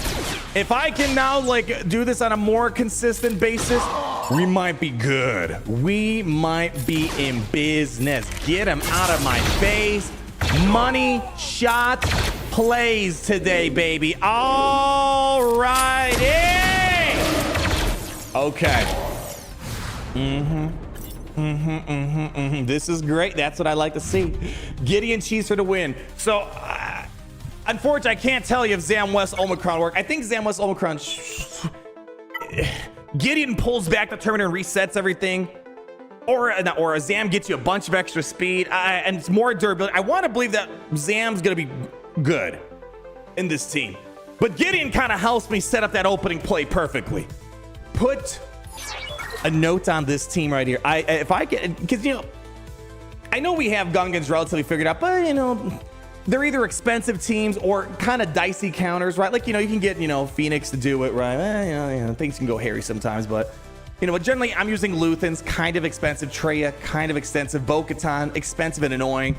if I can now like do this on a more consistent basis, we might be good. We might be in business. Get him out of my face. Money shot plays today, baby. All righty. Okay. This is great. That's what I like to see. Gideon cheese for the win. So, unfortunately, I can't tell you if Zam West Omicron work. I think Zam West Omicron. Gideon pulls back the Terminator and resets everything. Or a Zam gets you a bunch of extra speed and it's more durability. I want to believe that Zam's going to be good in this team. But Gideon kind of helps me set up that opening play perfectly. Put a note on this team right here. If I get, because you know, I know we have Gungans relatively figured out, but you know, they're either expensive teams or kind of dicey counters, right? Like, you know, you can get, you know, Phoenix to do it, right? You know, things can go hairy sometimes, but you know, but generally I'm using Luthans, kind of expensive, Treya, kind of expensive, Bo-Katan, expensive and annoying.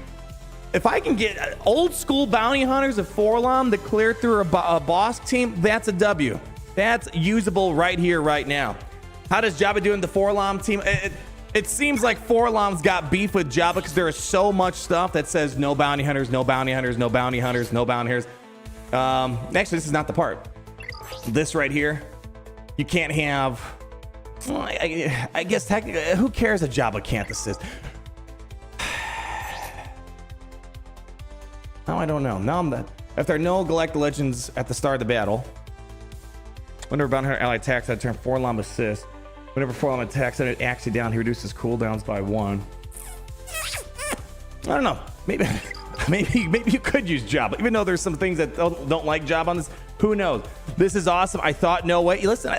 If I can get old school bounty hunters of Forlom to clear through a boss team, that's a W. That's usable right here, right now. How does Jabba do in the Forlom team? It seems like Forlom's got beef with Jabba because there is so much stuff that says no bounty hunters, no bounty hunters, no bounty hunters, no bounty hunters. Actually, this is not the part. This right here, you can't have. Well, I guess technically, who cares that Jabba can't assist? Now I don't know. Now I'm the. If there are no Galactic Legends at the start of the battle, whenever bounty hunter ally attacks, I turn Forlom assist. Whenever Forlom attacks, then it actually down. He reduces cooldowns by 1. I don't know. Maybe you could use Jabba, even though there's some things that don't like Jabba on this. Who knows? This is awesome. I thought, no way. Listen,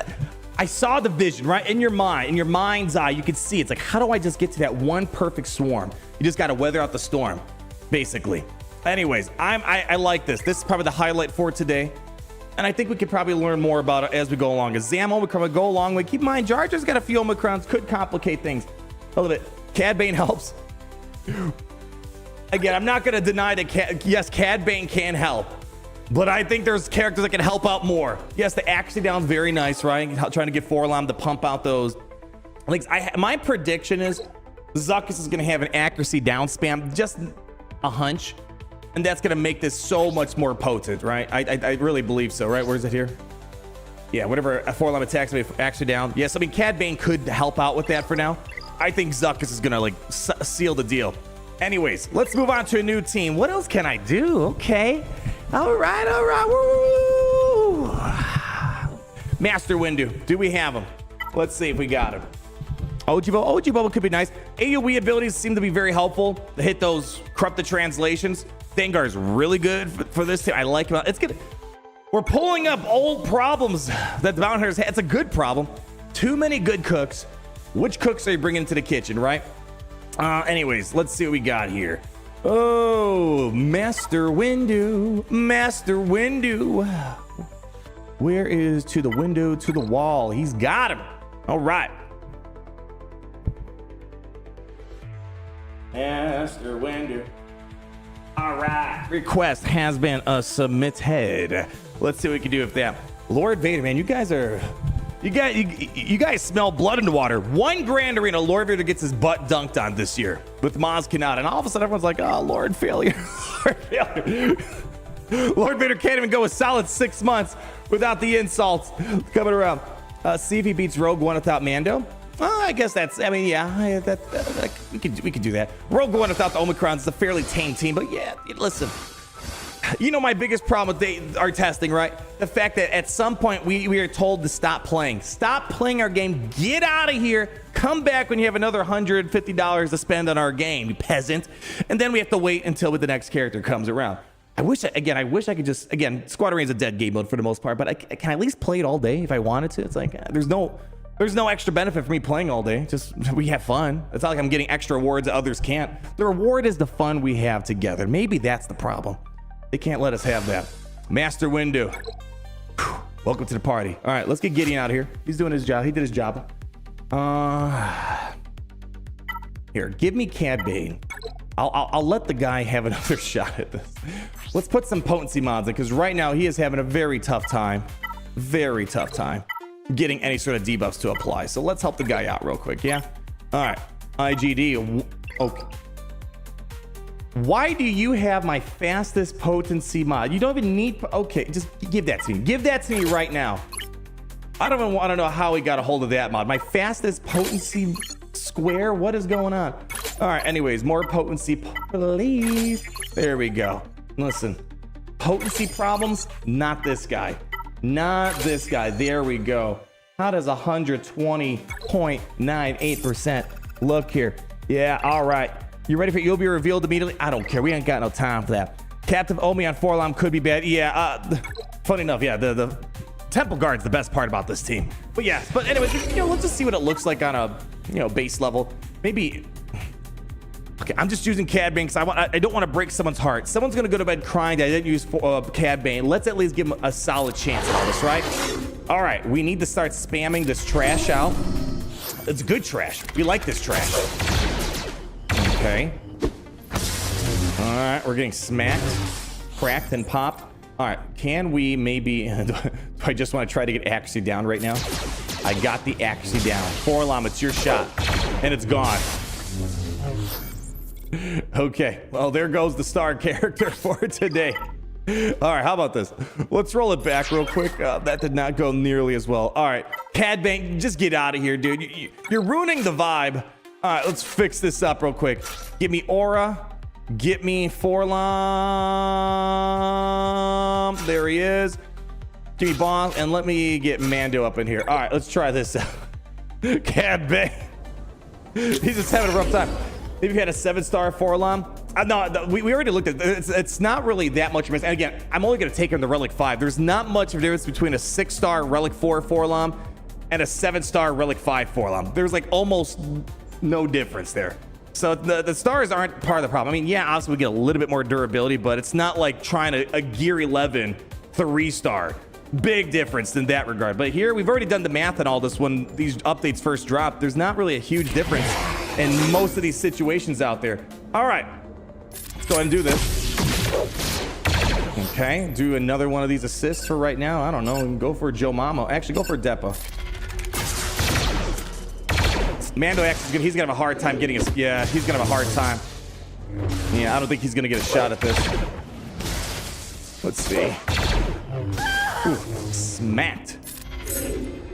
I saw the vision right in your mind, in your mind's eye. You could see it's like, how do I just get to that one perfect swarm? You just got to weather out the storm, basically. Anyways, I like this. This is probably the highlight for today. And I think we could probably learn more about it as we go along. As Zam Omicron would go along with. Keep in mind, Jar Jar's got a few Omicrons, could complicate things a little bit. Cad Bane helps. Again, I'm not going to deny that, yes, Cad Bane can help. But I think there's characters that can help out more. Yes, the accuracy down's very nice, right? Trying to get Forlom to pump out those links. My prediction is Zuckuss is going to have an accuracy down spam, just a hunch. And that's going to make this so much more potent, right? I really believe so, right? Where is it here? Yeah, whatever a Forlom attacks me actually down. Yes, I mean, Cad Bane could help out with that for now. I think Zuckuss is going to like seal the deal. Anyways, let's move on to a new team. What else can I do? Okay. All right. Woo! Master Windu. Do we have him? Let's see if we got him. OG Bubble could be nice. AoE abilities seem to be very helpful to hit those corrupted translations. Thangar is really good for this team. I like him. It's good. We're pulling up old problems that the Bounty Hunters had. It's a good problem. Too many good cooks. Which cooks are you bringing into the kitchen, right? Anyways, let's see what we got here. Oh, Master Windu. Master Windu. Where is to the window, to the wall? He's got him. All right. Master Windu. All right. Request has been submitted. Let's see what we can do with that. Lord Vader, man, you guys smell blood in the water. 1 grand arena, Lord Vader gets his butt dunked on this year with Maz Kanata. And all of a sudden everyone's like, oh, Lord Failure. Lord Failure. Lord Vader can't even go a solid 6 months without the insults coming around. See if he beats Rogue One without Mando. I guess that's, I mean, yeah, we could do that. Rogue One without the Omicrons is a fairly tame team, but yeah, listen. You know my biggest problem with our testing, right? The fact that at some point we are told to stop playing. Stop playing our game. Get out of here. Come back when you have another $150 to spend on our game, you peasant. And then we have to wait until the next character comes around. I wish I could just, again, Squad Arena is a dead game mode for the most part, but I can at least play it all day if I wanted to. It's like, there's no extra benefit for me playing all day. Just we have fun. It's not like I'm getting extra rewards that others can't. The reward is the fun we have together. Maybe that's the problem. They can't let us have that. Master Windu. Welcome to the party. All right, let's get Gideon out of here. He's doing his job. He did his job. Here, give me Cad Bane. I'll let the guy have another shot at this. Let's put some potency mods in, because right now he is having a very tough time getting any sort of debuffs to apply. So let's help the guy out real quick, yeah? All right, IGD. Okay. Why do you have my fastest potency mod? You don't even need, okay, just give that to me. Give that to me right now. I don't even want to know how he got a hold of that mod. My fastest potency square? What is going on? All right, anyways, more potency, please. There we go. Listen, potency problems, not this guy. Not this guy. There we go. How does 120.98% look here? Yeah, all right. You ready for it? You'll be revealed immediately? I don't care. We ain't got no time for that. Captive Omi on Forlam could be bad. Yeah, funny enough, yeah, the Temple Guard's the best part about this team. But yeah, but anyways, let's just see what it looks like on a, base level. Maybe, okay, I'm just using Cad Bane because I don't want to break someone's heart. Someone's going to go to bed crying that I didn't use Cad Bane. Let's at least give him a solid chance at all this, right? All right, we need to start spamming this trash out. It's good trash. We like this trash. Okay. All right, we're getting smacked, cracked, and popped. All right, can we maybe... do I just want to try to get accuracy down right now? I got the accuracy down. Forlam, it's your shot. And it's gone. Okay, well, there goes the star character for today. All right, how about this? Let's roll it back real quick. That did not go nearly as well. All right, Cad Bane, just get out of here, dude. You're ruining the vibe. All right, let's fix this up real quick. Give me Aura. Get me Forlam. There he is. Give me Bomb, and let me get Mando up in here. All right, let's try this out. Cad Bane. He's just having a rough time. Maybe you had a 7-star Forlam. No, we already looked at it. It's not really that much of a miss. And again, I'm only going to take him the Relic 5. There's not much of a difference between a 6-star Relic 4 Forlam and a 7-star Relic 5 Forlam. There's like almost no difference there. So the stars aren't part of the problem. I mean, yeah, obviously we get a little bit more durability, but it's not like trying a Gear 11 3-star. Big difference in that regard. But here, we've already done the math on all this when these updates first dropped. There's not really a huge difference in most of these situations out there. All right, let's go ahead and do this. Okay, do another one of these assists for right now. I don't know, we can go for Joe Mamo. Actually, go for Depa. Mando actually, he's gonna have a hard time getting his, yeah, he's gonna have a hard time. Yeah, I don't think he's gonna get a shot at this. Let's see. Ooh, smacked.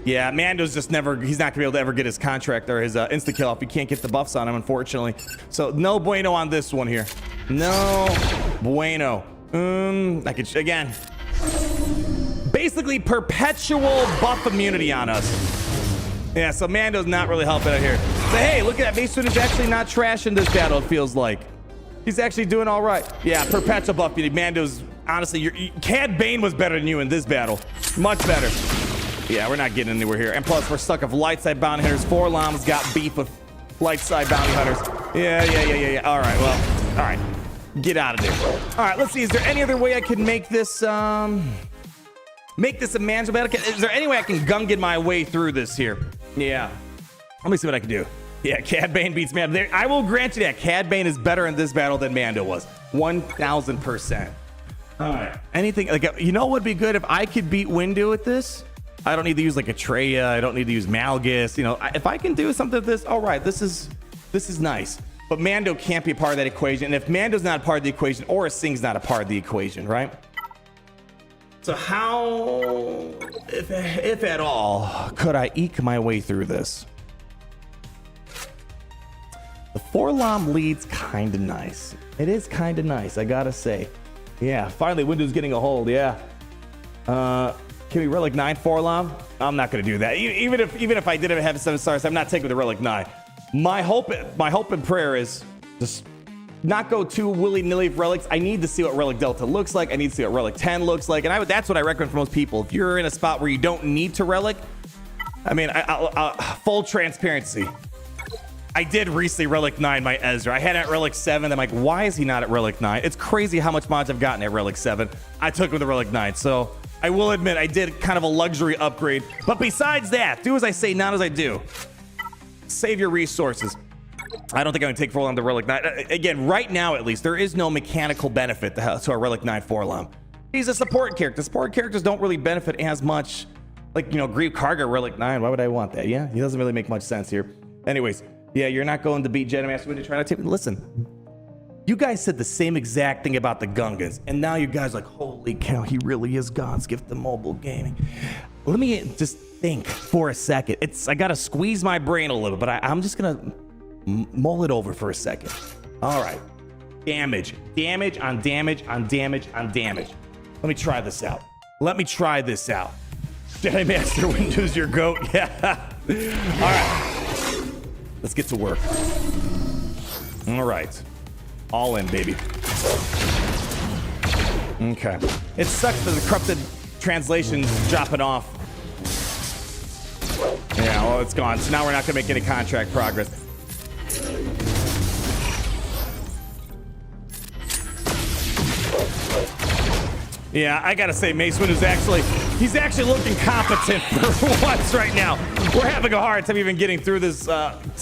Yeah, Mando's just never, he's not gonna be able to ever get his contract or his insta-kill if he can't get the buffs on him, unfortunately. So no bueno on this one here. No bueno. I could, again, basically perpetual buff immunity on us. Yeah, so Mando's not really helping out here. So hey, look at that. Mace is actually not trash in this battle, it feels like. He's actually doing all right. Yeah, perpetual buff immunity. Mando's, honestly, Cad Bane was better than you in this battle. Much better. Yeah, we're not getting anywhere here. And plus, we're stuck with light side bounty hunters. Forlam's got beef with light side bounty hunters. Yeah. All right, well, all right. Get out of there. All right, let's see. Is there any other way I can make this a manageable? Is there any way I can Gungan my way through this here? Yeah. Let me see what I can do. Yeah, Cad Bane beats Mando. There, I will grant you that Cad Bane is better in this battle than Mando was. 1,000%. All right. Anything, like, you know what would be good if I could beat Windu with this? I don't need to use like Atreya. I don't need to use Malgus. You know, if I can do something with this, all right, this is nice. But Mando can't be a part of that equation. And if Mando's not a part of the equation, Aura Singh's not a part of the equation, right? So how, if at all, could I eke my way through this? The Forlam lead's kind of nice. It is kind of nice, I gotta say. Yeah, finally Windu's getting a hold, yeah. Can we Relic 9 Forlam? I'm not gonna do that. Even if I didn't have 7 stars, I'm not taking the Relic 9. My hope and prayer is just not go too willy-nilly with relics. I need to see what Relic Delta looks like. I need to see what Relic 10 looks like. And that's what I recommend for most people. If you're in a spot where you don't need to Relic, I mean, full transparency. I did recently Relic 9 my Ezra. I had it at Relic 7. I'm like, why is he not at Relic 9? It's crazy how much mods I've gotten at Relic 7. I took him with the Relic 9. So I will admit I did kind of a luxury upgrade. But besides that, do as I say, not as I do. Save your resources. I don't think I'm gonna take Forlom to Relic 9. Again, right now at least, there is no mechanical benefit to our Relic 9 Forlom. He's a support character. Support characters don't really benefit as much. Like, you know, Greef, Karga, Relic 9. Why would I want that? Yeah, he doesn't really make much sense here. Anyways, yeah, you're not going to beat Jedi Master Windu trying to take. Listen, you guys said the same exact thing about the Gungans, and now you guys are like, holy cow, he really is God's gift to mobile gaming. Let me just think for a second. I gotta squeeze my brain a little, but I'm just gonna mull it over for a second. All right, damage on damage on damage on damage. Let me try this out. Jedi Master Windu's your goat. Yeah. All right. Let's get to work. All right. All in, baby. Okay. It sucks that the corrupted translation's dropping off. Yeah, well, it's gone. So now we're not going to make any contract progress. Yeah, I gotta say, Mace Windu's he's actually looking competent for once right now. We're having a hard time even getting through this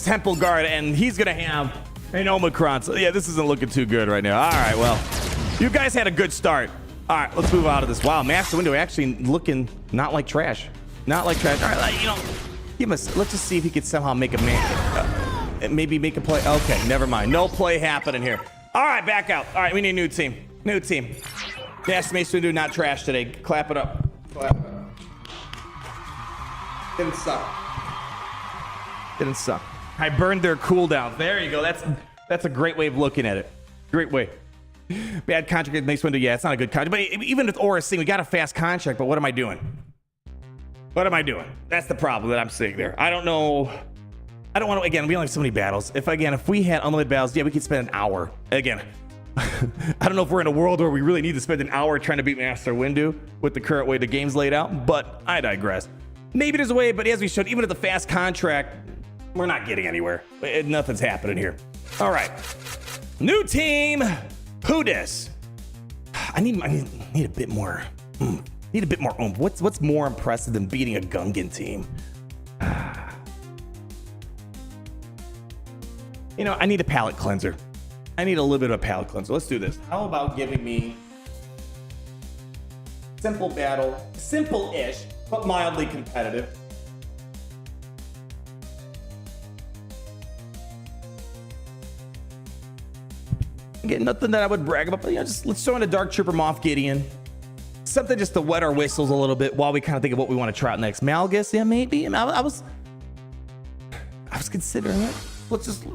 temple guard, and he's gonna have an Omicron. So yeah, this isn't looking too good right now. All right, well, you guys had a good start. All right, let's move out of this. Wow, Master Windu actually looking not like trash. Not like trash. All right, you know, let's just see if he could somehow make a maybe make a play. Okay, never mind. No play happening here. All right, back out. All right, we need a new team. New team. Yes, Mace Windu, not trash today. Clap it up. Clap it up. Didn't suck. I burned their cooldown. There you go. That's a great way of looking at it. Great way. Bad contract with Mace Windu. Yeah, it's not a good contract. But even with Aura Singh, we got a fast contract. But what am I doing? That's the problem that I'm seeing there. I don't know. I don't want to. Again, we only have so many battles. If we had unlimited battles, yeah, we could spend an hour. Again, I don't know if we're in a world where we really need to spend an hour trying to beat Master Windu with the current way the game's laid out, but I digress. Maybe there's a way, but as we showed, even with the fast contract, we're not getting anywhere. Nothing's happening here. All right. New team. Who dis? I need a bit more. Need a bit more oomph. What's more impressive than beating a Gungan team? You know, I need a palate cleanser. I need a little bit of a palate cleanser. Let's do this. How about giving me simple battle, simple-ish, but mildly competitive. Again, nothing that I would brag about, but you know, just let's throw in a Dark Trooper Moff Gideon. Something just to wet our whistles a little bit while we kind of think of what we want to try out next. Malgus, yeah, maybe. I was considering it.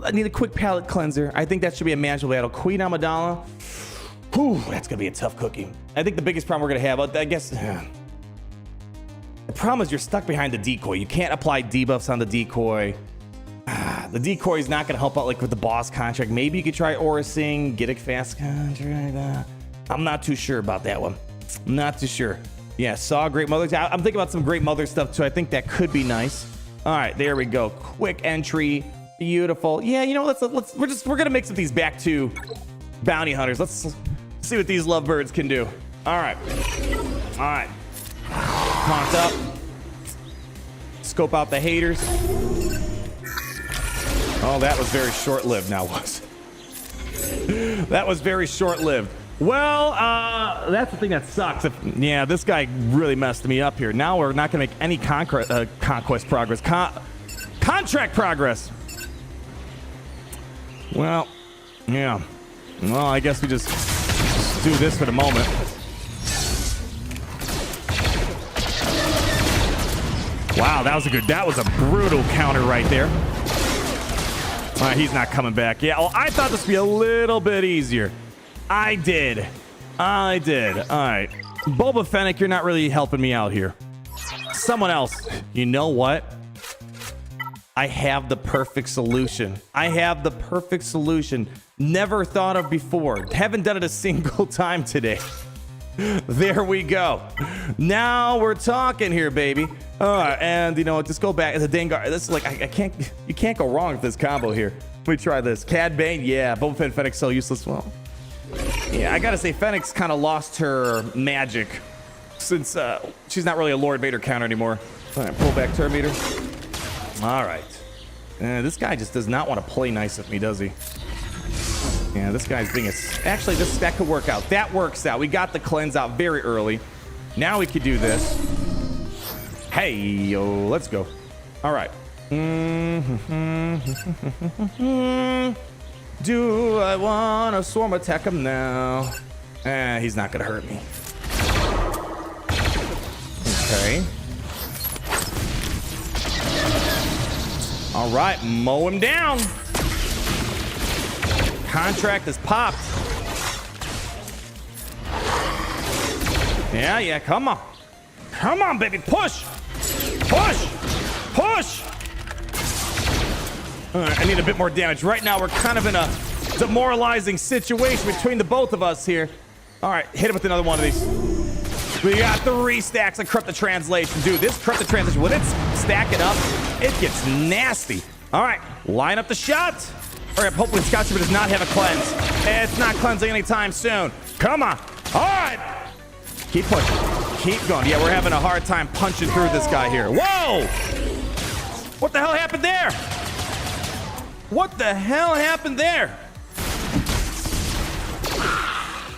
I need a quick palate cleanser. I think that should be a manageable battle. Queen Amidala. Whew, that's gonna be a tough cookie. I think the biggest problem we're gonna have, I guess, the problem is you're stuck behind the decoy. You can't apply debuffs on the decoy. The decoy is not gonna help out like with the boss contract. Maybe you could try Aura Singh, get a fast contract. I'm not too sure about that one. I'm not too sure. Yeah, saw Great Mother. I'm thinking about some Great Mother stuff too. I think that could be nice. All right, there we go. Quick entry. Beautiful. Yeah, you know, we're gonna mix with these back to bounty hunters. Let's see what these lovebirds can do. All right. Conked up. Scope out the haters. Oh, that was very short-lived. Now was. That was very short-lived. Well, that's the thing that sucks. Yeah, this guy really messed me up here. Now we're not gonna make any conquest progress. Contract progress. Well, yeah. Well, I guess we just do this for the moment. Wow, that was a brutal counter right there. All right, he's not coming back. Yeah, well, I thought this would be a little bit easier. I did. All right. Boba Fennec, you're not really helping me out here. Someone else. You know what? I have the perfect solution. Never thought of before. Haven't done it a single time today. There we go. Now we're talking here, baby. And you know what? Just go back. The Dengar. This is like you can't go wrong with this combo here. Let me try this. Cad Bane. Yeah, Boba Fett, Fennec so useless. Well, yeah, I gotta say, Fennec's kind of lost her magic since she's not really a Lord Vader counter anymore. All right, pull back turn meter. All right. This guy just does not want to play nice with me, does he? Yeah, this guy's being a... Actually, that could work out. That works out. We got the cleanse out very early. Now we could do this. Hey, yo, let's go. All right. Do I want to swarm attack him now? He's not going to hurt me. Okay. All right, mow him down. Contract is popped. Yeah, come on. Come on, baby, push. Push. Push. All right, I need a bit more damage. Right now, we're kind of in a demoralizing situation between the both of us here. All right, hit him with another one of these. We got 3 stacks of Corrupt the Translation. Dude, this Corrupt the Translation, when it's stacking up, it gets nasty. All right, line up the shot. All right, hopefully Scout Trooper does not have a cleanse. It's not cleansing anytime soon. Come on. All right. Keep pushing. Keep going. Yeah, we're having a hard time punching through this guy here. Whoa! What the hell happened there? What the hell happened there?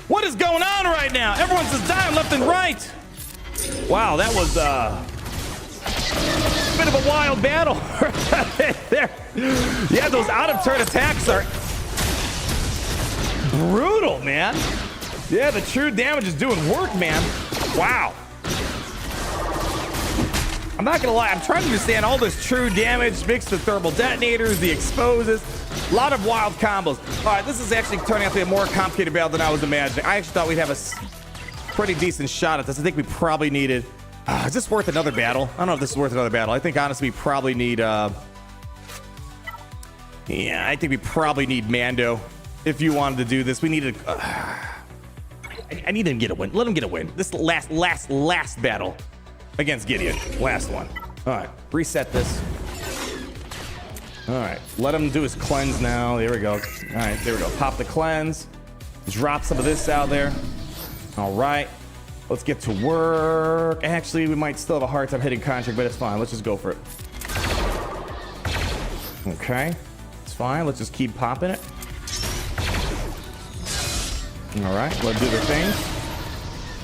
What is going on right now? Everyone's just dying left and right. Wow, that was a bit of a wild battle right there. Yeah, those out-of-turn attacks are brutal, man. Yeah, the true damage is doing work, man. Wow. I'm not gonna lie, I'm trying to understand all this true damage mixed with thermal detonators, the exposes, a lot of wild combos. All right, this is actually turning out to be a more complicated battle than I was imagining. I actually thought we'd have a pretty decent shot at this. I think we probably needed, is this worth another battle? I don't know if this is worth another battle. I think honestly we probably need, yeah, I think we probably need Mando. If you wanted to do this, we needed, I need him to get a win. Let him get a win. This last battle against Gideon. Last one. All right, reset this. All right, let him do his cleanse now. There we go. All right, there we go. Pop the cleanse. Drop some of this out there. All right, let's get to work. Actually, we might still have a hard time hitting contract, but it's fine. Let's just go for it. Okay, it's fine. Let's just keep popping it. All right, let's do the thing.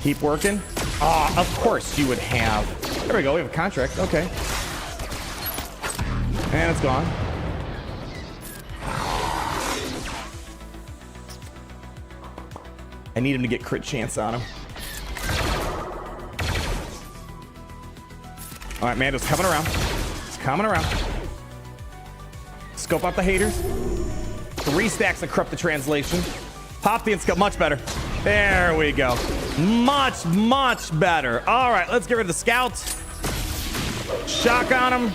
Keep working. Ah, of course you would have. There we go, we have a contract. Okay. And it's gone. I need him to get crit chance on him. All right, Mando's coming around. He's coming around. Scope out the haters. 3 stacks of Corrupt the Translation. Pop the scope, much better. There we go. Much, much better. All right, let's get rid of the scouts. Shock on him.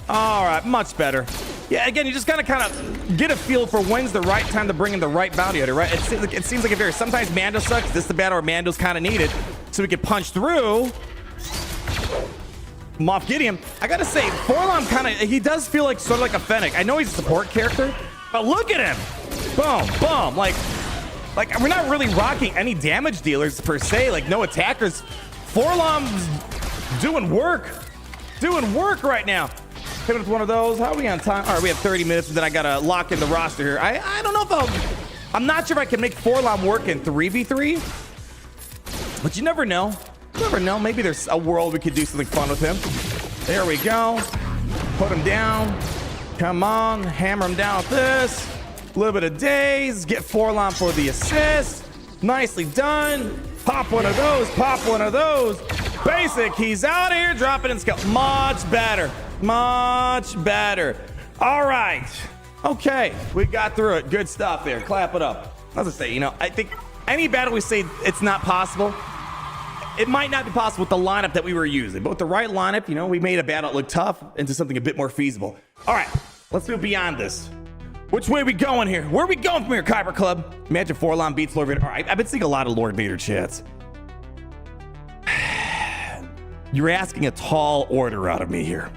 All right, much better. Yeah, again, you just gotta kind of get a feel for when's the right time to bring in the right bounty hunter, right? It seems like it varies. Sometimes Mando sucks. This is the battle where Mando's kind of needed, so we can punch through. Moff Gideon. I gotta say, Forlom he does feel like sort of like a Fennec. I know he's a support character, but look at him. Boom, boom. Like we're not really rocking any damage dealers per se. Like no attackers. Forlom's doing work right now. Hit with one of those. How are we on time? All right, we have 30 minutes, and then I gotta lock in the roster here. I don't know if I'm not sure if I can make Forlom work in 3v3, but you never know. You never know. Maybe there's a world we could do something fun with him. There we go. Put him down. Come on, hammer him down with this. A little bit of daze. Get Forlom for the assist. Nicely done. Pop one of those. Pop one of those. Basic. He's out here dropping in skill. Much better. Much better. All right. Okay. We got through it. Good stuff there. Clap it up. As I say, I think any battle we say it's not possible, it might not be possible with the lineup that we were using. But with the right lineup, we made a battle look tough into something a bit more feasible. All right. Let's move beyond this. Which way are we going here? Where are we going from here, Kyber Club? Imagine Forlom beats Lord Vader. All right, I've been seeing a lot of Lord Vader chats. You're asking a tall order out of me here.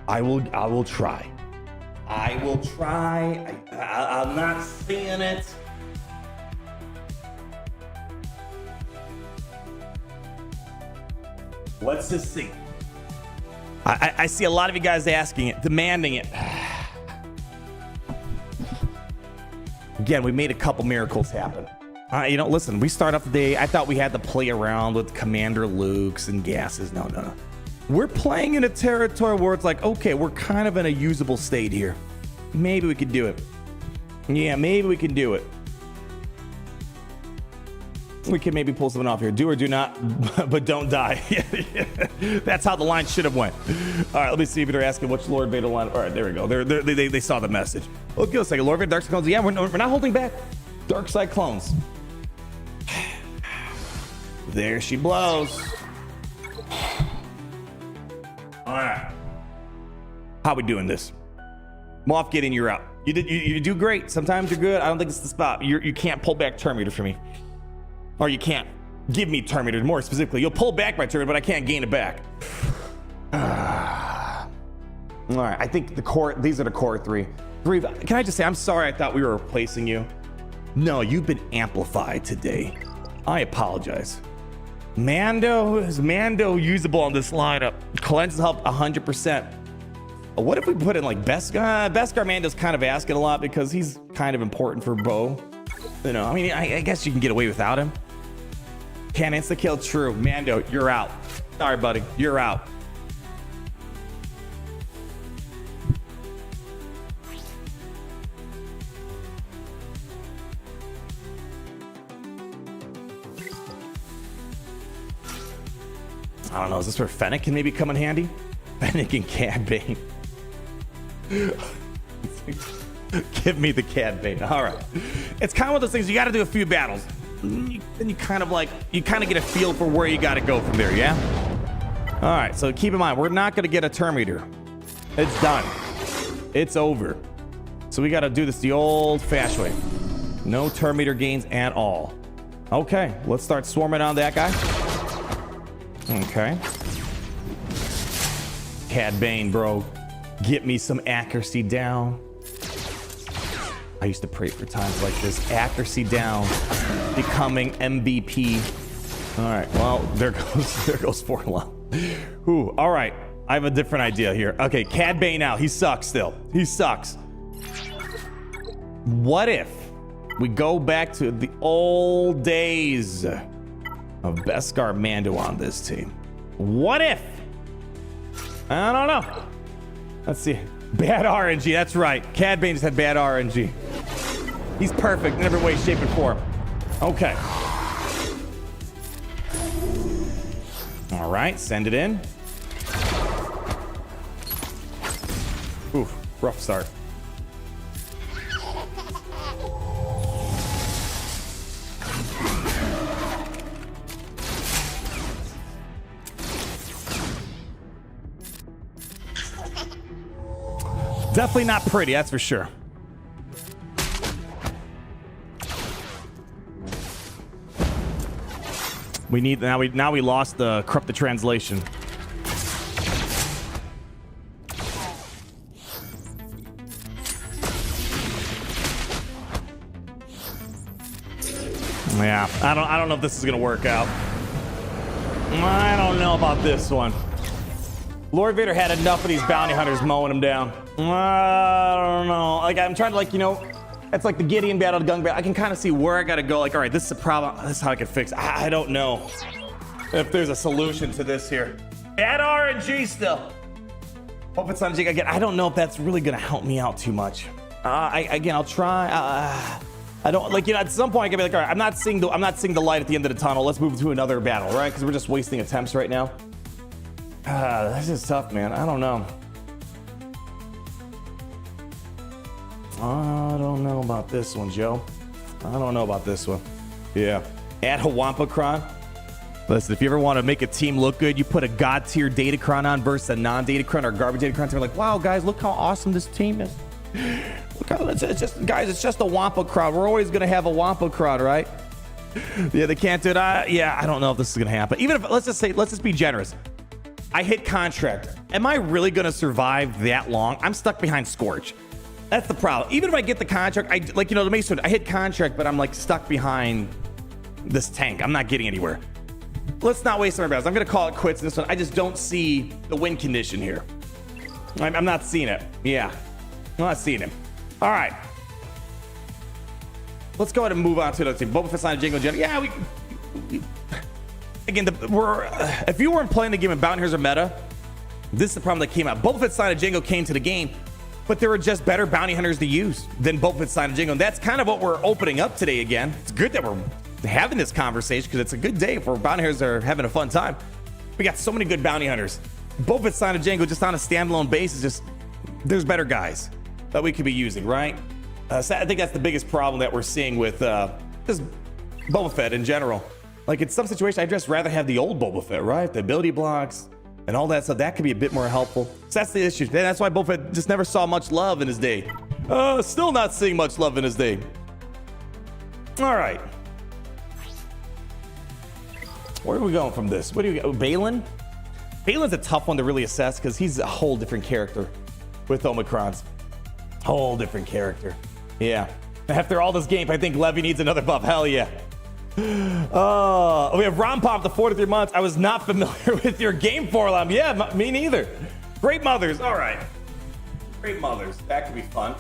I will try. I will try. I'm not seeing it. Let's just see. I see a lot of you guys asking it, demanding it. Again, we made a couple miracles happen. You know, listen, we start off the day. I thought we had to play around with Commander Lukes and gases. No. We're playing in a territory where it's like, okay, we're kind of in a usable state here. Maybe we could do it. Yeah, maybe we can do it. We can maybe pull something off here. Do or do not, but don't die. That's how the line should have went. All right, let me see if they're asking which Lord Vader line. All right, there we go. They saw the message. Oh, give us a second. Lord Vader, Dark Side Clones. Yeah, we're not holding back. Dark Side Clones. There she blows. All right. How we doing this? Moff Gideon, you're out. You do great. Sometimes you're good. I don't think it's the spot. You can't pull back Terminator for me. Or you can't give me Terminator, more specifically. You'll pull back my Terminator, but I can't gain it back. All right, I think these are the core three. Greef, can I just say, I'm sorry I thought we were replacing you. No, you've been amplified today. I apologize. Is Mando usable on this lineup? Cleanse help 100%. What if we put in like Beskar? Beskar Mando's kind of asking a lot because he's kind of important for Bo. You know, I mean, I guess you can get away without him. Can't insta kill. True. Mando, you're out. Sorry, buddy. You're out. I don't know. Is this where Fennec can maybe come in handy? Fennec and Cad Bane. Give me the Cad Bane. All right. It's kind of one of those things. You got to do a few battles. Then you kind of get a feel for where you got to go from there. Yeah. All right. So keep in mind, we're not going to get a Terminator. It's done. It's over. So we got to do this the old-fashioned way. No Terminator gains at all. Okay. Let's start swarming on that guy. Okay. Cad Bane, bro. Get me some accuracy down. I used to pray for times like this. Accuracy down. Becoming MVP. All right. Well, there goes Formula. Ooh. All right. I have a different idea here. Okay. Cad Bane out. He sucks still. He sucks. What if we go back to the old days of Beskar Mando on this team? What if? I don't know. Let's see. Bad RNG. That's right. Cad Bane just had bad RNG. He's perfect in every way, shape, and form. Okay. All right. Send it in. Oof. Rough start. Definitely not pretty, that's for sure. We need now we lost the corrupted translation. Yeah, I don't know if this is gonna work out. I don't know about this one. Lord Vader had enough of these bounty hunters mowing him down. I don't know. Like, I'm trying to, like, you know, it's like the Gideon battle, the Gung battle. I can kind of see where I got to go. Like, all right, this is a problem. This is how I can fix it. I don't know if there's a solution to this here. Add RNG still. Hope it's on Jig again. I don't know if that's really going to help me out too much. I'll try. I don't, like, you know, at some point I can be like, all right, I'm not seeing the light at the end of the tunnel. Let's move to another battle, right? Because we're just wasting attempts right now. This is tough, man. I don't know. I don't know about this one, Joe. I don't know about this one. Yeah. Add a Wampacron. Listen, if you ever want to make a team look good, you put a god tier Datacron on versus a non-Datacron or garbage Datacron. So we're like, wow, guys, look how awesome this team is. Look how, it's just a Wampacron. We're always going to have a Wampacron, right? Yeah, they can't do it. Yeah, I don't know if this is going to happen. Even if, let's just be generous. I hit contract. Am I really going to survive that long? I'm stuck behind Scorch. That's the problem. Even if I get the contract, I hit contract, but I'm like stuck behind this tank. I'm not getting anywhere. let's not waste our battles. I'm going to call it quits in this one. I just don't see the win condition here. I'm not seeing it. Yeah. I'm not seeing him. All right. Let's go ahead and move on to the other team. Boba Fett signed Jango Jen. Yeah, again, if you weren't playing the game and Bounty Hunters are meta, this is the problem that came out. Boba Fett signed Jango came to the game, but there were just better bounty hunters to use than Boba Fett signed Jango. And that's kind of what we're opening up today again. It's good that we're having this conversation because it's a good day for bounty hunters that are having a fun time. We got so many good bounty hunters. Boba Fett signed Jango just on a standalone basis. Just there's better guys that we could be using, right? So I think that's the biggest problem that we're seeing with just Boba Fett in general. Like in some situations, I'd just rather have the old Boba Fett, right? The ability blocks and all that stuff. That could be a bit more helpful. So that's the issue. And that's why Boba Fett just never saw much love in his day. Still not seeing much love in his day. All right. Where are we going from this? What do you got? Balin? Balin's a tough one to really assess because he's a whole different character with Omicrons. Whole different character. Yeah. After all this game, I think Levy needs another buff. Hell yeah. We have Ron Pop, the 43 months. I was not familiar with your game forlam. Yeah, me neither. Great mothers. All right. Great mothers. That could be fun.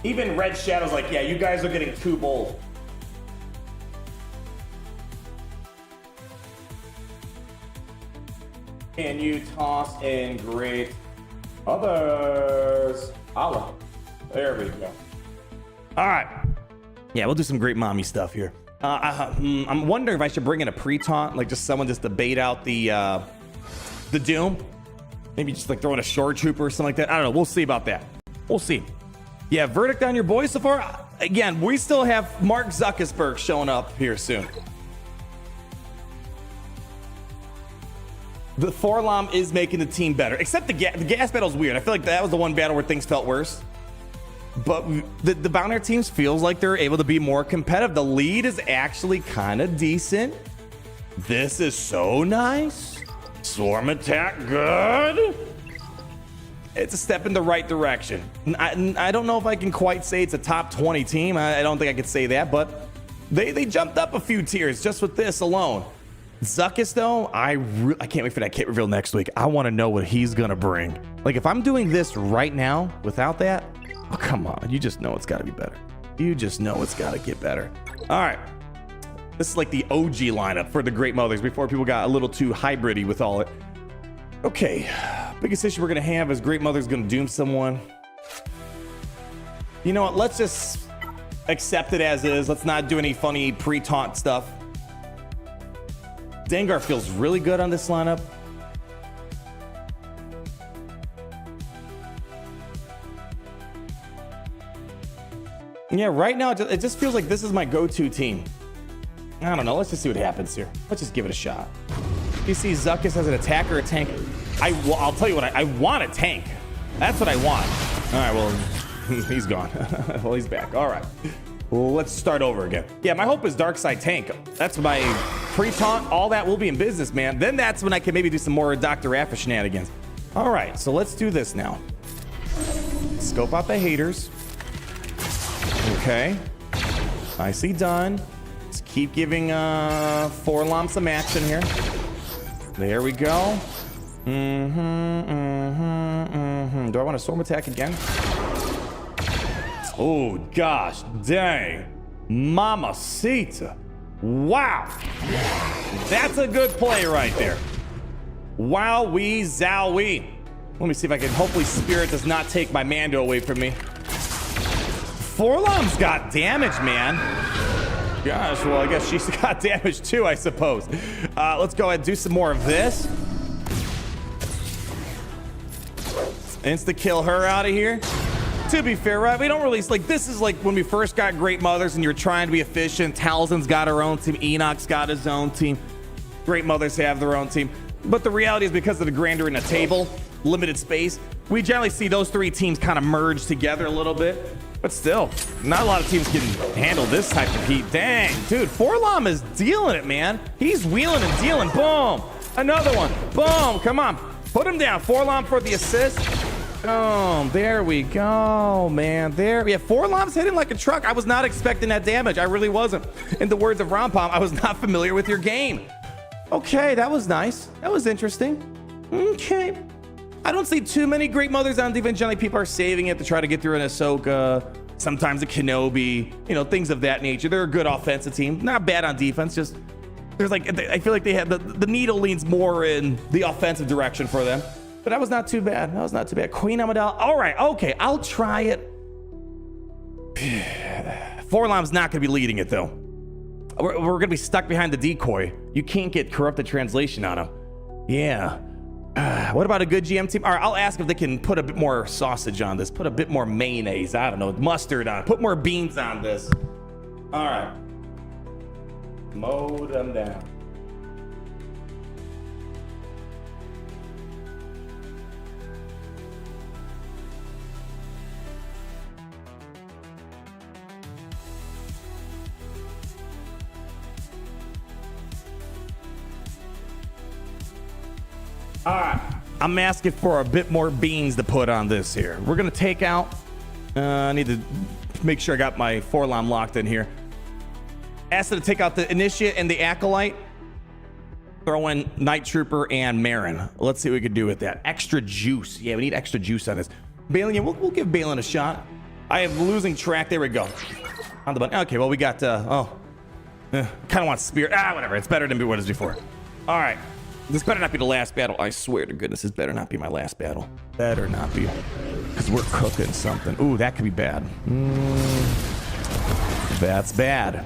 Even Red Shadow's like, yeah, you guys are getting too bold. Can you toss in great others? Allah. There we go. All right. Yeah, we'll do some great mommy stuff here. I'm wondering if I should bring in a pre-taunt, like just someone just to bait out the Doom. Maybe just like throwing a shore trooper or something like that. I don't know. We'll see about that. We'll see. Yeah, verdict on your boys so far? Again, we still have Mark Zuckerberg showing up here soon. The Forlom is making the team better, except the gas battle's weird. I feel like that was the one battle where things felt worse. But the Bounty teams feels like they're able to be more competitive. The lead is actually kind of decent. This is so nice. Swarm attack, good. It's a step in the right direction. I don't know if I can quite say it's a top 20 team. I don't think I could say that, but they jumped up a few tiers just with this alone. Zuckus, though, I can't wait for that kit reveal next week. I want to know what he's going to bring. Like, if I'm doing this right now without that, oh, come on. You just know it's got to be better. You just know it's got to get better. All right. This is like the OG lineup for the Great Mothers before people got a little too hybrid-y with all it. Okay. Biggest issue we're going to have is Great Mother's going to doom someone. You know what? Let's just accept it as is. Let's not do any funny pre-taunt stuff. Dengar feels really good on this lineup. Yeah, right now it just feels like this is my go-to team. I don't know. Let's just see what happens here. Let's just give it a shot. You see Zuckus as an attacker or a tank. I'll tell you what, I want a tank. That's what I want. All right, well, he's gone. Well, he's back. All right. Well, let's start over again. Yeah, my hope is Darkside tank. That's my pre-taunt. All that will be in business, man. Then that's when I can maybe do some more Dr. APHRA shenanigans. All right, so let's do this now. Scope out the haters. Okay. Nicely done. Let's keep giving Forlom some action here. There we go. Do I want to storm attack again? Oh, gosh, dang. Mamacita. Wow. That's a good play right there. Wowee zowee. Let me see if I can, hopefully Spirit does not take my Mando away from me. Forlom's got damage, man. Gosh, well, I guess she's got damage too, I suppose. Let's go ahead and do some more of this. Insta-kill her out of here. To be fair, right? We don't release, like, this is like when we first got Great Mothers and you're trying to be efficient. Talzin's got her own team. Enoch's got his own team. Great Mothers have their own team. But the reality is because of the grandeur in the table, limited space, we generally see those three teams kind of merge together a little bit. But still, not a lot of teams can handle this type of heat. Dang, dude, Forlom is dealing it, man. He's wheeling and dealing. Boom. Another one. Boom. Come on. Put him down. Forlom for the assist. Oh, there we go, man. There, yeah, 4 lobs hitting like a truck. I was not expecting that damage. I really wasn't. In the words of Rompom, I was not familiar with your game. Okay, that was nice. That was interesting. Okay. I don't see too many great mothers on defense. Generally, people are saving it to try to get through an Ahsoka, sometimes a Kenobi, you know, things of that nature. They're a good offensive team. Not bad on defense, just there's like, I feel like they have the needle leans more in the offensive direction for them. But that was not too bad. That was not too bad. Queen Amidala. All right. Okay. I'll try it. 4-Lom's not going to be leading it, though. We're going to be stuck behind the decoy. You can't get corrupted translation on him. Yeah. What about a good GM team? All right. I'll ask if they can put a bit more sausage on this. Put a bit more mayonnaise. I don't know. Mustard on. Put more beans on this. All right. Mow them down. All right, I'm asking for a bit more beans to put on this here. We're gonna take out, I need to make sure I got my 4-Lom locked in here. Ask them to take out the Initiate and the Acolyte. Throw in Night Trooper and Marin. Let's see what we can do with that. Extra juice. Yeah, we need extra juice on this. Balin, yeah, we'll give Balin a shot. I am losing track. There we go. On the button. Okay, well, we got, kind of want Spirit. Whatever. It's better than what it was before. All right. This better not be the last battle. I swear to goodness, this better not be my last battle. Better not be. Because we're cooking something. Ooh, that could be bad. That's bad.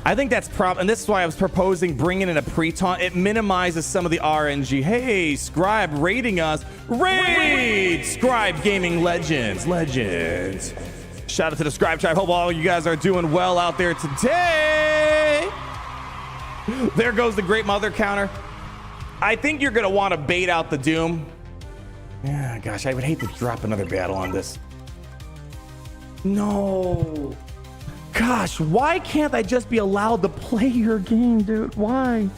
I think that's and this is why I was proposing bringing in a pre-taunt. It minimizes some of the RNG. Hey, Scribe raiding us. Raid! Scribe Gaming Legends. Shout out to the Scribe Tribe. Hope all you guys are doing well out there today. There goes the Great Mother counter. I think you're going to want to bait out the Doom. Yeah, gosh, I would hate to drop another battle on this. No. Gosh, why can't I just be allowed to play your game, dude? Why?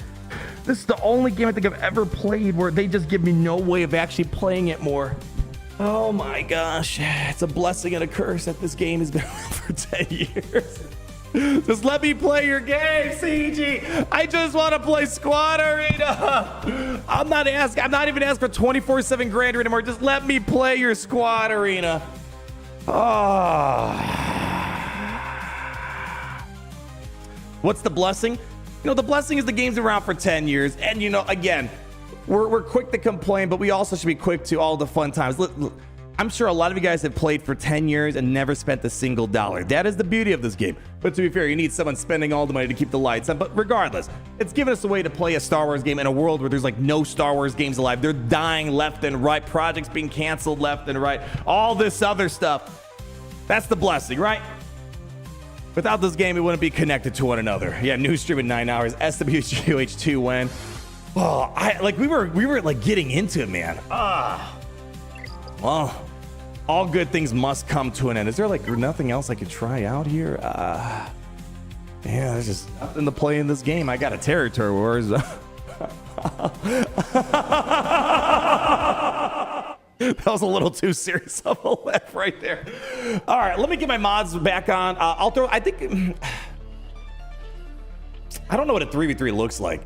This is the only game I think I've ever played where they just give me no way of actually playing it more. Oh my gosh. It's a blessing and a curse that this game has been around for 10 years. Just let me play your game, CG. I just want to play Squad Arena. I'm not even asking for 24/7 Grand Arena anymore. Just let me play your Squad Arena. What's the blessing? You know, the blessing is the game's around for 10 years. And, you know, again, we're quick to complain, but we also should be quick to all the fun times. Look, I'm sure a lot of you guys have played for 10 years and never spent a single dollar. That is the beauty of this game. But to be fair, you need someone spending all the money to keep the lights on. But regardless, it's given us a way to play a Star Wars game in a world where there's like no Star Wars games alive. They're dying left and right. Projects being canceled left and right. All this other stuff. That's the blessing, right? Without this game, we wouldn't be connected to one another. Yeah, news stream in 9 hours. SWGH2 win. Oh, we were like getting into it, man. Well, all good things must come to an end. Is there like nothing else I could try out here? Yeah, there's just nothing to play in this game. I got a territory wars. That was a little too serious of a laugh right there. All right, let me get my mods back on. I don't know what a 3v3 looks like.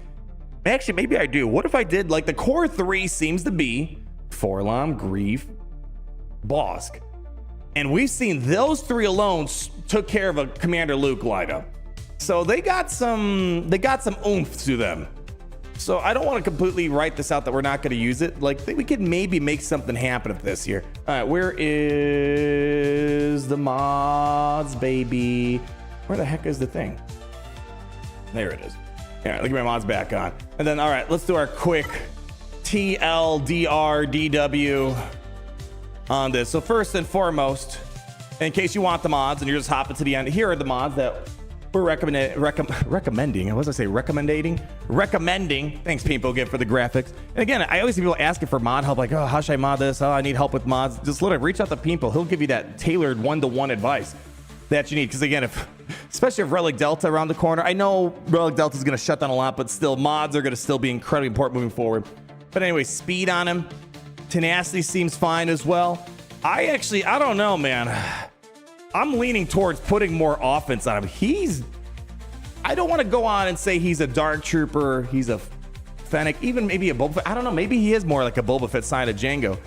Actually, maybe I do. What if I did, like, the core 3 seems to be 4-Lom, Greef, Bosk. And we've seen those 3 alone took care of a Commander Luke lineup. So they got some oomph to them. So I don't want to completely write this out that we're not going to use it. Like, we could maybe make something happen with this here. All right, where is the mods, baby? Where the heck is the thing? There it is. All right, let me get my mods back on. And then, all right, let's do our quick TLDW on this. So first and foremost, in case you want the mods and you're just hopping to the end, here are the mods that we're recommending. What was I say? Recommending. Thanks, Pimpo, again for the graphics. And again, I always see people asking for mod help, like, oh, how should I mod this? Oh, I need help with mods. Just literally reach out to Pimpo. He'll give you that tailored one-to-one advice that you need. Because again, especially if Relic Delta around the corner, I know Relic Delta is going to shut down a lot, but still, mods are going to still be incredibly important moving forward. But anyway, speed on him. Tenacity seems fine as well. I don't know, man. I'm leaning towards putting more offense on him. I don't want to go on and say he's a Dark Trooper. He's a Fennec, even maybe a Boba Fett. I don't know. Maybe he is more like a Boba Fett side of Django.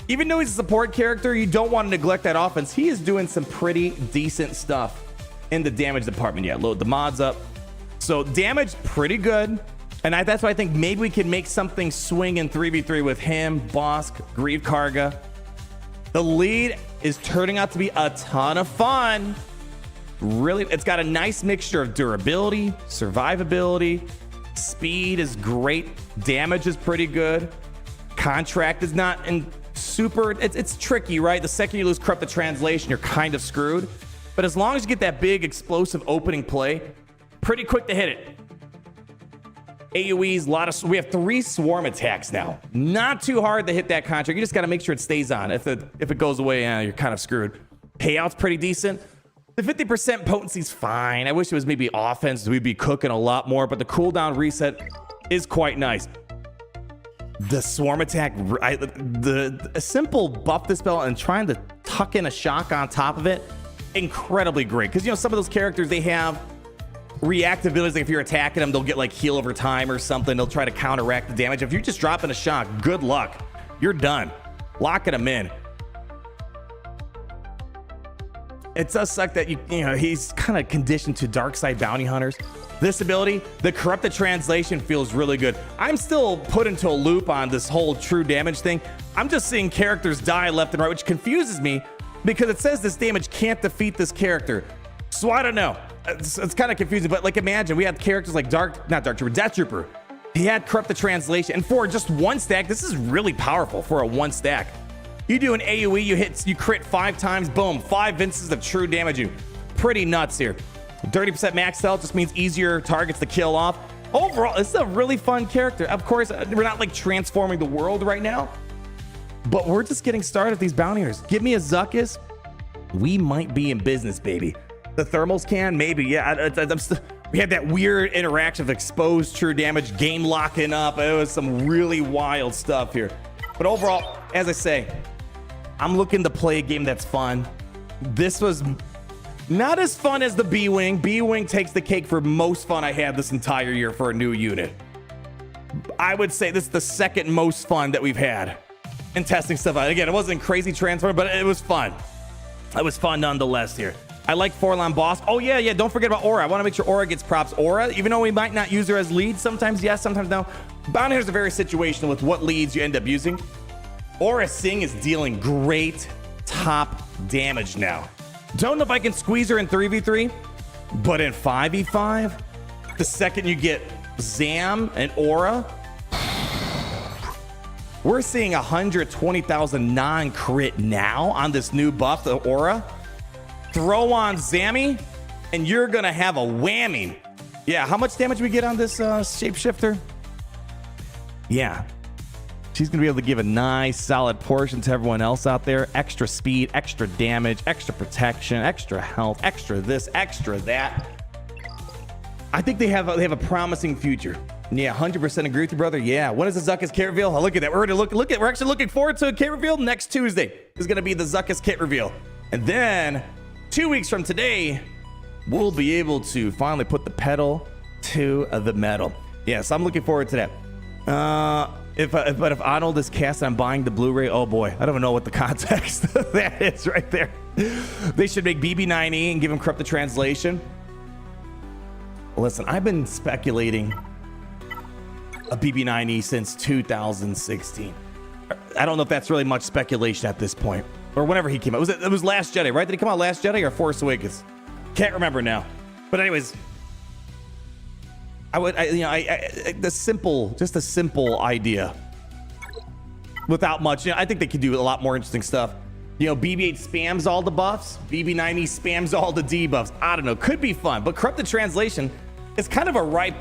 Even though he's a support character, you don't want to neglect that offense. He is doing some pretty decent stuff in the damage department. Yeah, load the mods up. So damage, pretty good. And that's why I think maybe we can make something swing in 3v3 with him, Bosk, Greef, Karga. The lead is turning out to be a ton of fun. Really, it's got a nice mixture of durability, survivability, speed is great, damage is pretty good, contract is not in super, it's tricky, right? The second you lose Corrupted Translation, you're kind of screwed. But as long as you get that big explosive opening play, pretty quick to hit it. AoEs, we have 3 swarm attacks now. Not too hard to hit that contract. You just got to make sure it stays on. If it goes away, you're kind of screwed. Payout's pretty decent. The 50% potency's fine. I wish it was maybe offense. We'd be cooking a lot more, but the cooldown reset is quite nice. The swarm attack, a simple buff this spell and trying to tuck in a shock on top of it, incredibly great. Because, some of those characters, they have reactabilities. Like if you're attacking them, they'll get like heal over time or something. They'll try to counteract the damage. If you're just dropping a shock, good luck. You're done. Locking them in. It does suck that he's kind of conditioned to dark side bounty hunters. This ability, the Corrupted Translation, feels really good. I'm still put into a loop on this whole true damage thing. I'm just seeing characters die left and right, which confuses me because it says this damage can't defeat this character. So I don't know. It's kind of confusing, but like imagine we had characters like Death Trooper. He had Corrupted Translation, and for just 1 stack, this is really powerful for a 1 stack. You do an AoE, you crit 5 times, boom, 5 instances of true damage. You pretty nuts here. 30% max health just means easier targets to kill off. Overall, this is a really fun character. Of course, we're not like transforming the world right now, but we're just getting started with these bounty hunters. Give me a Zuckuss, we might be in business, baby. The thermals can, maybe, yeah. We had that weird interaction of exposed true damage, game locking up. It was some really wild stuff here. But overall, as I say, I'm looking to play a game that's fun. This was not as fun as the B-Wing. B-Wing takes the cake for most fun I had this entire year for a new unit. I would say this is the second most fun that we've had in testing stuff out. Again, it wasn't crazy transform, but it was fun. It was fun nonetheless here. I like Forlon Boss. Oh, yeah. Don't forget about Aura. I want to make sure Aura gets props. Aura, even though we might not use her as lead, sometimes yes, sometimes no. Bounty Hunters are very situational with what leads you end up using. Aura Singh is dealing great top damage now. Don't know if I can squeeze her in 3v3, but in 5v5, the second you get Zam and Aura, we're seeing 120,000 non-crit now on this new buff, the Aura. Throw on Zammy, and you're going to have a whammy. Yeah, how much damage we get on this shapeshifter? Yeah. She's going to be able to give a nice, solid portion to everyone else out there. Extra speed, extra damage, extra protection, extra health, extra this, extra that. I think they have a promising future. Yeah, 100% agree with you, brother. Yeah, when is the Zuckuss kit reveal? Oh, look at that. We're actually looking forward to a kit reveal next Tuesday. Is going to be the Zuckuss kit reveal. And then 2 weeks from today, we'll be able to finally put the pedal to the metal. Yes, I'm looking forward to that. If Arnold is cast, I'm buying the Blu-ray. Oh boy, I don't know what the context of that is right there. They should make BB9E and give him Corrupted Translation. Listen, I've been speculating a BB9E since 2016. I don't know if that's really much speculation at this point. Or whenever he came out. It was Last Jedi, right? Did he come out Last Jedi or Force Awakens? Can't remember now. But anyways, just a simple idea without much. I think they could do a lot more interesting stuff. BB-8 spams all the buffs. BB-9E spams all the debuffs. I don't know. Could be fun. But Corrupted Translation is kind of a ripe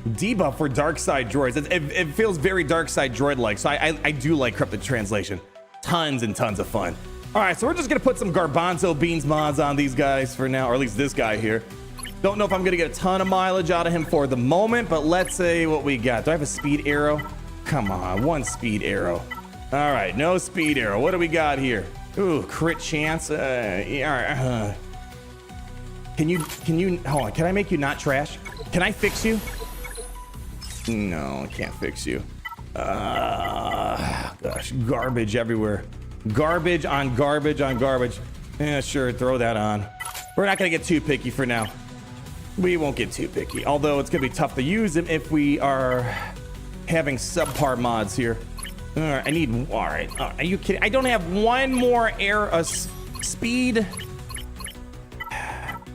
debuff for dark side droids. It feels very dark side droid-like. So I do like Corrupted Translation. Tons and tons of fun. All right, so we're just going to put some Garbanzo Beans mods on these guys for now, or at least this guy here. Don't know if I'm going to get a ton of mileage out of him for the moment, but let's say what we got. Do I have a speed arrow? Come on, 1 speed arrow. All right, no speed arrow. What do we got here? Ooh, crit chance. Yeah, all right. Can you, hold on, can I make you not trash? Can I fix you? No, I can't fix you. Gosh, garbage everywhere. Garbage on garbage on garbage. Yeah, sure, throw that on. We're not gonna get too picky for now. We won't get too picky, although it's gonna be tough to use them if we are having subpar mods here. All right, I need, all right, are you kidding? I don't have one more speed.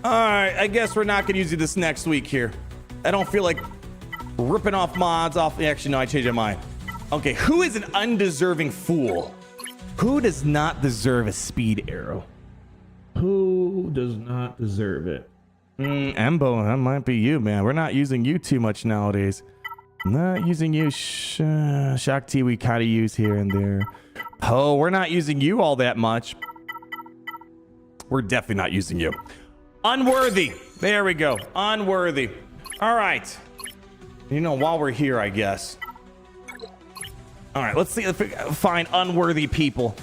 All right, I guess we're not gonna use it this next week here. I don't feel like ripping off mods off. Actually, no, I changed my mind. Okay, who is an undeserving fool? Who does not deserve a speed arrow? Who does not deserve it? Embo, that might be you, man. We're not using you too much nowadays. Not using you. Shakti we kind of use here and there. Oh, we're not using you all that much. We're definitely not using you. Unworthy. There we go. Unworthy. All right. You know, while we're here, I guess. All right, let's see if we find unworthy people.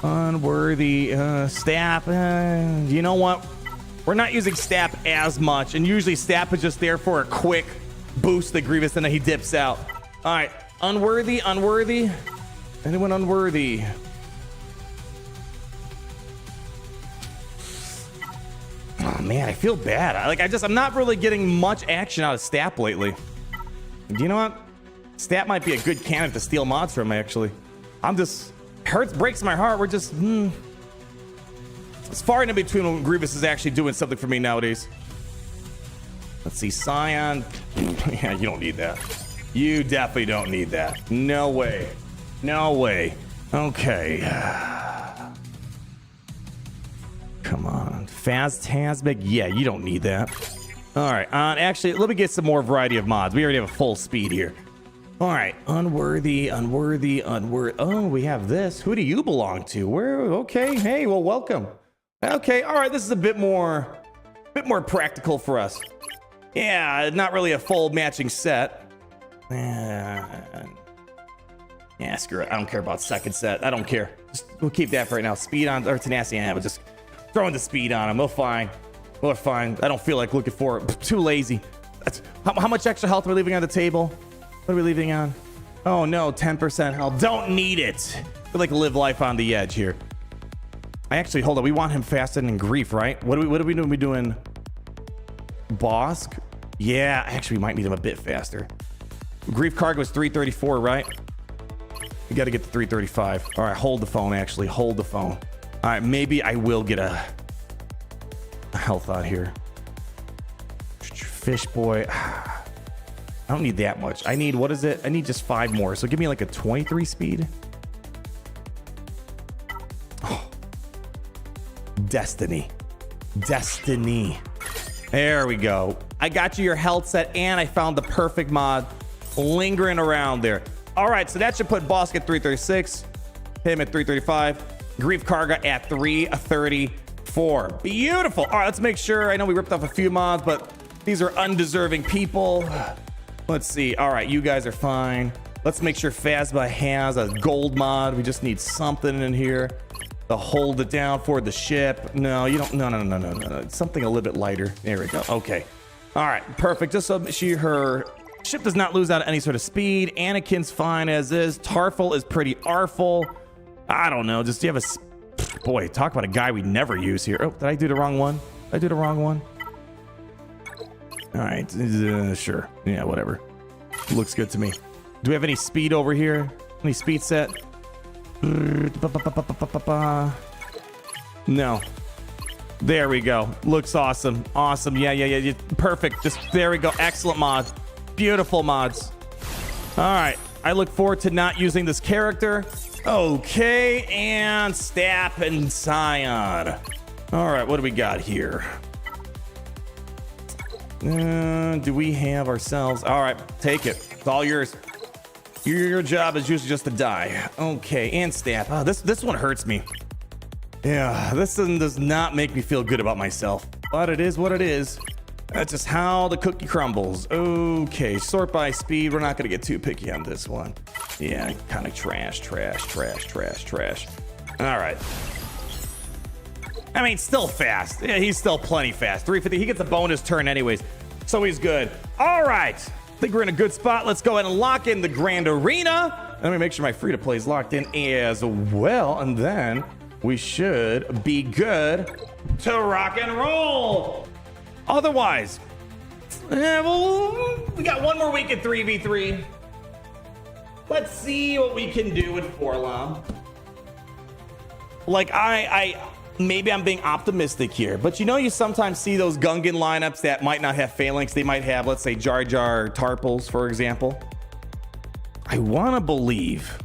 Unworthy Stap. You know what? We're not using Stap as much, and usually Stap is just there for a quick boost to Grievous, and then he dips out. All right, unworthy, unworthy. Anyone unworthy? Oh man, I feel bad. I'm not really getting much action out of Stap lately. Do you know what? Stap might be a good candidate to steal mods from, actually. Breaks my heart. We're just, it's far in between when Grievous is actually doing something for me nowadays. Let's see, Scion. Yeah, you don't need that. You definitely don't need that. No way. No way. Okay. Come on. Phastasmic. Yeah, you don't need that. All right. Actually, let me get some more variety of mods. We already have a full speed here. All right. Unworthy, unworthy, unworthy. Oh, we have this. Who do you belong to? Okay. Hey, well, welcome. Okay. All right. This is a bit more practical for us. Yeah, not really a full matching set. Yeah, screw it. I don't care about second set. I don't care. We'll keep that for right now. Speed on, or tenacity, yeah, we'll just throwing the speed on them. We're fine. We're fine. I don't feel like looking for it. Too lazy. How much extra health are we leaving on the table? What are we leaving on? Oh no, 10% health. Don't need it. We like to live life on the edge here. Hold on. We want him faster than Greef, right? What are we doing? We doing Bosk? Yeah, actually, we might need him a bit faster. Greef Karga was 334, right? We got to get to 335. All right, hold the phone, actually. Hold the phone. All right, maybe I will get a health on here. Fish boy. I don't need that much. I need, what is it? I need just 5 more. So give me like a 23 speed. Oh. Destiny. Destiny. There we go. I got you your health set, and I found the perfect mod lingering around there. All right, so that should put Bosk at 336, him at 335, Greef Karga at 334. Beautiful. All right, let's make sure. I know we ripped off a few mods, but these are undeserving people. Let's see. All right, you guys are fine. Let's make sure Phasma has a gold mod. We just need something in here to hold it down for the ship. No, you don't. No. Something a little bit lighter. There we go. Okay. All right, perfect. Just so her ship does not lose out any sort of speed. Anakin's fine as is. Tarful is pretty artful. I don't know. Just, do you have a... Boy, talk about a guy we never use here. Oh, did I do the wrong one? Did I do the wrong one? All right. Sure. Yeah, whatever. Looks good to me. Do we have any speed over here? Any speed set? No. There we go. Looks awesome. Awesome. Yeah. Perfect. Just, there we go. Excellent mod. Beautiful mods. All right. I look forward to not using this character. Okay. And Stap and Scion. All right. What do we got here? Do we have ourselves? All right. Take it. It's all yours. Your job is usually just to die. Okay. And Stap. Oh, this one hurts me. Yeah, this does not make me feel good about myself, but it is what it is. That's just how the cookie crumbles. Okay, sort by speed. We're not going to get too picky on this one. Yeah, kind of trash. All right. I mean, still fast. Yeah, he's still plenty fast. 350. He gets a bonus turn anyways, so he's good. All right. I think we're in a good spot. Let's go ahead and lock in the Grand Arena. Let me make sure my free-to-play is locked in as well, and then we should be good to rock and roll. Otherwise, well, we got one more week at 3v3. Let's see what we can do with Forlom. Like, maybe I'm being optimistic here, but you know, you sometimes see those Gungan lineups that might not have phalanx. They might have, let's say, Jar Jar Tarpals, for example. I want to believe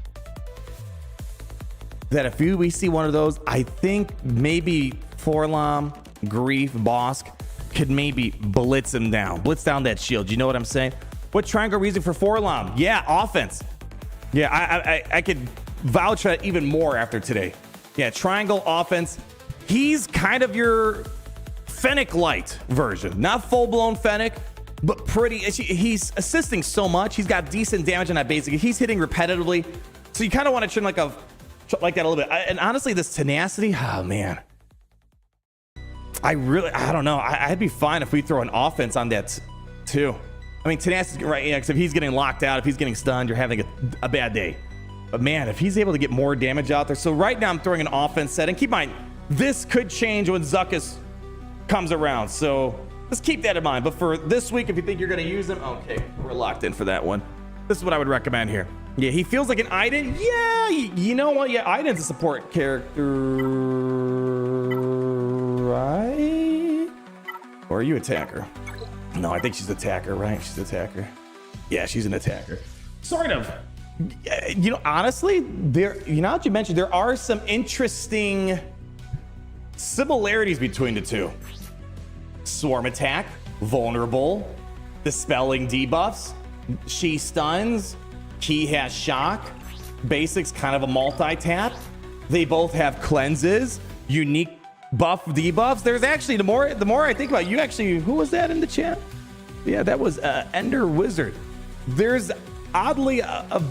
that if we see one of those, I think maybe Forlom, Greef, Bosk could maybe blitz down that shield. You know what I'm saying? What triangle reason for Forlom? Yeah, offense. Yeah, I could vouch for that even more after today. Yeah, triangle offense. He's kind of your Fennec light version. Not full-blown Fennec, but pretty. He's assisting so much. He's got decent damage on that basic. He's hitting repetitively. So you kind of want to trim like that a little bit. And honestly, this tenacity, oh man. I don't know. I'd be fine if we throw an offense on that too. I mean, tenacity, right? Yeah, because if he's getting locked out, if he's getting stunned, you're having a bad day. But man, if he's able to get more damage out there. So right now I'm throwing an offense set. And keep in mind, this could change when Zuckuss comes around. So let's keep that in mind. But for this week, if you think you're going to use him, okay, we're locked in for that one. This is what I would recommend here. Yeah, he feels like an Iden. Yeah, you know what? Yeah, Iden's a support character, right? Or are you attacker? No, I think she's attacker, right? She's attacker. Yeah, she's an attacker. Sort of. You know, honestly, what you mentioned, there are some interesting similarities between the two. Swarm attack, vulnerable, dispelling debuffs. She stuns. He has shock. Basics kind of a multi-tap. They both have cleanses, unique buff debuffs. There's actually, the more I think about it, you actually, who was that in the chat? Yeah, that was Ender Wizard. There's oddly a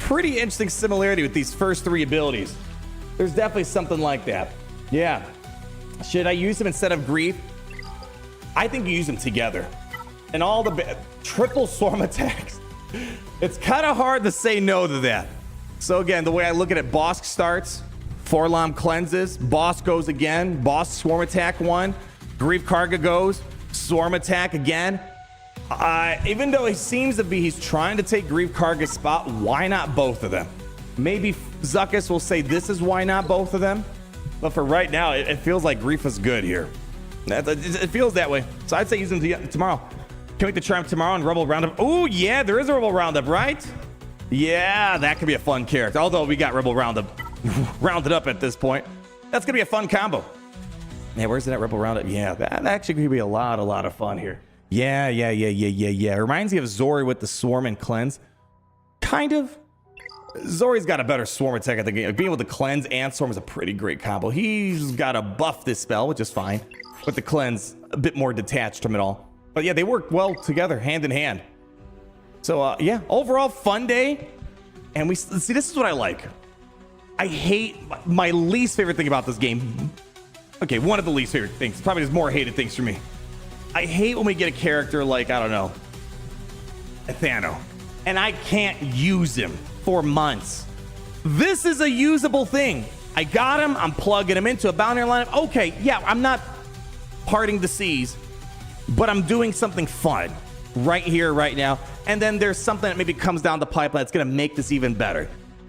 pretty interesting similarity with these first three abilities. There's definitely something like that. Yeah. Should I use them instead of Greef? I think you use them together. And all the triple swarm attacks. It's kind of hard to say no to that. So again, the way I look at it, Bosk starts, Forlom cleanses, Bosk goes again, Bosk swarm attack one, Greef Karga goes, swarm attack again. Even though he seems to be, he's trying to take Greef Karga's spot, why not both of them? Maybe Zuckuss will say this is why not both of them. But for right now, it feels like Greef is good here. It feels that way. So I'd say use them tomorrow. Can we make the Triumph tomorrow and Rebel Roundup? Oh, yeah, there is a Rebel Roundup, right? Yeah, that could be a fun character. Although we got Rebel Roundup rounded up at this point. That's going to be a fun combo. Man, where's that Rebel Roundup? Yeah, that actually could be a lot of fun here. Yeah. It reminds me of Zori with the Swarm and Cleanse. Kind of. Zori's got a better Swarm attack at the game. Being able to Cleanse and Swarm is a pretty great combo. He's got to buff this spell, which is fine. But the Cleanse, a bit more detached from it all. But yeah, they work well together, hand in hand. So yeah, overall fun day. And we see, this is what I like. I hate my least favorite thing about this game. Okay, one of the least favorite things. Probably there's more hated things for me. I hate when we get a character like, I don't know, Athano, and I can't use him for months. This is a usable thing. I got him. I'm plugging him into a bounty lineup. Okay, yeah, I'm not parting the seas, but I'm doing something fun right here, right now. And then there's something that maybe comes down the pipeline that's going to make this even better.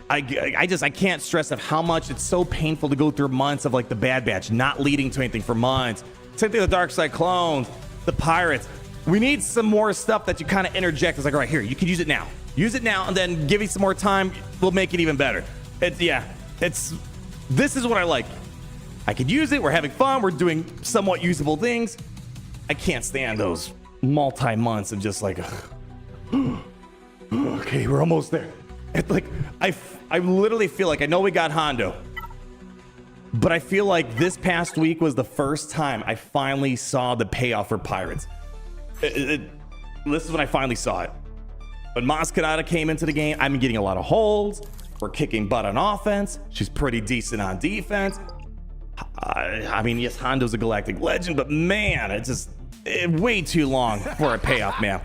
I can't stress of how much it's so painful to go through months of like the Bad Batch not leading to anything for months. Same thing with the Dark Side clones, the pirates. We need some more stuff that you kind of interject. It's like, all right, here, you can use it now. Use it now, and then give me some more time. We'll make it even better. This is what I like. I could use it. We're having fun. We're doing somewhat usable things. I can't stand those multi-months of just like, okay, we're almost there. It's like, I literally feel like, I know we got Hondo, but I feel like this past week was the first time I finally saw the payoff for pirates. This is when I finally saw it. When Masquerada came into the game, I'm getting a lot of holds. We're kicking butt on offense. She's pretty decent on defense. I mean, yes, Hondo's a galactic legend, but man, it's just way too long for a payoff, man.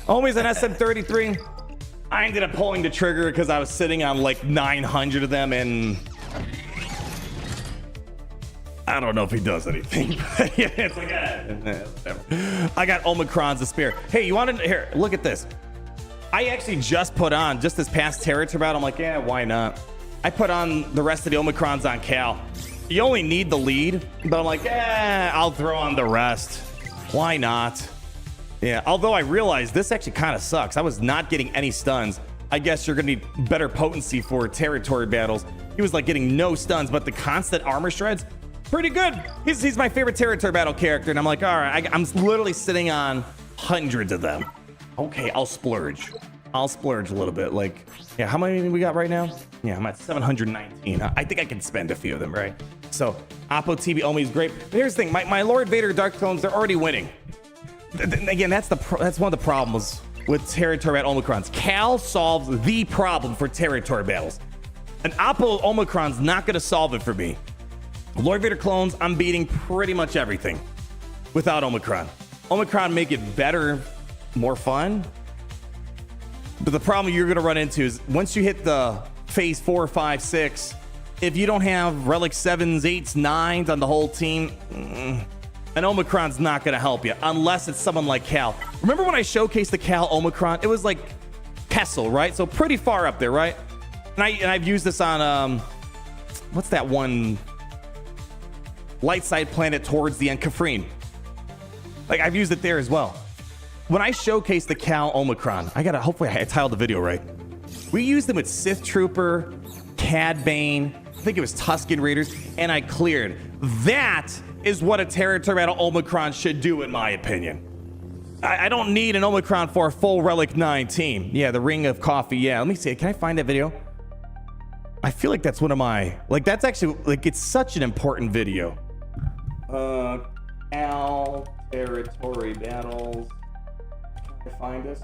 Always an SM33. I ended up pulling the trigger because I was sitting on like 900 of them, and I don't know if he does anything. Yeah, it's like, whatever. I got Omicrons to spare. Hey, you want to here? Look at this. I actually just put on just this past territory battle. I'm like, yeah, why not? I put on the rest of the Omicrons on Cal. You only need the lead, but I'm like, I'll throw on the rest. Why not? Yeah, although I realized this actually kind of sucks. I was not getting any stuns. I guess you're gonna need better potency for territory battles. He was like getting no stuns, but the constant armor shreds, pretty good. He's my favorite territory battle character, and I'm like, all right, I'm literally sitting on hundreds of them. Okay, I'll splurge. I'll splurge a little bit. Like, yeah, how many we got right now? Yeah, I'm at 719. I think I can spend a few of them, right? So, Oppo TV Omi is great. But here's the thing, my Lord Vader Dark Clones, they're already winning. Again, that's one of the problems with territory battle Omicrons. Cal solves the problem for territory battles. An Oppo Omicron's not gonna solve it for me. Lord Vader clones, I'm beating pretty much everything without Omicron. Omicron make it better, more fun. But the problem you're going to run into is once you hit the phase 4, 5, 6, if you don't have relic 7s, 8s, 9s on the whole team, an Omicron's not going to help you unless it's someone like Cal. Remember when I showcased the Cal Omicron? It was like Kessel, right? So pretty far up there, right? And I've used this on, what's that one? Light side planet towards the end, Kafrine. Like, I've used it there as well. When I showcased the Cal Omicron, hopefully I tiled the video right. We used them with Sith Trooper, Cad Bane, I think it was Tusken Raiders, and I cleared. That is what a territory battle Omicron should do, in my opinion. I don't need an Omicron for a full Relic 9 team. Yeah, the Ring of Coffee. Yeah, let me see. Can I find that video? I feel like that's one of my, like, that's actually, like, it's such an important video. Cal territory battles. Can I find this?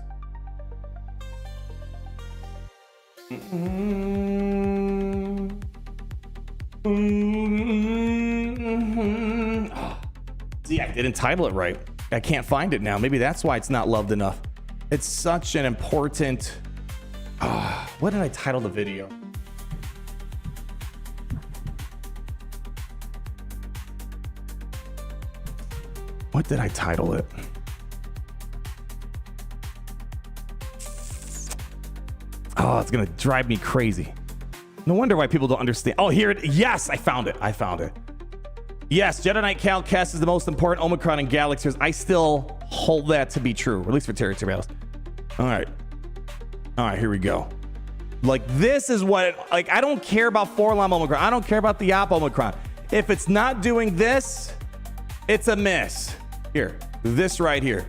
See, I didn't title it right. I can't find it now. Maybe that's why it's not loved enough. It's such an important. What did I title the video? What did I title it? Oh, it's gonna drive me crazy. No wonder why people don't understand. Oh, here it. Yes, I found it. I found it. Yes, Jedi Knight Cal Kess is the most important Omicron in Galaxies. I still hold that to be true, at least for territory battles. All right, here we go. Like, this is what, like, I don't care about 4-Lam Omicron. I don't care about the Op Omicron. If it's not doing this, it's a miss. Here, this right here.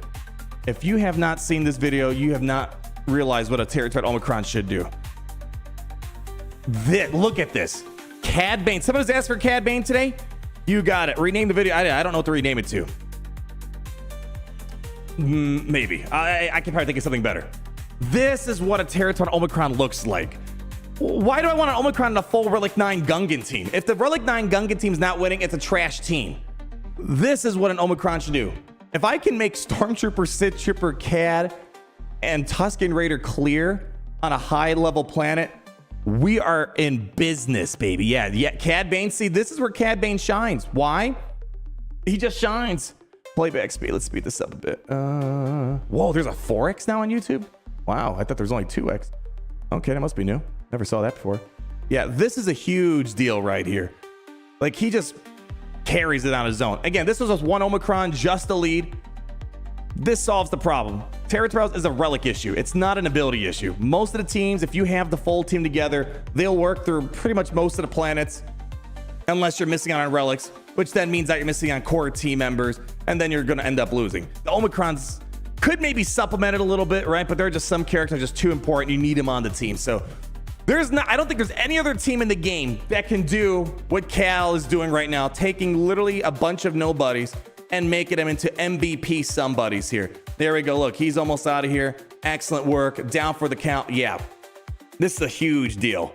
If you have not seen this video, you have not realized what a territory Omicron should do. Look at this. Cad Bane. Someone was asked for Cad Bane today? You got it. Rename the video. I don't know what to rename it to. Maybe. I can probably think of something better. This is what a territory Omicron looks like. Why do I want an Omicron in a full Relic 9 Gungan team? If the Relic 9 Gungan team's not winning, it's a trash team. This is what an Omicron should do. If I can make Stormtrooper, Sith Trooper, Cad, and Tusken Raider clear on a high-level planet, we are in business, baby. Yeah, Cad Bane. See, this is where Cad Bane shines. Why? He just shines. Playback speed. Let's speed this up a bit. Whoa, there's a 4x now on YouTube? Wow, I thought there was only 2x. Okay, that must be new. Never saw that before. Yeah, this is a huge deal right here. Like, he just carries it on his own. Again, this was just one Omicron, just a lead. This solves the problem. Territory battles is a relic issue. It's not an ability issue. Most of the teams, if you have the full team together, they'll work through pretty much most of the planets, unless you're missing out on relics, which then means that you're missing on core team members, and then you're going to end up losing. The Omicrons could maybe supplement it a little bit, right? But there are just some characters just too important. You need them on the team. So I don't think there's any other team in the game that can do what Cal is doing right now, taking literally a bunch of nobodies and making them into MVP somebodies here. There we go. Look, he's almost out of here. Excellent work. Down for the count. Yeah, this is a huge deal.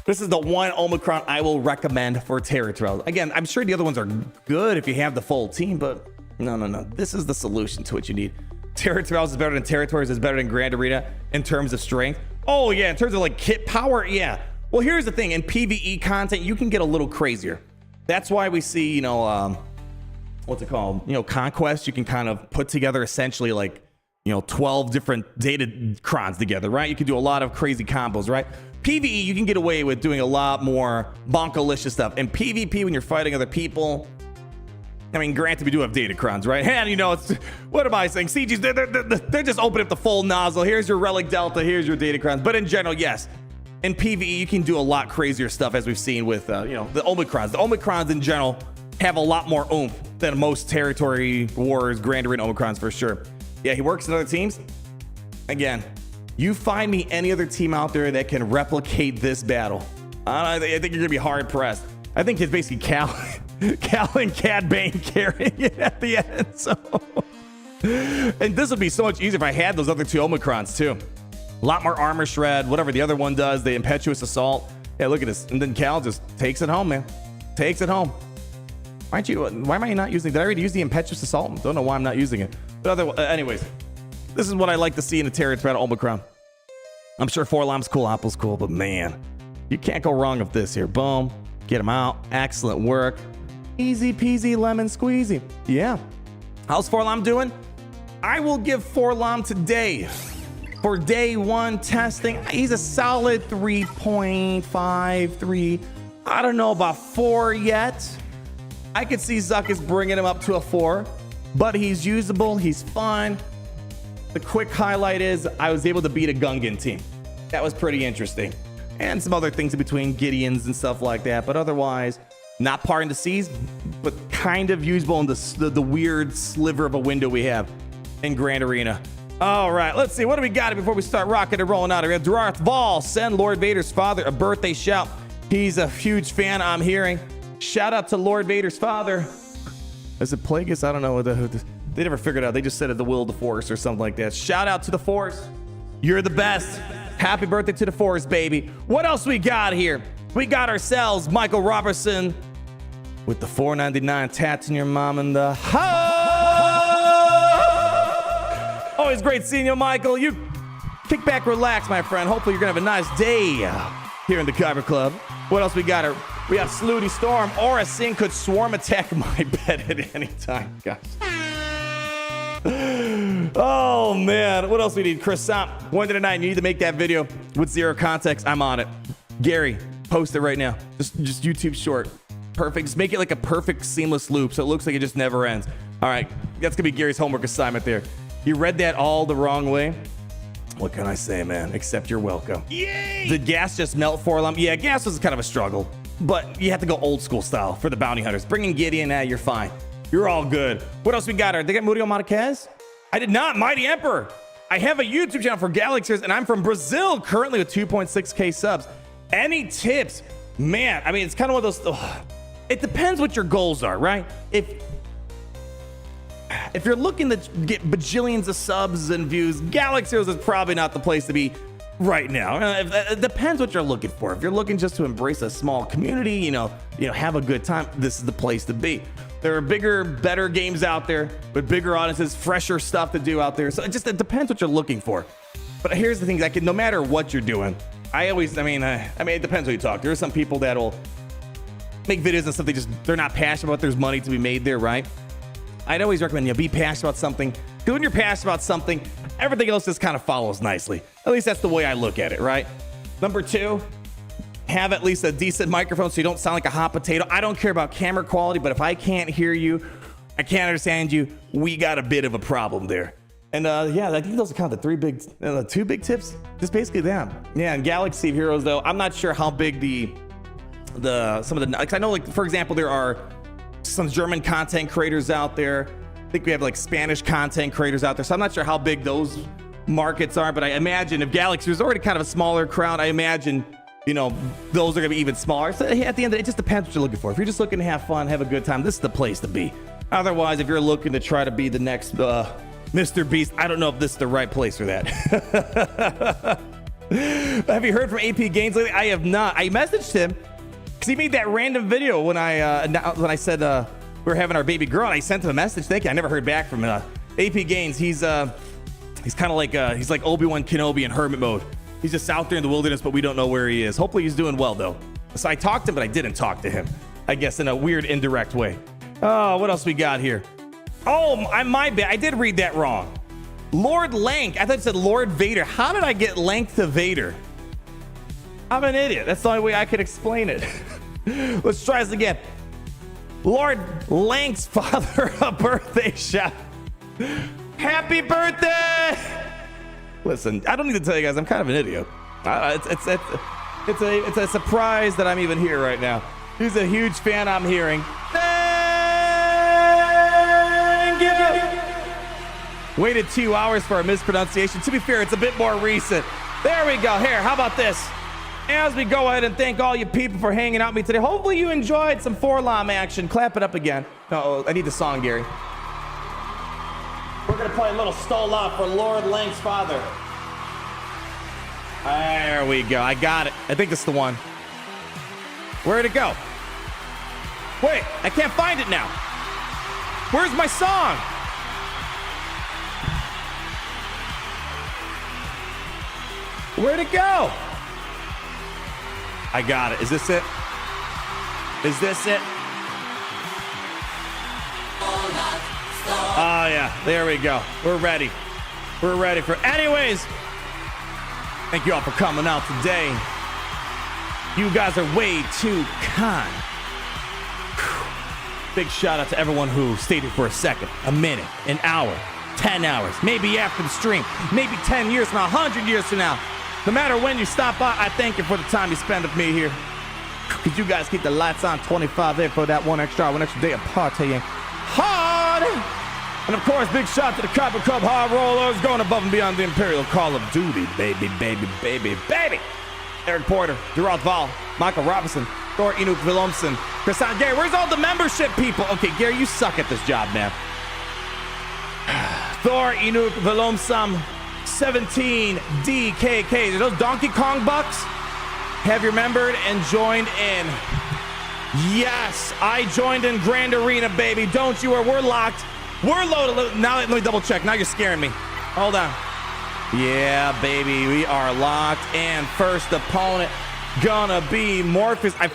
This is the one Omicron I will recommend for territories. Again, I'm sure the other ones are good if you have the full team, but no. This is the solution to what you need. Territorials is better than Territories, is better than Grand Arena in terms of strength. Oh yeah, in terms of like kit power, yeah. Well, here's the thing, in PvE content, you can get a little crazier. That's why we see, what's it called? Conquest, you can kind of put together essentially like, 12 different data crons together, right? You can do a lot of crazy combos, right? PvE, you can get away with doing a lot more bonkolicious stuff. And PvP, when you're fighting other people, I mean, granted, we do have datacrons, right? And it's, what am I saying? CGs, they're just opening up the full nozzle. Here's your Relic Delta, here's your datacrons. But in general, yes, in PvE, you can do a lot crazier stuff, as we've seen with, the Omicrons. The Omicrons in general have a lot more oomph than most Territory Wars, Grand Arena Omicrons for sure. Yeah, he works in other teams. Again, you find me any other team out there that can replicate this battle. I think you're gonna be hard pressed. I think it's basically Cal and Cad Bane carrying it at the end. So, and this would be so much easier if I had those other two Omicrons too. A lot more armor shred, whatever the other one does, the impetuous assault. Yeah, look at this. And then Cal just takes it home, man. Takes it home. Why am I not using? Did I already use the impetuous assault? Don't know why I'm not using it. But anyways, this is what I like to see in the Territory Omicron. I'm sure Forlom's cool, Apple's cool, but man, you can't go wrong with this here. Boom, get him out. Excellent work. Easy peasy lemon squeezy. Yeah. How's Forlom doing? I will give Forlom today, for day one testing, he's a solid 3.53. I don't know about 4 yet. I could see Zuckus bringing him up to a 4, but he's usable, he's fun. The quick highlight is I was able to beat a Gungan team. That was pretty interesting. And some other things in between, Gideons and stuff like that, but otherwise, not parting the seas, but kind of usable in the weird sliver of a window we have in Grand Arena. All right, let's see, what do we got before we start rocking and rolling out? We have Durarth Vol, send Lord Vader's father a birthday shout. He's a huge fan, I'm hearing. Shout out to Lord Vader's father. Is it Plagueis? I don't know. They never figured out. They just said it, the will of the Force or something like that. Shout out to the Force. You're the best. Happy birthday to the Force, baby. What else we got here? We got ourselves Michael Robertson with the $4.99 tats in your mom in the house. Always great seeing you, Michael. You kick back, relax, my friend. Hopefully you're going to have a nice day here in the Kyber Club. What else we got? We have Slooty Storm. Aura Singh could swarm attack my bed at any time. Gosh. Oh, man. What else we need? Chris Samp, 1 to 9. You need to make that video with zero context. I'm on it. Gary, post it right now. Just YouTube short. Perfect. Just make it like a perfect seamless loop so it looks like it just never ends. All right. That's going to be Gary's homework assignment there. You read that all the wrong way. What can I say, man? Except you're welcome. Yay! Did gas just melt for them? Yeah, gas was kind of a struggle, but you have to go old school style for the bounty hunters. Bring in Gideon, you're fine. You're all good. What else we got? They got Murio Marquez? I did not. Mighty Emperor. I have a YouTube channel for Galaxiers, and I'm from Brazil, currently with 2.6K subs. Any tips? Man, I mean, it's kind of one of those... It depends what your goals are, right? If you're looking to get bajillions of subs and views, Galaxiers is probably not the place to be right now. It depends what you're looking for. If you're looking just to embrace a small community, have a good time, this is the place to be. There are bigger, better games out there with bigger audiences, fresher stuff to do out there. So it depends what you're looking for. But here's the thing, no matter what you're doing, it depends who you talk. There are some people that'll make videos and stuff they're not passionate about. There's money to be made there, right? I'd always recommend be passionate about something. Because when you're passionate about something, everything else just kind of follows nicely. At least that's the way I look at it, right? Number 2, have at least a decent microphone so you don't sound like a hot potato. I don't care about camera quality, but if I can't hear you, I can't understand you, we got a bit of a problem there. And I think those are kind of the 2 big tips. Just basically them. Yeah, and Galaxy of Heroes, though, I'm not sure how big some of the, because I know, like, for example, there are some German content creators out there. I think we have like Spanish content creators out there. So I'm not sure how big those markets are, but I imagine if Galaxy is already kind of a smaller crowd, I imagine, those are gonna be even smaller. So at the end of it just depends what you're looking for. If you're just looking to have fun, have a good time, this is the place to be. Otherwise, if you're looking to try to be the next Mr. Beast, I don't know if this is the right place for that. Have you heard from AP Gaines lately? I have not. I messaged him because he made that random video when I said we were having our baby girl, and I sent him a message. Thank you. I never heard back from AP Gaines. He's kind of like he's like Obi-Wan Kenobi in hermit mode. He's just out there in the wilderness, but we don't know where he is. Hopefully he's doing well though. So I talked to him, but I didn't talk to him. I guess in a weird indirect way. Oh, what else we got here? Oh, my bad. I did read that wrong. Lord Lank. I thought it said Lord Vader. How did I get Lank to Vader? I'm an idiot. That's the only way I could explain it. Let's try this again. Lord Lank's father, a birthday shout. Happy birthday! Listen, I don't need to tell you guys, I'm kind of an idiot. It's a surprise that I'm even here right now. He's a huge fan, I'm hearing. Thank you. Waited 2 hours for a mispronunciation. To be fair, it's a bit more recent. There we go. Here, how about this? As we go ahead and thank all you people for hanging out with me today. Hopefully you enjoyed some Forlom action. Clap it up again. Oh, I need the song, Gary. We're going to play a little Stole Up for Lord Lank's father. There we go. I got it. I think this is the one. Where'd it go? Wait, I can't find it now. Where's my song? Where'd it go? I got it. Is this it? Is this it? Oh, yeah. There we go. We're ready. We're ready for... Anyways, thank you all for coming out today. You guys are way too kind. Big shout out to everyone who stayed here for a second, a minute, an hour, 10 hours, maybe after the stream, maybe 10 years from now, 100 years from now. No matter when you stop by, I thank you for the time you spend with me here. Because you guys keep the lights on 25 there for that one extra day of partying hard. And of course, big shout to the Copper Club Hard Rollers going above and beyond the Imperial Call of Duty, baby, baby, baby, baby. Eric Porter, Gerald Val, Michael Robinson, Thor Inuk Vilomson, Christian Gary. Where's all the membership people? Okay, Gary, you suck at this job, man. Thor Inuk Vilomsam, 17 DKK. Are those Donkey Kong bucks? Have you remembered and joined in? Yes, I joined in Grand Arena, baby. Don't you? We're locked. We're loaded. Now let me double check. Now you're scaring me. Hold on. Yeah, baby, we are locked in. First opponent gonna be Morpheus. I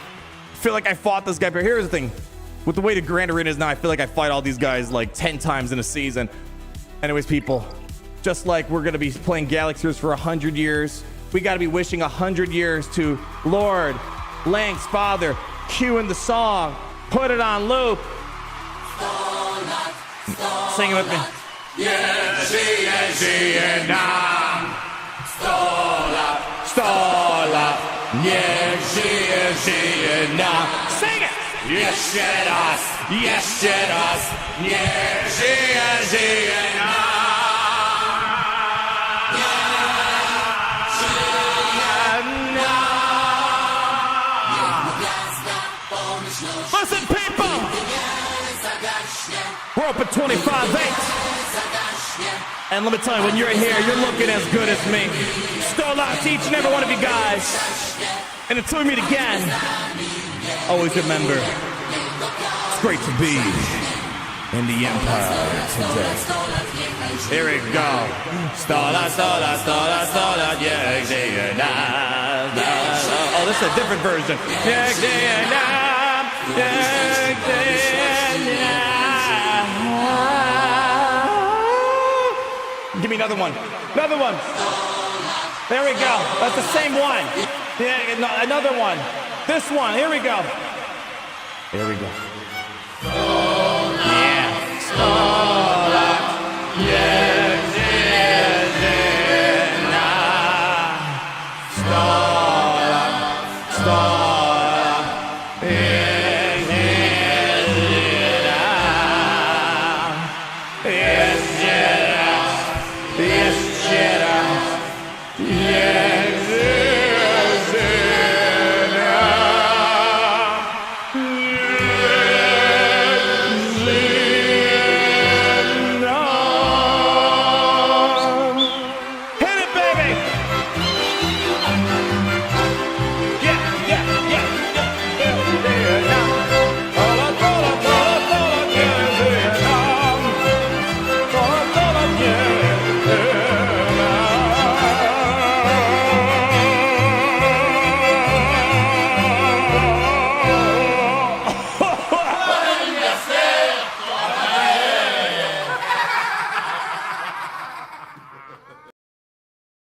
feel like I fought this guy. But here's the thing. With the way the Grand Arena is now, I feel like I fight all these guys like 10 times in a season. Anyways, people, just like we're gonna be playing Galaxiers for 100 years, we gotta be wishing 100 years to Lord Lank's father. Cueing the song. Put it on loop. Sing it with me. Stola, sing it! Listen, people! We're up at 25-8. And let me tell you, when you're here, you're looking as good as me. Stole out to each and every one of you guys. And until we meet again, always remember, it's great to be in the Empire today. Here we go. Stola, stola, stola, stola, yeah, oh, this is a different version. Give me another one. Another one. There we go. That's the same one. Yeah, no, another one. This one. Here we go. Here we go. Yeah. Stop.